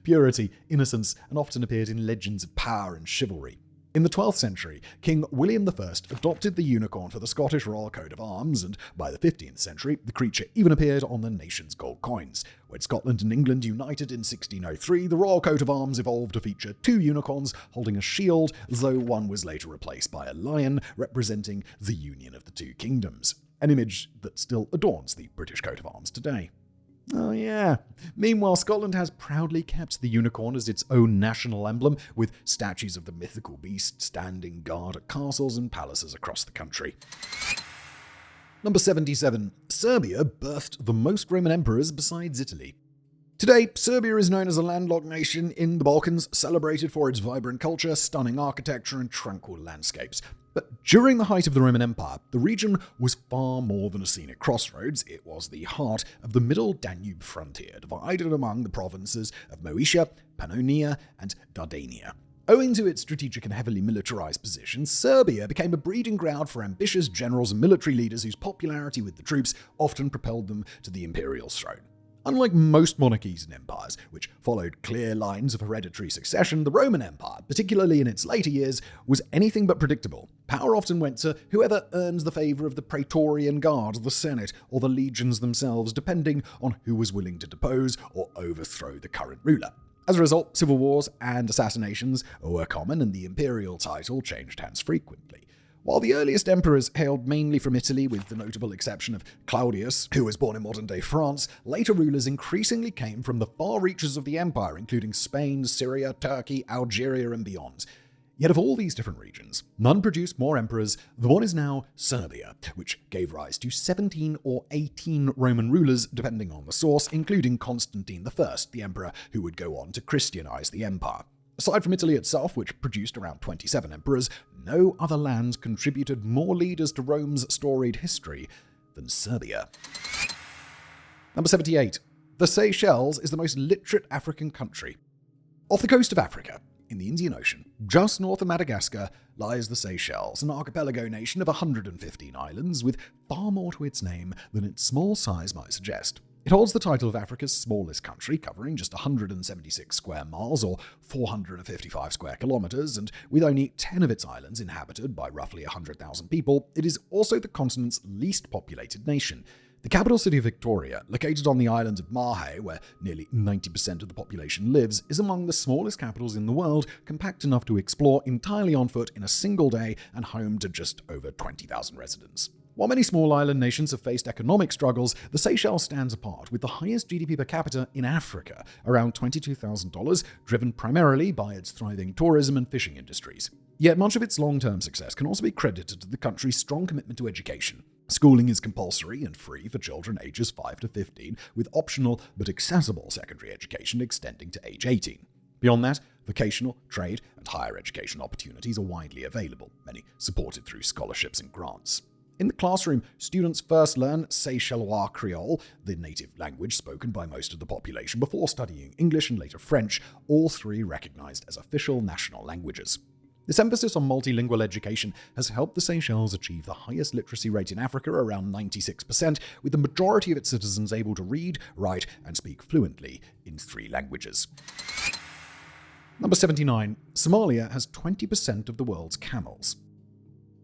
Speaker 1: Purity, innocence, and often appeared in legends of power and chivalry. In the 12th century, King William I adopted the unicorn for the Scottish royal coat of arms, and by the 15th century, the creature even appeared on the nation's gold coins. When Scotland and England united in 1603, the royal coat of arms evolved to feature 2 unicorns holding a shield, though one was later replaced by a lion, representing the union of the 2 kingdoms, an image that still adorns the British coat of arms today. Oh yeah. Meanwhile, Scotland has proudly kept the unicorn as its own national emblem, with statues of the mythical beast standing guard at castles and palaces across the country. Number 77. Serbia birthed the most Roman emperors besides Italy. Today, Serbia is known as a landlocked nation in the Balkans, celebrated for its vibrant culture, stunning architecture, and tranquil landscapes. But during the height of the Roman Empire, the region was far more than a scenic crossroads. It was the heart of the Middle Danube frontier, divided among the provinces of Moesia, Pannonia, and Dardania. Owing to its strategic and heavily militarized position, Serbia became a breeding ground for ambitious generals and military leaders whose popularity with the troops often propelled them to the imperial throne. Unlike most monarchies and empires, which followed clear lines of hereditary succession, the Roman Empire, particularly in its later years, was anything but predictable. Power often went to whoever earned the favor of the Praetorian Guard, the Senate, or the legions themselves, depending on who was willing to depose or overthrow the current ruler. As a result, civil wars and assassinations were common, and the imperial title changed hands frequently. While the earliest emperors hailed mainly from Italy, with the notable exception of Claudius, who was born in modern-day France, later rulers increasingly came from the far reaches of the empire, including Spain, Syria, Turkey, Algeria, and beyond. Yet of all these different regions, none produced more emperors than what is now Serbia, which gave rise to 17 or 18 Roman rulers, depending on the source, including Constantine I, the emperor who would go on to Christianize the empire. Aside from Italy itself, which produced around 27 emperors, no other land contributed more leaders to Rome's storied history than Serbia. Number 78. The Seychelles is the most literate African country. Off the coast of Africa, in the Indian Ocean, just north of Madagascar, lies the Seychelles, an archipelago nation of 115 islands, with far more to its name than its small size might suggest. It holds the title of Africa's smallest country, covering just 176 square miles or 455 square kilometers, and with only 10 of its islands inhabited by roughly 100,000 people, it is also the continent's least populated nation. The capital city of Victoria, located on the island of Mahé, where nearly 90% of the population lives, is among the smallest capitals in the world, compact enough to explore entirely on foot in a single day and home to just over 20,000 residents. While many small island nations have faced economic struggles, the Seychelles stands apart with the highest GDP per capita in Africa, around $22,000, driven primarily by its thriving tourism and fishing industries. Yet much of its long-term success can also be credited to the country's strong commitment to education. Schooling is compulsory and free for children ages 5 to 15, with optional but accessible secondary education extending to age 18. Beyond that, vocational, trade, and higher education opportunities are widely available, many supported through scholarships and grants. In the classroom, students first learn Seychellois Creole, the native language spoken by most of the population, before studying English and later French, all three recognized as official national languages. This emphasis on multilingual education has helped the Seychelles achieve the highest literacy rate in Africa, around 96%, with the majority of its citizens able to read, write, and speak fluently in 3 languages. Number 79. Somalia has 20% of the world's camels.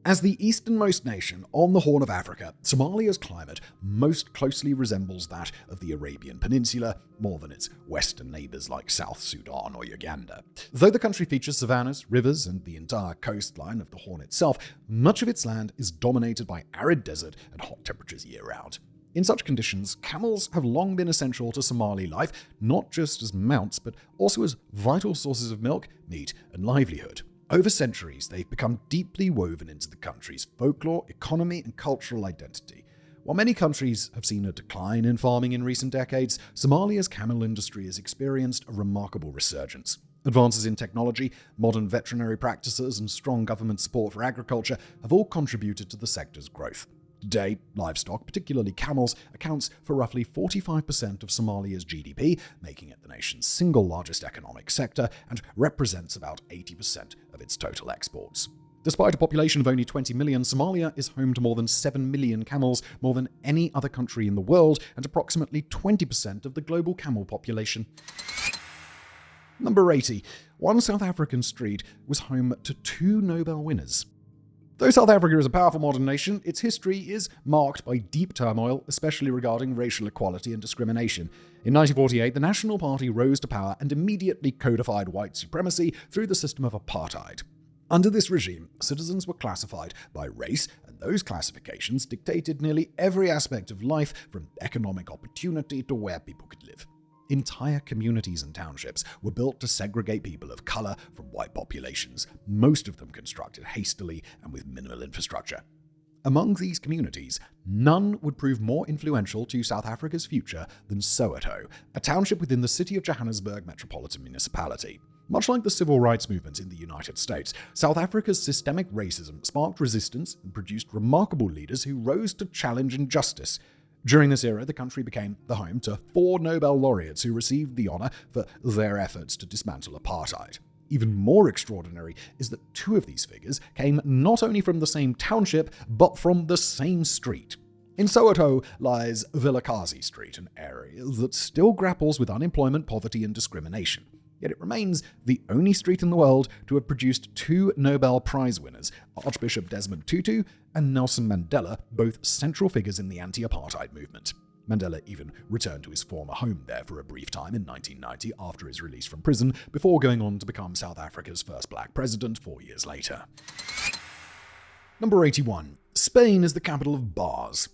Speaker 1: As the easternmost nation on the Horn of Africa, Somalia's climate most closely resembles that of the Arabian Peninsula, more than its western neighbors like South Sudan or Uganda. Though the country features savannas, rivers, and the entire coastline of the Horn itself, much of its land is dominated by arid desert and hot temperatures year-round. In such conditions, camels have long been essential to Somali life, not just as mounts, but also as vital sources of milk, meat, and livelihood. Over centuries, they've become deeply woven into the country's folklore, economy, and cultural identity. While many countries have seen a decline in farming in recent decades, Somalia's camel industry has experienced a remarkable resurgence. Advances in technology, modern veterinary practices, and strong government support for agriculture have all contributed to the sector's growth. Today, livestock, particularly camels, accounts for roughly 45% of Somalia's GDP, making it the nation's single largest economic sector and represents about 80% of its total exports. Despite a population of only 20 million, Somalia is home to more than 7 million camels, more than any other country in the world, and approximately 20% of the global camel population. Number 80. One South African street was home to 2 Nobel winners. Though South Africa is a powerful modern nation, its history is marked by deep turmoil, especially regarding racial equality and discrimination. In 1948, the National Party rose to power and immediately codified white supremacy through the system of apartheid. Under this regime, citizens were classified by race and those classifications dictated nearly every aspect of life, from economic opportunity to where people could live. Entire communities and townships were built to segregate people of color from white populations, most of them constructed hastily and with minimal infrastructure. Among these communities, none would prove more influential to South Africa's future than Soweto, a township within the city of Johannesburg Metropolitan Municipality. Much like the civil rights movement in the United States, South Africa's systemic racism sparked resistance and produced remarkable leaders who rose to challenge injustice. During this era, the country became the home to 4 Nobel laureates who received the honor for their efforts to dismantle apartheid. Even more extraordinary is that 2 of these figures came not only from the same township, but from the same street. In Soweto lies Vilakazi Street, an area that still grapples with unemployment, poverty, and discrimination. Yet it remains the only street in the world to have produced 2 Nobel Prize winners, Archbishop Desmond Tutu and Nelson Mandela, both central figures in the anti-apartheid movement. Mandela even returned to his former home there for a brief time in 1990 after his release from prison, before going on to become South Africa's first black president 4 years later. Number 81. Spain is the capital of bars.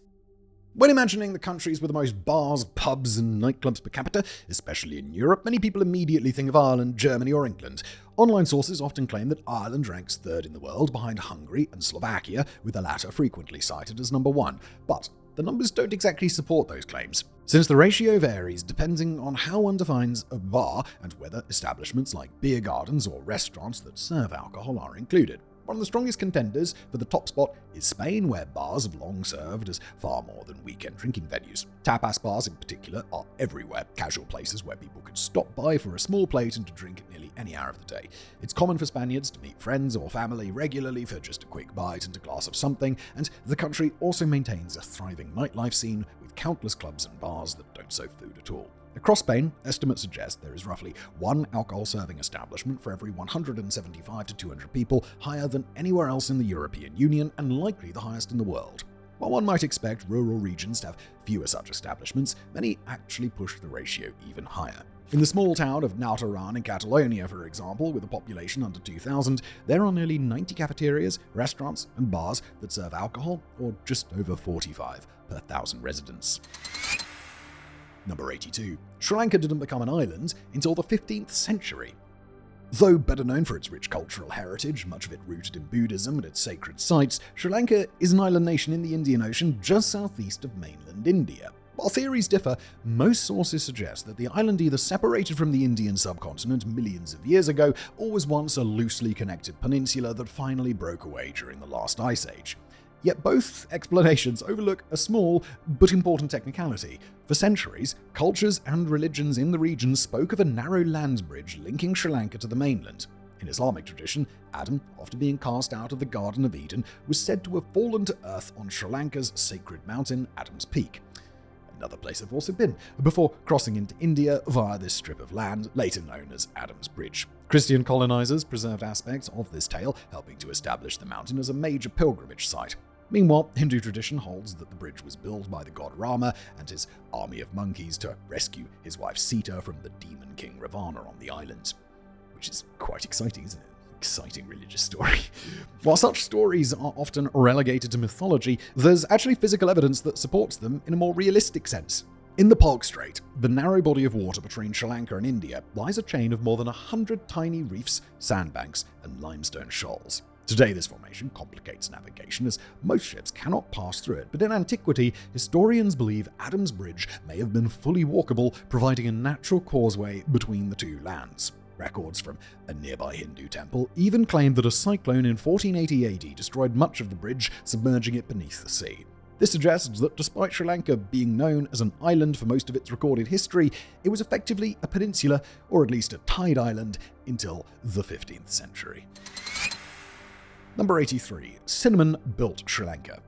Speaker 1: When imagining the countries with the most bars, pubs, and nightclubs per capita, especially in Europe, many people immediately think of Ireland, Germany, or England. Online sources often claim that Ireland ranks 3rd in the world, behind Hungary and Slovakia, with the latter frequently cited as number 1. But the numbers don't exactly support those claims, since the ratio varies depending on how one defines a bar and whether establishments like beer gardens or restaurants that serve alcohol are included. One of the strongest contenders for the top spot is Spain, where bars have long served as far more than weekend drinking venues. Tapas bars in particular are everywhere, casual places where people can stop by for a small plate and to drink at nearly any hour of the day. It's common for Spaniards to meet friends or family regularly for just a quick bite and a glass of something, and the country also maintains a thriving nightlife scene with countless clubs and bars that don't serve food at all. Across Spain, estimates suggest there is roughly 1 alcohol-serving establishment for every 175 to 200 people, higher than anywhere else in the European Union and likely the highest in the world. While one might expect rural regions to have fewer such establishments, many actually push the ratio even higher. In the small town of Nautaran in Catalonia, for example, with a population under 2,000, there are nearly 90 cafeterias, restaurants, and bars that serve alcohol, or just over 45 per 1,000 residents. Number 82. Sri Lanka didn't become an island until the 15th century. Though better known for its rich cultural heritage, much of it rooted in Buddhism and its sacred sites, Sri Lanka is an island nation in the Indian Ocean just southeast of mainland India. While theories differ, most sources suggest that the island either separated from the Indian subcontinent millions of years ago, or was once a loosely connected peninsula that finally broke away during the last ice age. Yet both explanations overlook a small but important technicality. For centuries, cultures and religions in the region spoke of a narrow land bridge linking Sri Lanka to the mainland. In Islamic tradition, Adam, after being cast out of the Garden of Eden, was said to have fallen to earth on Sri Lanka's sacred mountain, Adam's Peak. Another place I've also been, before crossing into India via this strip of land, later known as Adam's Bridge. Christian colonizers preserved aspects of this tale, helping to establish the mountain as a major pilgrimage site. Meanwhile, Hindu tradition holds that the bridge was built by the god Rama and his army of monkeys to rescue his wife Sita from the demon king Ravana on the island. Which is quite exciting, isn't it? Exciting religious story. While such stories are often relegated to mythology, there's actually physical evidence that supports them in a more realistic sense. In the Palk Strait, the narrow body of water between Sri Lanka and India, lies a chain of more than 100 tiny reefs, sandbanks, and limestone shoals. Today, this formation complicates navigation as most ships cannot pass through it, but in antiquity, historians believe Adam's Bridge may have been fully walkable, providing a natural causeway between the two lands. Records from a nearby Hindu temple even claim that a cyclone in 1480 AD destroyed much of the bridge, submerging it beneath the sea. This suggests that despite Sri Lanka being known as an island for most of its recorded history, it was effectively a peninsula, or at least a tide island, until the 15th century. Number 83. Cinnamon built Sri Lanka.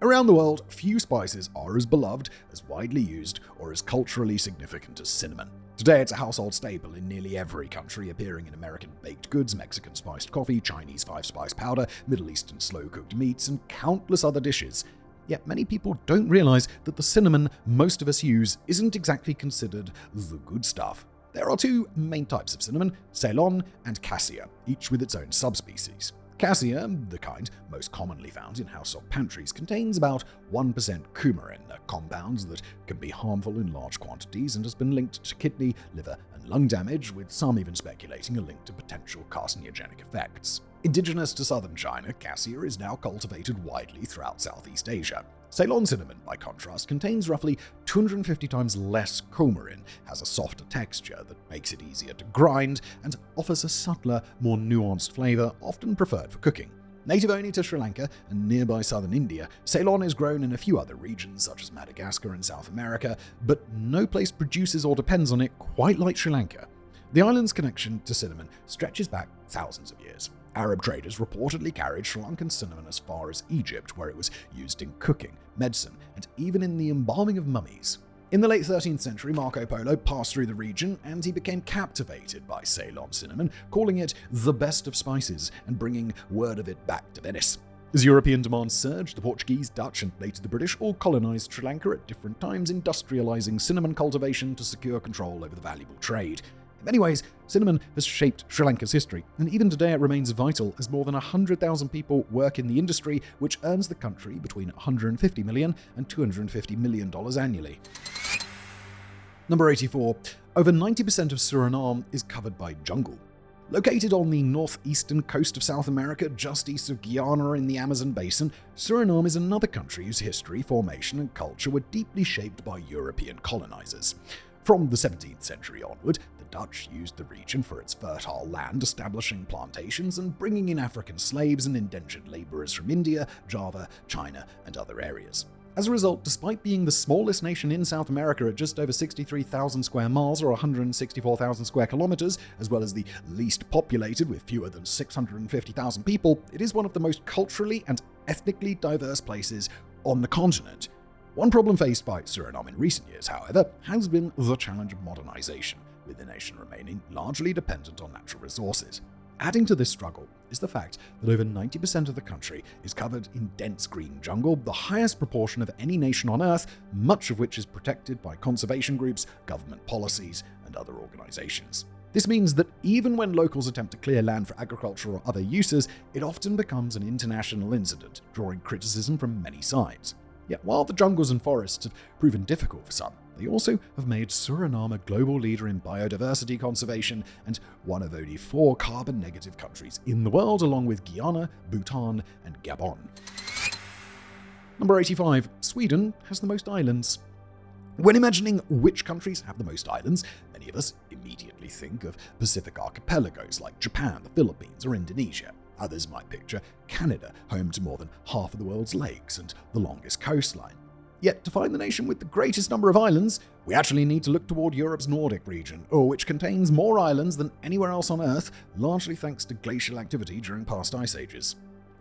Speaker 1: Around the world, few spices are as beloved, as widely used, or as culturally significant as cinnamon. Today, it's a household staple in nearly every country, appearing in American baked goods, Mexican spiced coffee, Chinese five-spice powder, Middle Eastern slow-cooked meats, and countless other dishes. Yet many people don't realize that the cinnamon most of us use isn't exactly considered the good stuff. There are 2 main types of cinnamon, Ceylon and Cassia, each with its own subspecies. Cassia, the kind most commonly found in household pantries, contains about 1% coumarin, a compound that can be harmful in large quantities and has been linked to kidney, liver, and lung damage, with some even speculating a link to potential carcinogenic effects. Indigenous to southern China, cassia is now cultivated widely throughout Southeast Asia. Ceylon cinnamon, by contrast, contains roughly 250 times less coumarin, has a softer texture that makes it easier to grind, and offers a subtler, more nuanced flavor, often preferred for cooking. Native only to Sri Lanka and nearby southern India, Ceylon is grown in a few other regions such as Madagascar and South America, but no place produces or depends on it quite like Sri Lanka. The island's connection to cinnamon stretches back thousands of years. Arab traders reportedly carried Sri Lankan cinnamon as far as Egypt, where it was used in cooking, medicine, and even in the embalming of mummies. In the late 13th century, Marco Polo passed through the region and he became captivated by Ceylon cinnamon, calling it the best of spices and bringing word of it back to Venice. As European demand surged, the Portuguese, Dutch, and later the British all colonized Sri Lanka at different times, industrializing cinnamon cultivation to secure control over the valuable trade. In many ways, cinnamon has shaped Sri Lanka's history, and even today it remains vital as more than 100,000 people work in the industry, which earns the country between $150 million and $250 million annually. Number 84. Over 90% of Suriname is covered by jungle. Located on the northeastern coast of South America, just east of Guyana in the Amazon basin, Suriname is another country whose history, formation, and culture were deeply shaped by European colonizers. From the 17th century onward, the Dutch used the region for its fertile land, establishing plantations and bringing in African slaves and indentured laborers from India, Java, China, and other areas. As a result, despite being the smallest nation in South America at just over 63,000 square miles or 164,000 square kilometers, as well as the least populated with fewer than 650,000 people, it is one of the most culturally and ethnically diverse places on the continent. One problem faced by Suriname in recent years, however, has been the challenge of modernization, with the nation remaining largely dependent on natural resources. Adding to this struggle is the fact that over 90% of the country is covered in dense green jungle, the highest proportion of any nation on Earth, much of which is protected by conservation groups, government policies, and other organizations. This means that even when locals attempt to clear land for agriculture or other uses, it often becomes an international incident, drawing criticism from many sides. Yet while the jungles and forests have proven difficult for some, they also have made Suriname a global leader in biodiversity conservation and one of only 4 carbon-negative countries in the world, along with Guyana, Bhutan, and Gabon. Number 85. Sweden has the most islands. When imagining which countries have the most islands, many of us immediately think of Pacific archipelagos like Japan, the Philippines, or Indonesia. Others might picture Canada, home to more than half of the world's lakes and the longest coastline. Yet, to find the nation with the greatest number of islands, we actually need to look toward Europe's Nordic region, which contains more islands than anywhere else on Earth, largely thanks to glacial activity during past ice ages.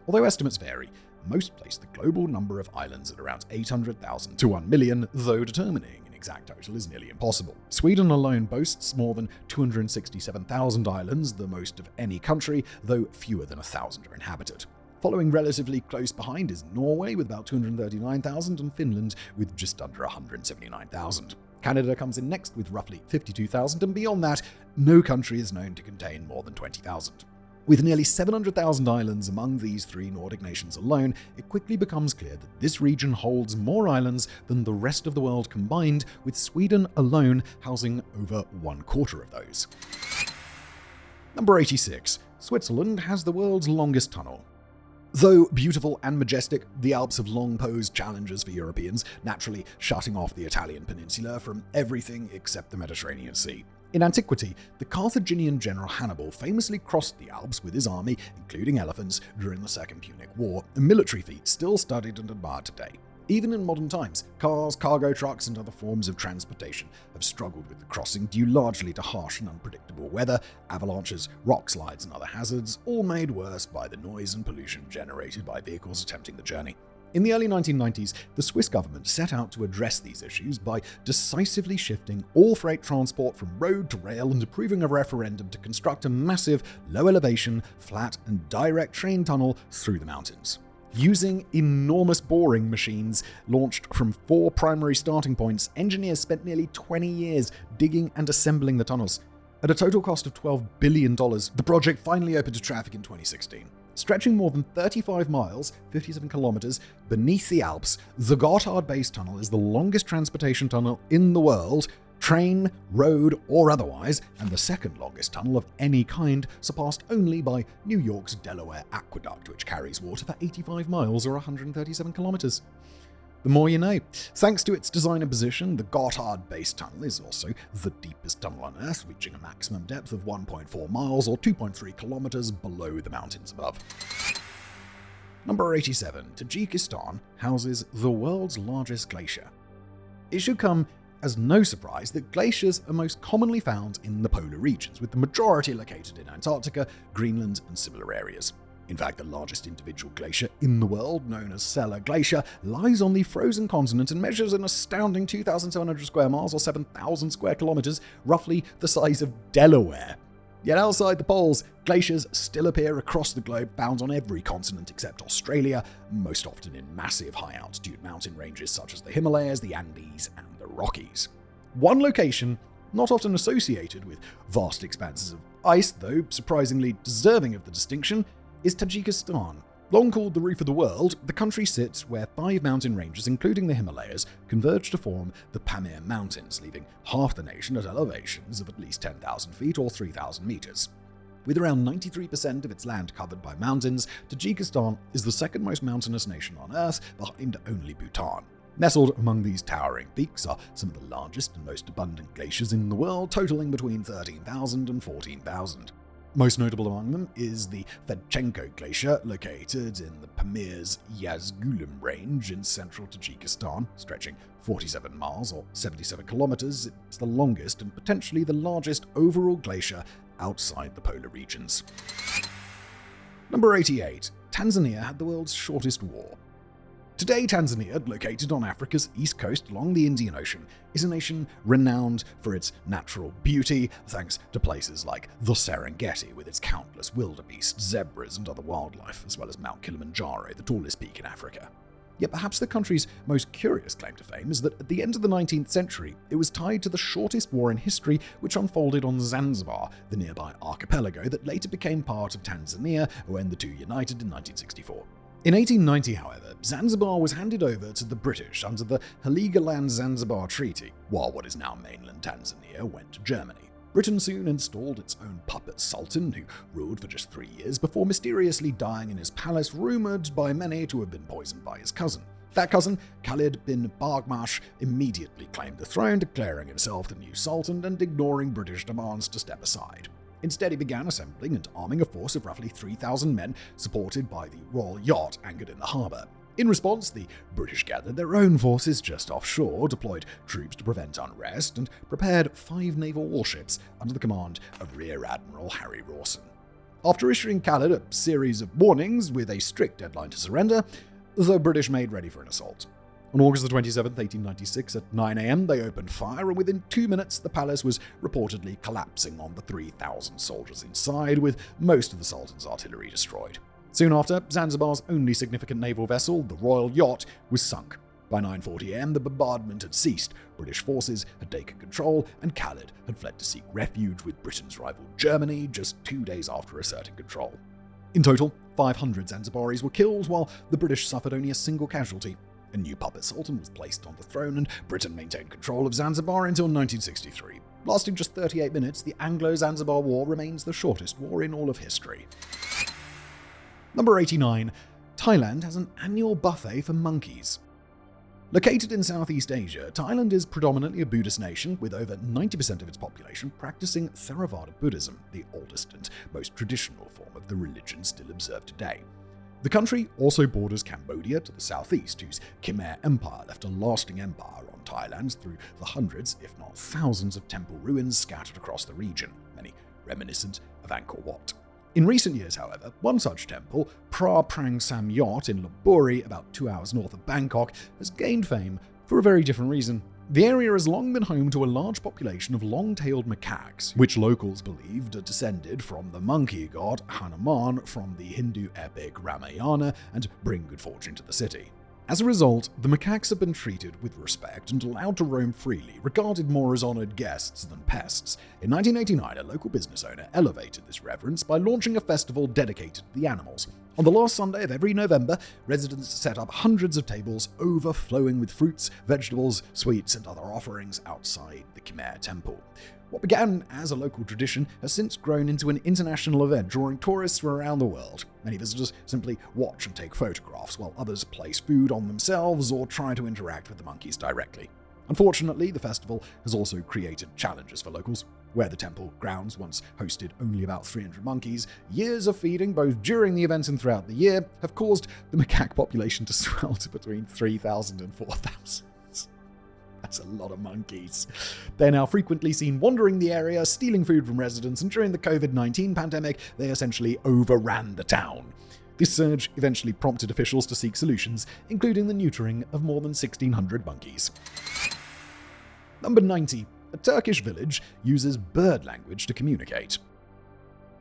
Speaker 1: Although estimates vary, most place the global number of islands at around 800,000 to 1 million, though determining an exact total is nearly impossible. Sweden alone boasts more than 267,000 islands, the most of any country, though fewer than 1,000 are inhabited. Following relatively close behind is Norway with about 239,000 and Finland with just under 179,000. Canada comes in next with roughly 52,000, and beyond that, no country is known to contain more than 20,000. With nearly 700,000 islands among these 3 Nordic nations alone, it quickly becomes clear that this region holds more islands than the rest of the world combined, with Sweden alone housing over 1/4 of those. Number 86. Switzerland has the world's longest tunnel. Though beautiful and majestic, the Alps have long posed challenges for Europeans, naturally shutting off the Italian peninsula from everything except the Mediterranean Sea. In antiquity, the Carthaginian general Hannibal famously crossed the Alps with his army, including elephants, during the Second Punic War, a military feat still studied and admired today. Even in modern times, cars, cargo trucks, and other forms of transportation have struggled with the crossing due largely to harsh and unpredictable weather, avalanches, rock slides, and other hazards, all made worse by the noise and pollution generated by vehicles attempting the journey. In the early 1990s, the Swiss government set out to address these issues by decisively shifting all freight transport from road to rail and approving a referendum to construct a massive, low-elevation, flat, and direct train tunnel through the mountains. Using enormous boring machines launched from 4 primary starting points, engineers spent nearly 20 years digging and assembling the tunnels. At a total cost of $12 billion, the project finally opened to traffic in 2016. Stretching more than 35 miles, 57 kilometers, beneath the Alps, the Gotthard Base Tunnel is the longest transportation tunnel in the world, train, road, or otherwise, and the second longest tunnel of any kind, surpassed only by New York's Delaware Aqueduct, which carries water for 85 miles or 137 kilometers. The more you know. Thanks to its design and position, the Gotthard Base Tunnel is also the deepest tunnel on Earth, reaching a maximum depth of 1.4 miles or 2.3 kilometers below the mountains above. Number 87. Tajikistan houses the world's largest glacier. It should come as no surprise that glaciers are most commonly found in the polar regions, with the majority located in Antarctica, Greenland, and similar areas. In fact, the largest individual glacier in the world, known as Sella Glacier, lies on the frozen continent and measures an astounding 2,700 square miles or 7,000 square kilometers, roughly the size of Delaware. Yet outside the poles, glaciers still appear across the globe, found on every continent except Australia, most often in massive high-altitude mountain ranges such as the Himalayas, the Andes, and the Rockies. One location, not often associated with vast expanses of ice, though surprisingly deserving of the distinction, is Tajikistan. Long called the roof of the world, the country sits where 5 mountain ranges, including the Himalayas, converge to form the Pamir Mountains, leaving half the nation at elevations of at least 10,000 feet or 3,000 meters. With around 93% of its land covered by mountains, Tajikistan is the second most mountainous nation on Earth, behind only Bhutan. Nestled among these towering peaks are some of the largest and most abundant glaciers in the world, totaling between 13,000 and 14,000. Most notable among them is the Fedchenko Glacier, located in the Pamir's Yazgulim Range in central Tajikistan, stretching 47 miles or 77 kilometers. It's the longest and potentially the largest overall glacier outside the polar regions. Number 88. Tanzania had the world's shortest war. Today, Tanzania, located on Africa's east coast along the Indian Ocean, is a nation renowned for its natural beauty, thanks to places like the Serengeti with its countless wildebeest, zebras, and other wildlife, as well as Mount Kilimanjaro, the tallest peak in Africa. Yet perhaps the country's most curious claim to fame is that at the end of the 19th century, it was tied to the shortest war in history, which unfolded on Zanzibar, the nearby archipelago that later became part of Tanzania when the two united in 1964. In 1890, however, Zanzibar was handed over to the British under the Heligoland-Zanzibar Treaty, while what is now mainland Tanzania went to Germany. Britain soon installed its own puppet sultan, who ruled for just 3 years before mysteriously dying in his palace, rumored by many to have been poisoned by his cousin. That cousin, Khalid bin Bargmash, immediately claimed the throne, declaring himself the new sultan and ignoring British demands to step aside. Instead, he began assembling and arming a force of roughly 3,000 men, supported by the royal yacht anchored in the harbour. In response, the British gathered their own forces just offshore, deployed troops to prevent unrest, and prepared 5 naval warships under the command of Rear Admiral Harry Rawson. After issuing Khalid a series of warnings with a strict deadline to surrender, the British made ready for an assault. On August 27, 1896, at 9 a.m., they opened fire, and within 2 minutes, the palace was reportedly collapsing on the 3,000 soldiers inside, with most of the Sultan's artillery destroyed. Soon after, Zanzibar's only significant naval vessel, the Royal Yacht, was sunk. By 9:40 a.m., the bombardment had ceased, British forces had taken control, and Khalid had fled to seek refuge with Britain's rival Germany just 2 days after asserting control. In total, 500 Zanzibaris were killed, while the British suffered only a single casualty. A new puppet sultan was placed on the throne, and Britain maintained control of Zanzibar until 1963. Lasting just 38 minutes, the Anglo-Zanzibar War remains the shortest war in all of history. Number 89. Thailand has an annual buffet for monkeys. Located in Southeast Asia, Thailand is predominantly a Buddhist nation, with over 90% of its population practicing Theravada Buddhism, the oldest and most traditional form of the religion still observed today. The country also borders Cambodia to the southeast, whose Khmer Empire left a lasting empire on Thailand through the hundreds, if not thousands, of temple ruins scattered across the region, many reminiscent of Angkor Wat. In recent years, however, one such temple, Pra Prang Samyot in Lopburi, about 2 hours north of Bangkok, has gained fame for a very different reason. The area has long been home to a large population of long-tailed macaques, which locals believed are descended from the monkey god Hanuman from the Hindu epic Ramayana and bring good fortune to the city. As a result, the macaques have been treated with respect and allowed to roam freely, regarded more as honored guests than pests. In 1989, a local business owner elevated this reverence by launching a festival dedicated to the animals. On the last Sunday of every November, residents set up hundreds of tables overflowing with fruits, vegetables, sweets, and other offerings outside the Khmer temple. What began as a local tradition has since grown into an international event drawing tourists from around the world. Many visitors simply watch and take photographs, while others place food on themselves or try to interact with the monkeys directly. Unfortunately, the festival has also created challenges for locals. Where the temple grounds once hosted only about 300 monkeys, years of feeding both during the event and throughout the year have caused the macaque population to swell to between 3,000 and 4,000. That's a lot of monkeys. They're now frequently seen wandering the area, stealing food from residents, and during the COVID-19 pandemic, they essentially overran the town. This surge eventually prompted officials to seek solutions, including the neutering of more than 1,600 monkeys. Number 90. A Turkish village uses bird language to communicate.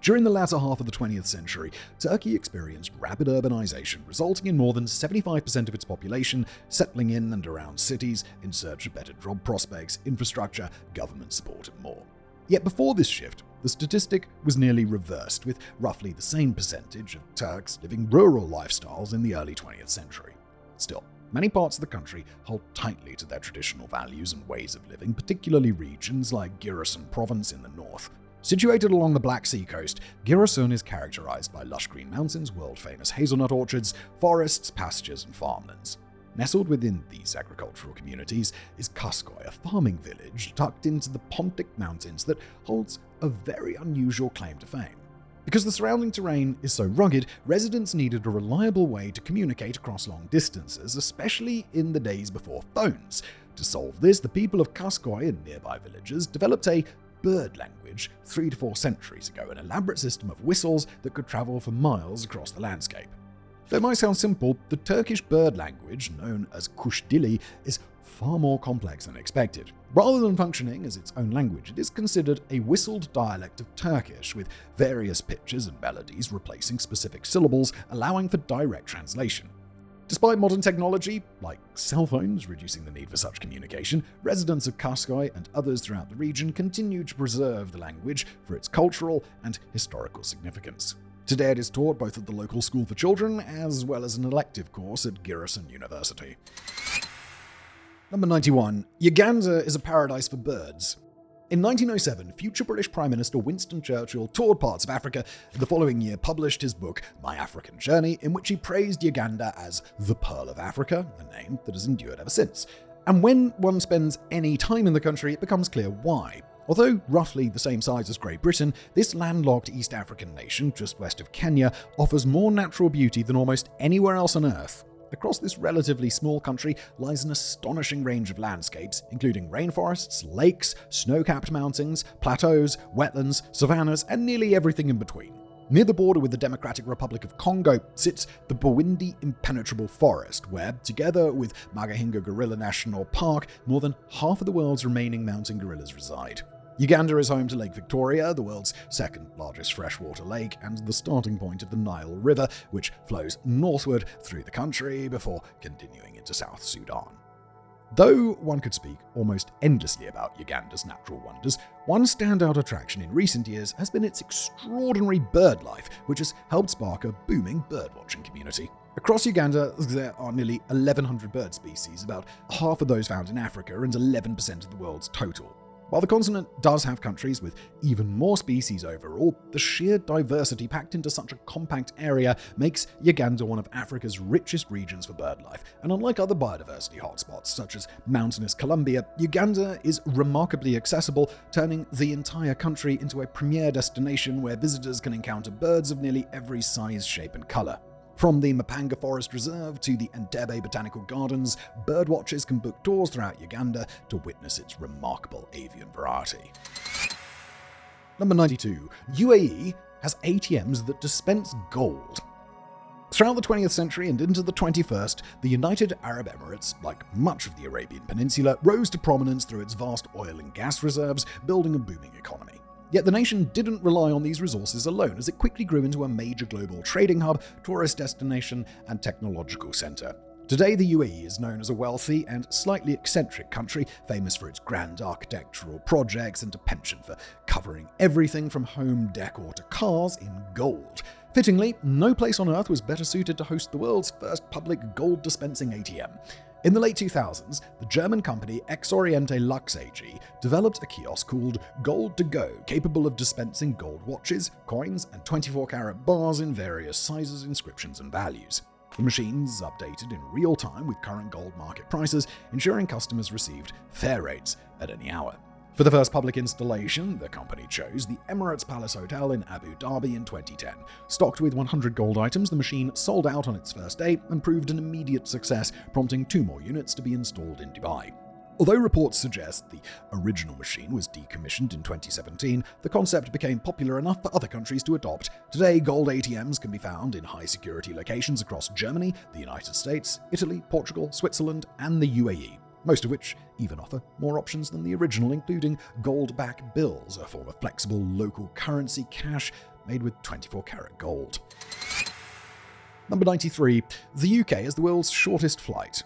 Speaker 1: During the latter half of the 20th century, Turkey experienced rapid urbanization, resulting in more than 75% of its population settling in and around cities in search of better job prospects, infrastructure, government support, and more. Yet before this shift, the statistic was nearly reversed, with roughly the same percentage of Turks living rural lifestyles in the early 20th century. Still, many parts of the country hold tightly to their traditional values and ways of living, particularly regions like Giresun province in the north. Situated along the Black Sea coast, Giresun is characterized by lush green mountains, world-famous hazelnut orchards, forests, pastures, and farmlands. Nestled within these agricultural communities is Kaskoy, a farming village tucked into the Pontic Mountains that holds a very unusual claim to fame. Because the surrounding terrain is so rugged, residents needed a reliable way to communicate across long distances, especially in the days before phones. To solve this, the people of Kaskoy and nearby villages developed a bird language 3 to 4 centuries ago, an elaborate system of whistles that could travel for miles across the landscape. Though it might sound simple, the Turkish bird language, known as Kuşdili, is far more complex than expected. Rather than functioning as its own language, it is considered a whistled dialect of Turkish, with various pitches and melodies replacing specific syllables, allowing for direct translation. Despite modern technology, like cell phones reducing the need for such communication, residents of Kaskoy and others throughout the region continue to preserve the language for its cultural and historical significance. Today it is taught both at the local school for children as well as an elective course at Giresun University. Number 91. Uganda is a paradise for birds. In 1907, future British Prime Minister Winston Churchill toured parts of Africa and the following year published his book, My African Journey, in which he praised Uganda as the Pearl of Africa, a name that has endured ever since. And when one spends any time in the country, it becomes clear why. Although roughly the same size as Great Britain, this landlocked East African nation, just west of Kenya, offers more natural beauty than almost anywhere else on Earth. Across this relatively small country lies an astonishing range of landscapes, including rainforests, lakes, snow-capped mountains, plateaus, wetlands, savannas, and nearly everything in between. Near the border with the Democratic Republic of Congo sits the Bwindi Impenetrable Forest, where, together with Magahinga Gorilla National Park, more than half of the world's remaining mountain gorillas reside. Uganda is home to Lake Victoria, the world's second largest freshwater lake, and the starting point of the Nile River, which flows northward through the country before continuing into South Sudan. Though one could speak almost endlessly about Uganda's natural wonders, one standout attraction in recent years has been its extraordinary bird life, which has helped spark a booming birdwatching community. Across Uganda, there are nearly 1,100 bird species, about half of those found in Africa and 11% of the world's total. While the continent does have countries with even more species overall, the sheer diversity packed into such a compact area makes Uganda one of Africa's richest regions for birdlife. And unlike other biodiversity hotspots, such as mountainous Colombia, Uganda is remarkably accessible, turning the entire country into a premier destination where visitors can encounter birds of nearly every size, shape, and color. From the Mapanga Forest Reserve to the Entebbe Botanical Gardens, birdwatchers can book tours throughout Uganda to witness its remarkable avian variety. Number 92. UAE has ATMs that dispense gold. Throughout the 20th century and into the 21st, the United Arab Emirates, like much of the Arabian Peninsula, rose to prominence through its vast oil and gas reserves, building a booming economy. Yet the nation didn't rely on these resources alone, as it quickly grew into a major global trading hub, tourist destination, and technological center. Today, the UAE is known as a wealthy and slightly eccentric country, famous for its grand architectural projects and a penchant for covering everything from home decor to cars in gold. Fittingly, no place on earth was better suited to host the world's first public gold dispensing ATM. In the late 2000s, the German company Ex Oriente Lux AG developed a kiosk called Gold to Go, capable of dispensing gold watches, coins, and 24-karat bars in various sizes, inscriptions, and values. The machines updated in real time with current gold market prices, ensuring customers received fair rates at any hour. For the first public installation, the company chose the Emirates Palace Hotel in Abu Dhabi in 2010. Stocked with 100 gold items, the machine sold out on its first day and proved an immediate success, prompting 2 more units to be installed in Dubai. Although reports suggest the original machine was decommissioned in 2017, the concept became popular enough for other countries to adopt. Today, gold ATMs can be found in high-security locations across Germany, the United States, Italy, Portugal, Switzerland, and the UAE, most of which even offer more options than the original, including gold-backed bills, a form of flexible local currency cash made with 24-karat gold. Number 93. The UK is the world's shortest flight.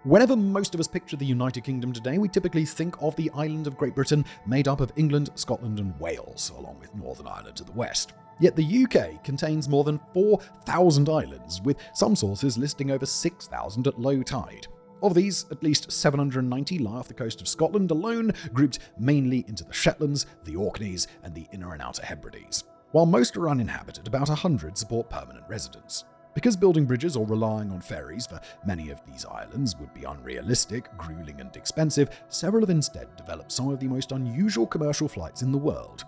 Speaker 1: Whenever most of us picture the United Kingdom today, we typically think of the island of Great Britain made up of England, Scotland, and Wales, along with Northern Ireland to the west. Yet the UK contains more than 4,000 islands, with some sources listing over 6,000 at low tide. Of these, at least 790 lie off the coast of Scotland alone, grouped mainly into the Shetlands, the Orkneys, and the Inner and Outer Hebrides. While most are uninhabited, about 100 support permanent residents. Because building bridges or relying on ferries for many of these islands would be unrealistic, grueling, and expensive, several have instead developed some of the most unusual commercial flights in the world.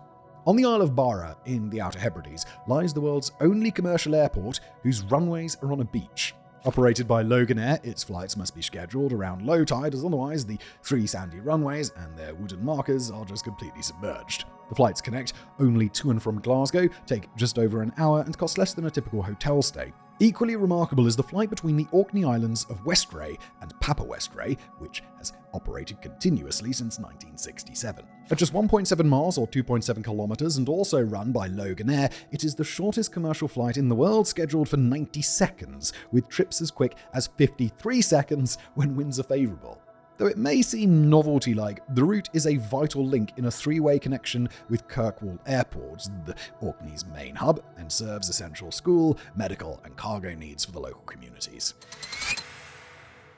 Speaker 1: On the Isle of Barra, in the Outer Hebrides, lies the world's only commercial airport whose runways are on a beach. Operated by Loganair, its flights must be scheduled around low tide, as otherwise the 3 sandy runways and their wooden markers are just completely submerged. The flights connect only to and from Glasgow, take just over an hour, and cost less than a typical hotel stay. Equally remarkable is the flight between the Orkney Islands of Westray and Papa Westray, which has operated continuously since 1967. At just 1.7 miles or 2.7 kilometers and also run by Loganair, it is the shortest commercial flight in the world, scheduled for 90 seconds, with trips as quick as 53 seconds when winds are favorable. Though it may seem novelty-like, the route is a vital link in a 3-way connection with Kirkwall Airport, the Orkney's main hub, and serves essential school, medical, and cargo needs for the local communities.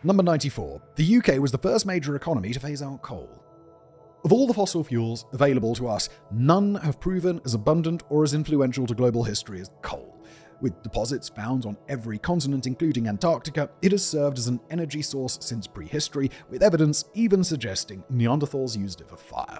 Speaker 1: Number 94. The UK was the first major economy to phase out coal. Of all the fossil fuels available to us, none have proven as abundant or as influential to global history as coal. With deposits found on every continent, including Antarctica, it has served as an energy source since prehistory, with evidence even suggesting Neanderthals used it for fire.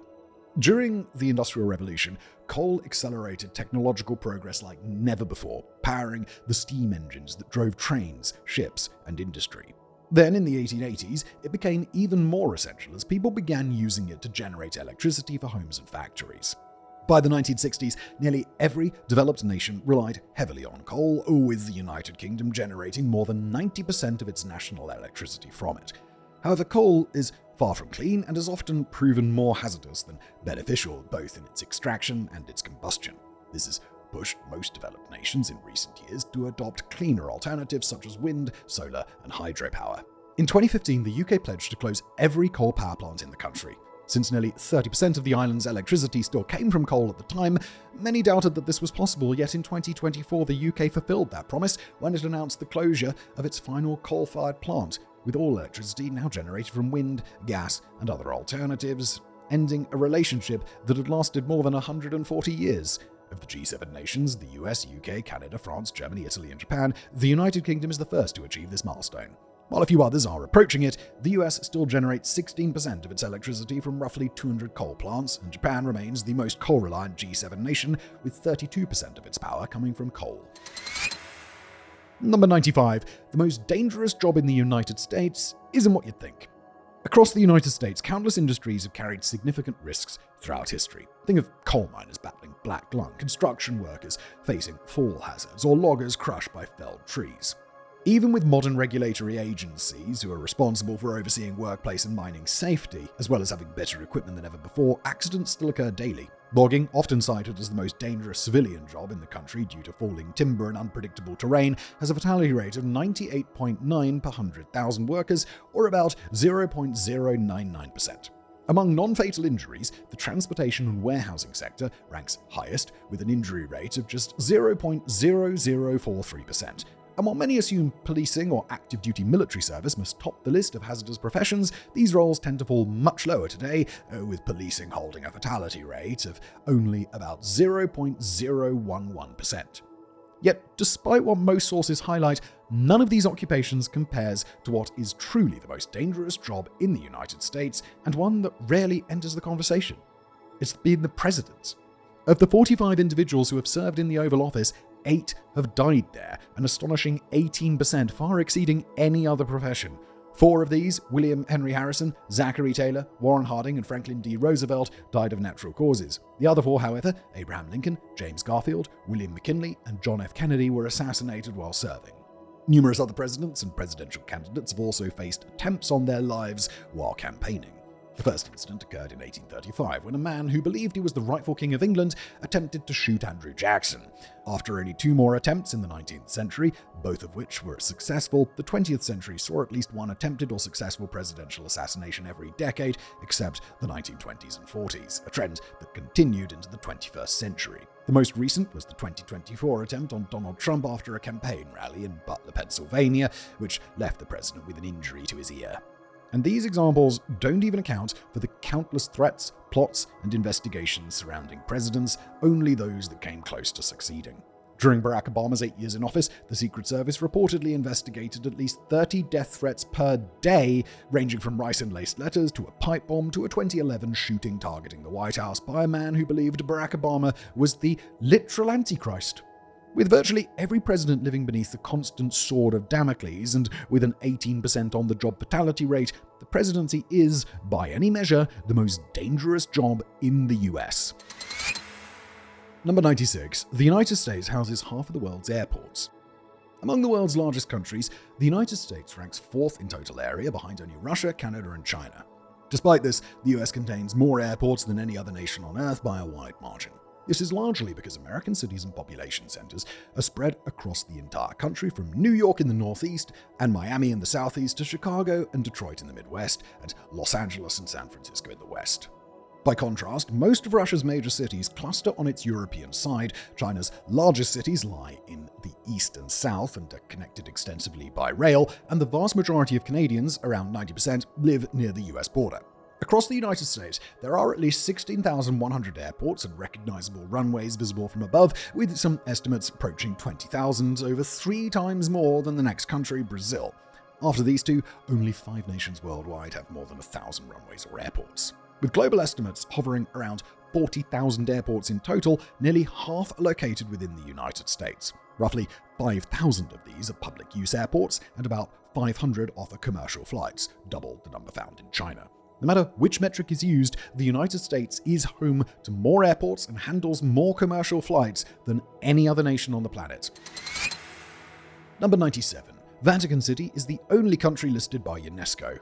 Speaker 1: During the Industrial Revolution, coal accelerated technological progress like never before, powering the steam engines that drove trains, ships, and industry. Then, in the 1880s, it became even more essential as people began using it to generate electricity for homes and factories. By the 1960s, nearly every developed nation relied heavily on coal, with the United Kingdom generating more than 90% of its national electricity from it. However, coal is far from clean and has often proven more hazardous than beneficial, both in its extraction and its combustion. This has pushed most developed nations in recent years to adopt cleaner alternatives such as wind, solar, and hydropower. In 2015, the UK pledged to close every coal power plant in the country. Since nearly 30% of the island's electricity still came from coal at the time, many doubted that this was possible, yet in 2024 the UK fulfilled that promise when it announced the closure of its final coal-fired plant, with all electricity now generated from wind, gas, and other alternatives, ending a relationship that had lasted more than 140 years. Of the G7 nations, the US, UK, Canada, France, Germany, Italy, and Japan, the United Kingdom is the first to achieve this milestone. While a few others are approaching it, the US still generates 16% of its electricity from roughly 200 coal plants, and Japan remains the most coal-reliant G7 nation, with 32% of its power coming from coal. Number 95. The most dangerous job in the United States isn't what you'd think. Across the United States, countless industries have carried significant risks throughout history. Think of coal miners battling black lung, construction workers facing fall hazards, or loggers crushed by felled trees. Even with modern regulatory agencies who are responsible for overseeing workplace and mining safety, as well as having better equipment than ever before, accidents still occur daily. Logging, often cited as the most dangerous civilian job in the country due to falling timber and unpredictable terrain, has a fatality rate of 98.9 per 100,000 workers, or about 0.099%. Among non-fatal injuries, the transportation and warehousing sector ranks highest, with an injury rate of just 0.0043%. And while many assume policing or active-duty military service must top the list of hazardous professions, these roles tend to fall much lower today, with policing holding a fatality rate of only about 0.011%. Yet, despite what most sources highlight, none of these occupations compares to what is truly the most dangerous job in the United States, and one that rarely enters the conversation. It's being the president. Of the 45 individuals who have served in the Oval Office, 8 have died there, an astonishing 18%, far exceeding any other profession. 4 of these, William Henry Harrison, Zachary Taylor, Warren Harding, and Franklin D. Roosevelt, died of natural causes. The other 4, however, Abraham Lincoln, James Garfield, William McKinley, and John F. Kennedy, were assassinated while serving. Numerous other presidents and presidential candidates have also faced attempts on their lives while campaigning. The first incident occurred in 1835, when a man who believed he was the rightful king of England attempted to shoot Andrew Jackson. After only 2 more attempts in the 19th century, both of which were successful, the 20th century saw at least one attempted or successful presidential assassination every decade, except the 1920s and 40s, a trend that continued into the 21st century. The most recent was the 2024 attempt on Donald Trump after a campaign rally in Butler, Pennsylvania, which left the president with an injury to his ear. And these examples don't even account for the countless threats, plots, and investigations surrounding presidents, only those that came close to succeeding. During Barack Obama's 8 years in office, the Secret Service reportedly investigated at least 30 death threats per day, ranging from ricin-laced letters to a pipe bomb to a 2011 shooting targeting the White House by a man who believed Barack Obama was the literal Antichrist. With virtually every president living beneath the constant sword of Damocles, and with an 18% on-the-job fatality rate, the presidency is, by any measure, the most dangerous job in the US. Number 96. The United States houses half of the world's airports. Among the world's largest countries, the United States ranks 4th in total area, behind only Russia, Canada, and China. Despite this, the US contains more airports than any other nation on Earth by a wide margin. This is largely because American cities and population centers are spread across the entire country, from New York in the northeast and Miami in the southeast to Chicago and Detroit in the Midwest, and Los Angeles and San Francisco in the west. By contrast, most of Russia's major cities cluster on its European side. China's largest cities lie in the east and south and are connected extensively by rail, and the vast majority of Canadians, around 90%, live near the US border. Across the United States, there are at least 16,100 airports and recognizable runways visible from above, with some estimates approaching 20,000, over 3 times more than the next country, Brazil. After these two, only 5 nations worldwide have more than 1,000 runways or airports. With global estimates hovering around 40,000 airports in total, nearly half are located within the United States. Roughly 5,000 of these are public-use airports, and about 500 offer commercial flights, double the number found in China. No matter which metric is used, the United States is home to more airports and handles more commercial flights than any other nation on the planet. Number 97. Vatican City is the only country listed by UNESCO.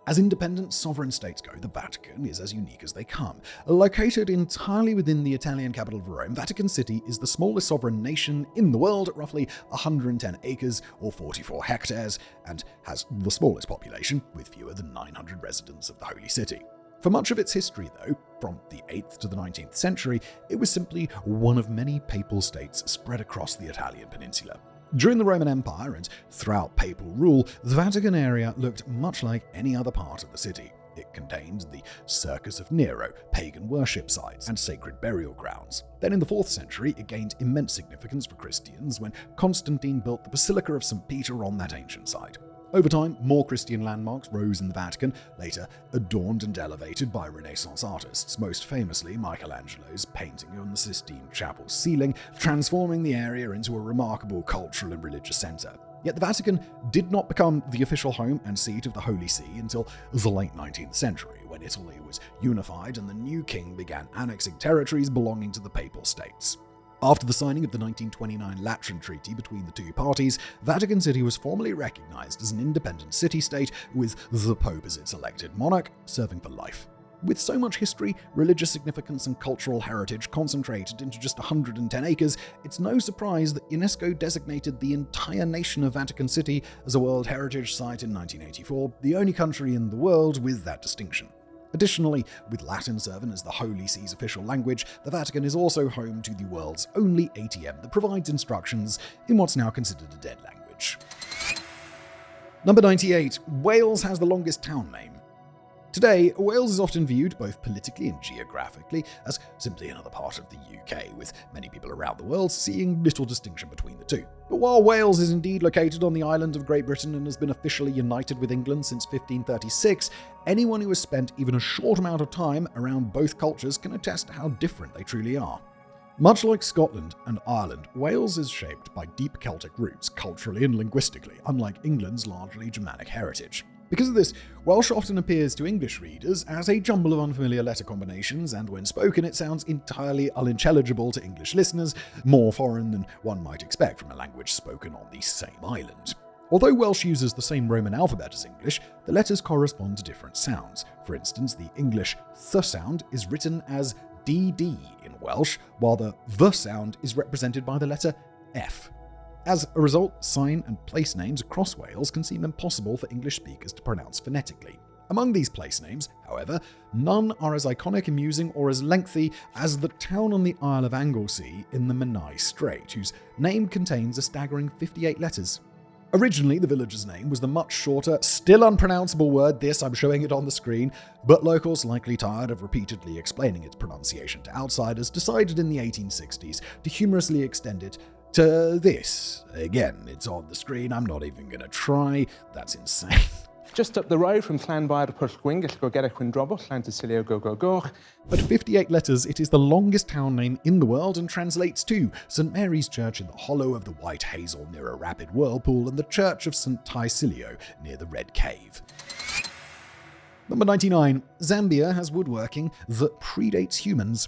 Speaker 1: As independent sovereign states go, the Vatican is as unique as they come. Located entirely within the Italian capital of Rome, Vatican City is the smallest sovereign nation in the world at roughly 110 acres or 44 hectares, and has the smallest population, with fewer than 900 residents of the Holy City. For much of its history, though, from the 8th to the 19th century, it was simply one of many papal states spread across the Italian peninsula. During the Roman Empire and throughout papal rule, the Vatican area looked much like any other part of the city. It contained the Circus of Nero, pagan worship sites, and sacred burial grounds. Then in the 4th century, it gained immense significance for Christians when Constantine built the Basilica of St. Peter on that ancient site. Over time, more Christian landmarks rose in the Vatican, later adorned and elevated by Renaissance artists, most famously Michelangelo's painting on the Sistine Chapel's ceiling, transforming the area into a remarkable cultural and religious center. Yet the Vatican did not become the official home and seat of the Holy See until the late 19th century, when Italy was unified and the new king began annexing territories belonging to the papal states. After the signing of the 1929 Lateran Treaty between the two parties, Vatican City was formally recognized as an independent city-state, with the Pope as its elected monarch, serving for life. With so much history, religious significance and cultural heritage concentrated into just 110 acres, it's no surprise that UNESCO designated the entire nation of Vatican City as a World Heritage Site in 1984, the only country in the world with that distinction. Additionally, with Latin serving as the Holy See's official language, the Vatican is also home to the world's only ATM that provides instructions in what's now considered a dead language. Number 98. Wales has the longest town name. Today, Wales is often viewed, both politically and geographically, as simply another part of the UK, with many people around the world seeing little distinction between the two. But while Wales is indeed located on the island of Great Britain and has been officially united with England since 1536, anyone who has spent even a short amount of time around both cultures can attest to how different they truly are. Much like Scotland and Ireland, Wales is shaped by deep Celtic roots, culturally and linguistically, unlike England's largely Germanic heritage. Because of this, Welsh often appears to English readers as a jumble of unfamiliar letter combinations, and when spoken it sounds entirely unintelligible to English listeners, more foreign than one might expect from a language spoken on the same island. Although Welsh uses the same Roman alphabet as English, the letters correspond to different sounds. For instance, the English th sound is written as DD in Welsh, while the v sound is represented by the letter F. As a result, sign and place names across Wales can seem impossible for English speakers to pronounce phonetically. Among these place names, however, none are as iconic, amusing, or as lengthy as the town on the Isle of Anglesey in the Menai Strait, whose name contains a staggering 58 letters. Originally, the village's name was the much shorter, still unpronounceable word I'm showing it on the screen, but locals, likely tired of repeatedly explaining its pronunciation to outsiders, decided in the 1860s to humorously extend it to this. Again, it's on the screen, I'm not even going to try, that's insane.
Speaker 2: Just up the road from Llanfair Pwllgwyngyll go get a Quindrobol, Llantysilio go go go.
Speaker 1: At 58 letters, it is the longest town name in the world and translates to St. Mary's Church in the hollow of the White Hazel near a rapid whirlpool and the Church of St. Tysilio near the Red Cave. Number 99. Zambia has woodworking that predates humans.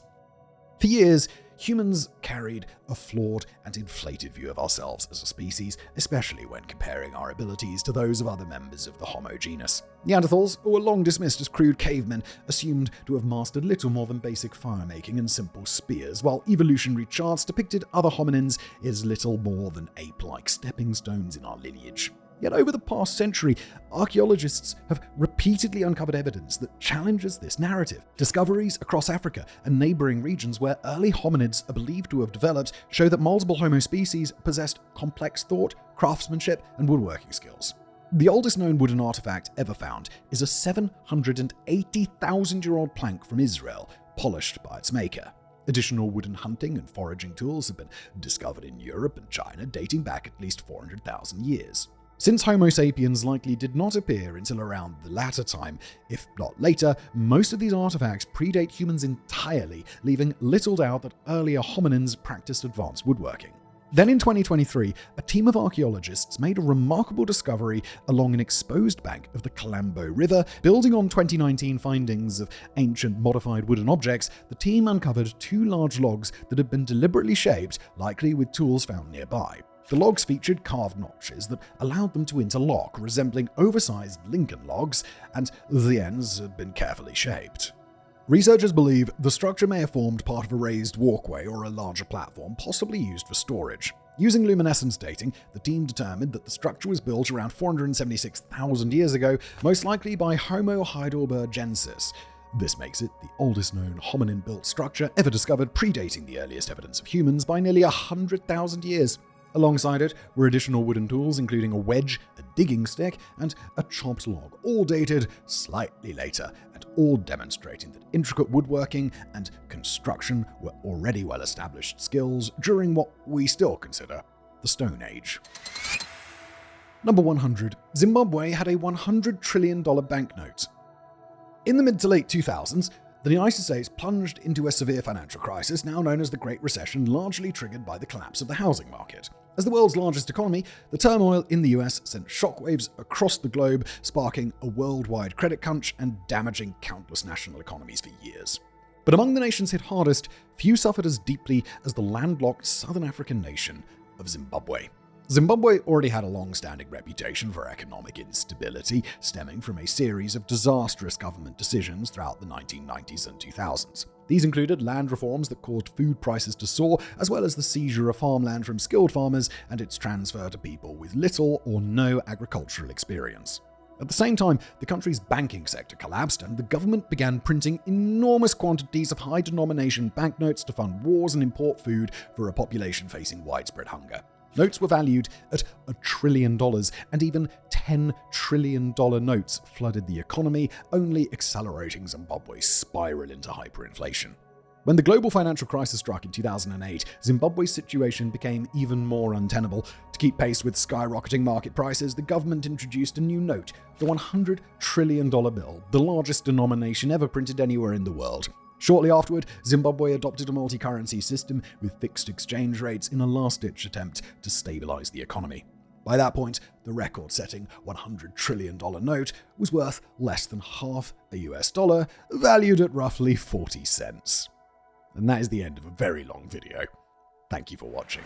Speaker 1: For years, humans carried a flawed and inflated view of ourselves as a species, especially when comparing our abilities to those of other members of the Homo genus. Neanderthals, who were long dismissed as crude cavemen, assumed to have mastered little more than basic firemaking and simple spears, while evolutionary charts depicted other hominins as little more than ape-like stepping stones in our lineage. Yet over the past century, archaeologists have repeatedly uncovered evidence that challenges this narrative. Discoveries across Africa and neighboring regions where early hominids are believed to have developed show that multiple Homo species possessed complex thought, craftsmanship, and woodworking skills. The oldest known wooden artifact ever found is a 780,000-year-old plank from Israel, polished by its maker. Additional wooden hunting and foraging tools have been discovered in Europe and China, dating back at least 400,000 years. Since Homo sapiens likely did not appear until around the latter time, if not later, most of these artifacts predate humans entirely, leaving little doubt that earlier hominins practiced advanced woodworking. Then in 2023, a team of archaeologists made a remarkable discovery along an exposed bank of the Kalambo River. Building on 2019 findings of ancient modified wooden objects, the team uncovered 2 large logs that had been deliberately shaped, likely with tools found nearby. The logs featured carved notches that allowed them to interlock, resembling oversized Lincoln logs, and the ends had been carefully shaped. Researchers believe the structure may have formed part of a raised walkway or a larger platform, possibly used for storage. Using luminescence dating, the team determined that the structure was built around 476,000 years ago, most likely by Homo heidelbergensis. This makes it the oldest known hominin-built structure ever discovered, predating the earliest evidence of humans by nearly 100,000 years. Alongside it were additional wooden tools, including a wedge, a digging stick, and a chopped log, all dated slightly later, and all demonstrating that intricate woodworking and construction were already well-established skills during what we still consider the Stone Age. Number 100. Zimbabwe had a $100 trillion banknote. In the mid to late 2000s, the United States plunged into a severe financial crisis, now known as the Great Recession, largely triggered by the collapse of the housing market. As the world's largest economy, the turmoil in the US sent shockwaves across the globe, sparking a worldwide credit crunch and damaging countless national economies for years. But among the nations hit hardest, few suffered as deeply as the landlocked southern African nation of Zimbabwe. Zimbabwe already had a long-standing reputation for economic instability, stemming from a series of disastrous government decisions throughout the 1990s and 2000s. These included land reforms that caused food prices to soar, as well as the seizure of farmland from skilled farmers and its transfer to people with little or no agricultural experience. At the same time, the country's banking sector collapsed, and the government began printing enormous quantities of high-denomination banknotes to fund wars and import food for a population facing widespread hunger. Notes were valued at $1 trillion, and even $10 trillion notes flooded the economy, only accelerating Zimbabwe's spiral into hyperinflation. When the global financial crisis struck in 2008, Zimbabwe's situation became even more untenable. To keep pace with skyrocketing market prices, the government introduced a new note, the $100 trillion bill, the largest denomination ever printed anywhere in the world. Shortly afterward, Zimbabwe adopted a multi-currency system with fixed exchange rates in a last-ditch attempt to stabilize the economy. By that point, the record-setting $100 trillion note was worth less than half a US dollar, valued at roughly 40 cents. And that is the end of a very long video. Thank you for watching.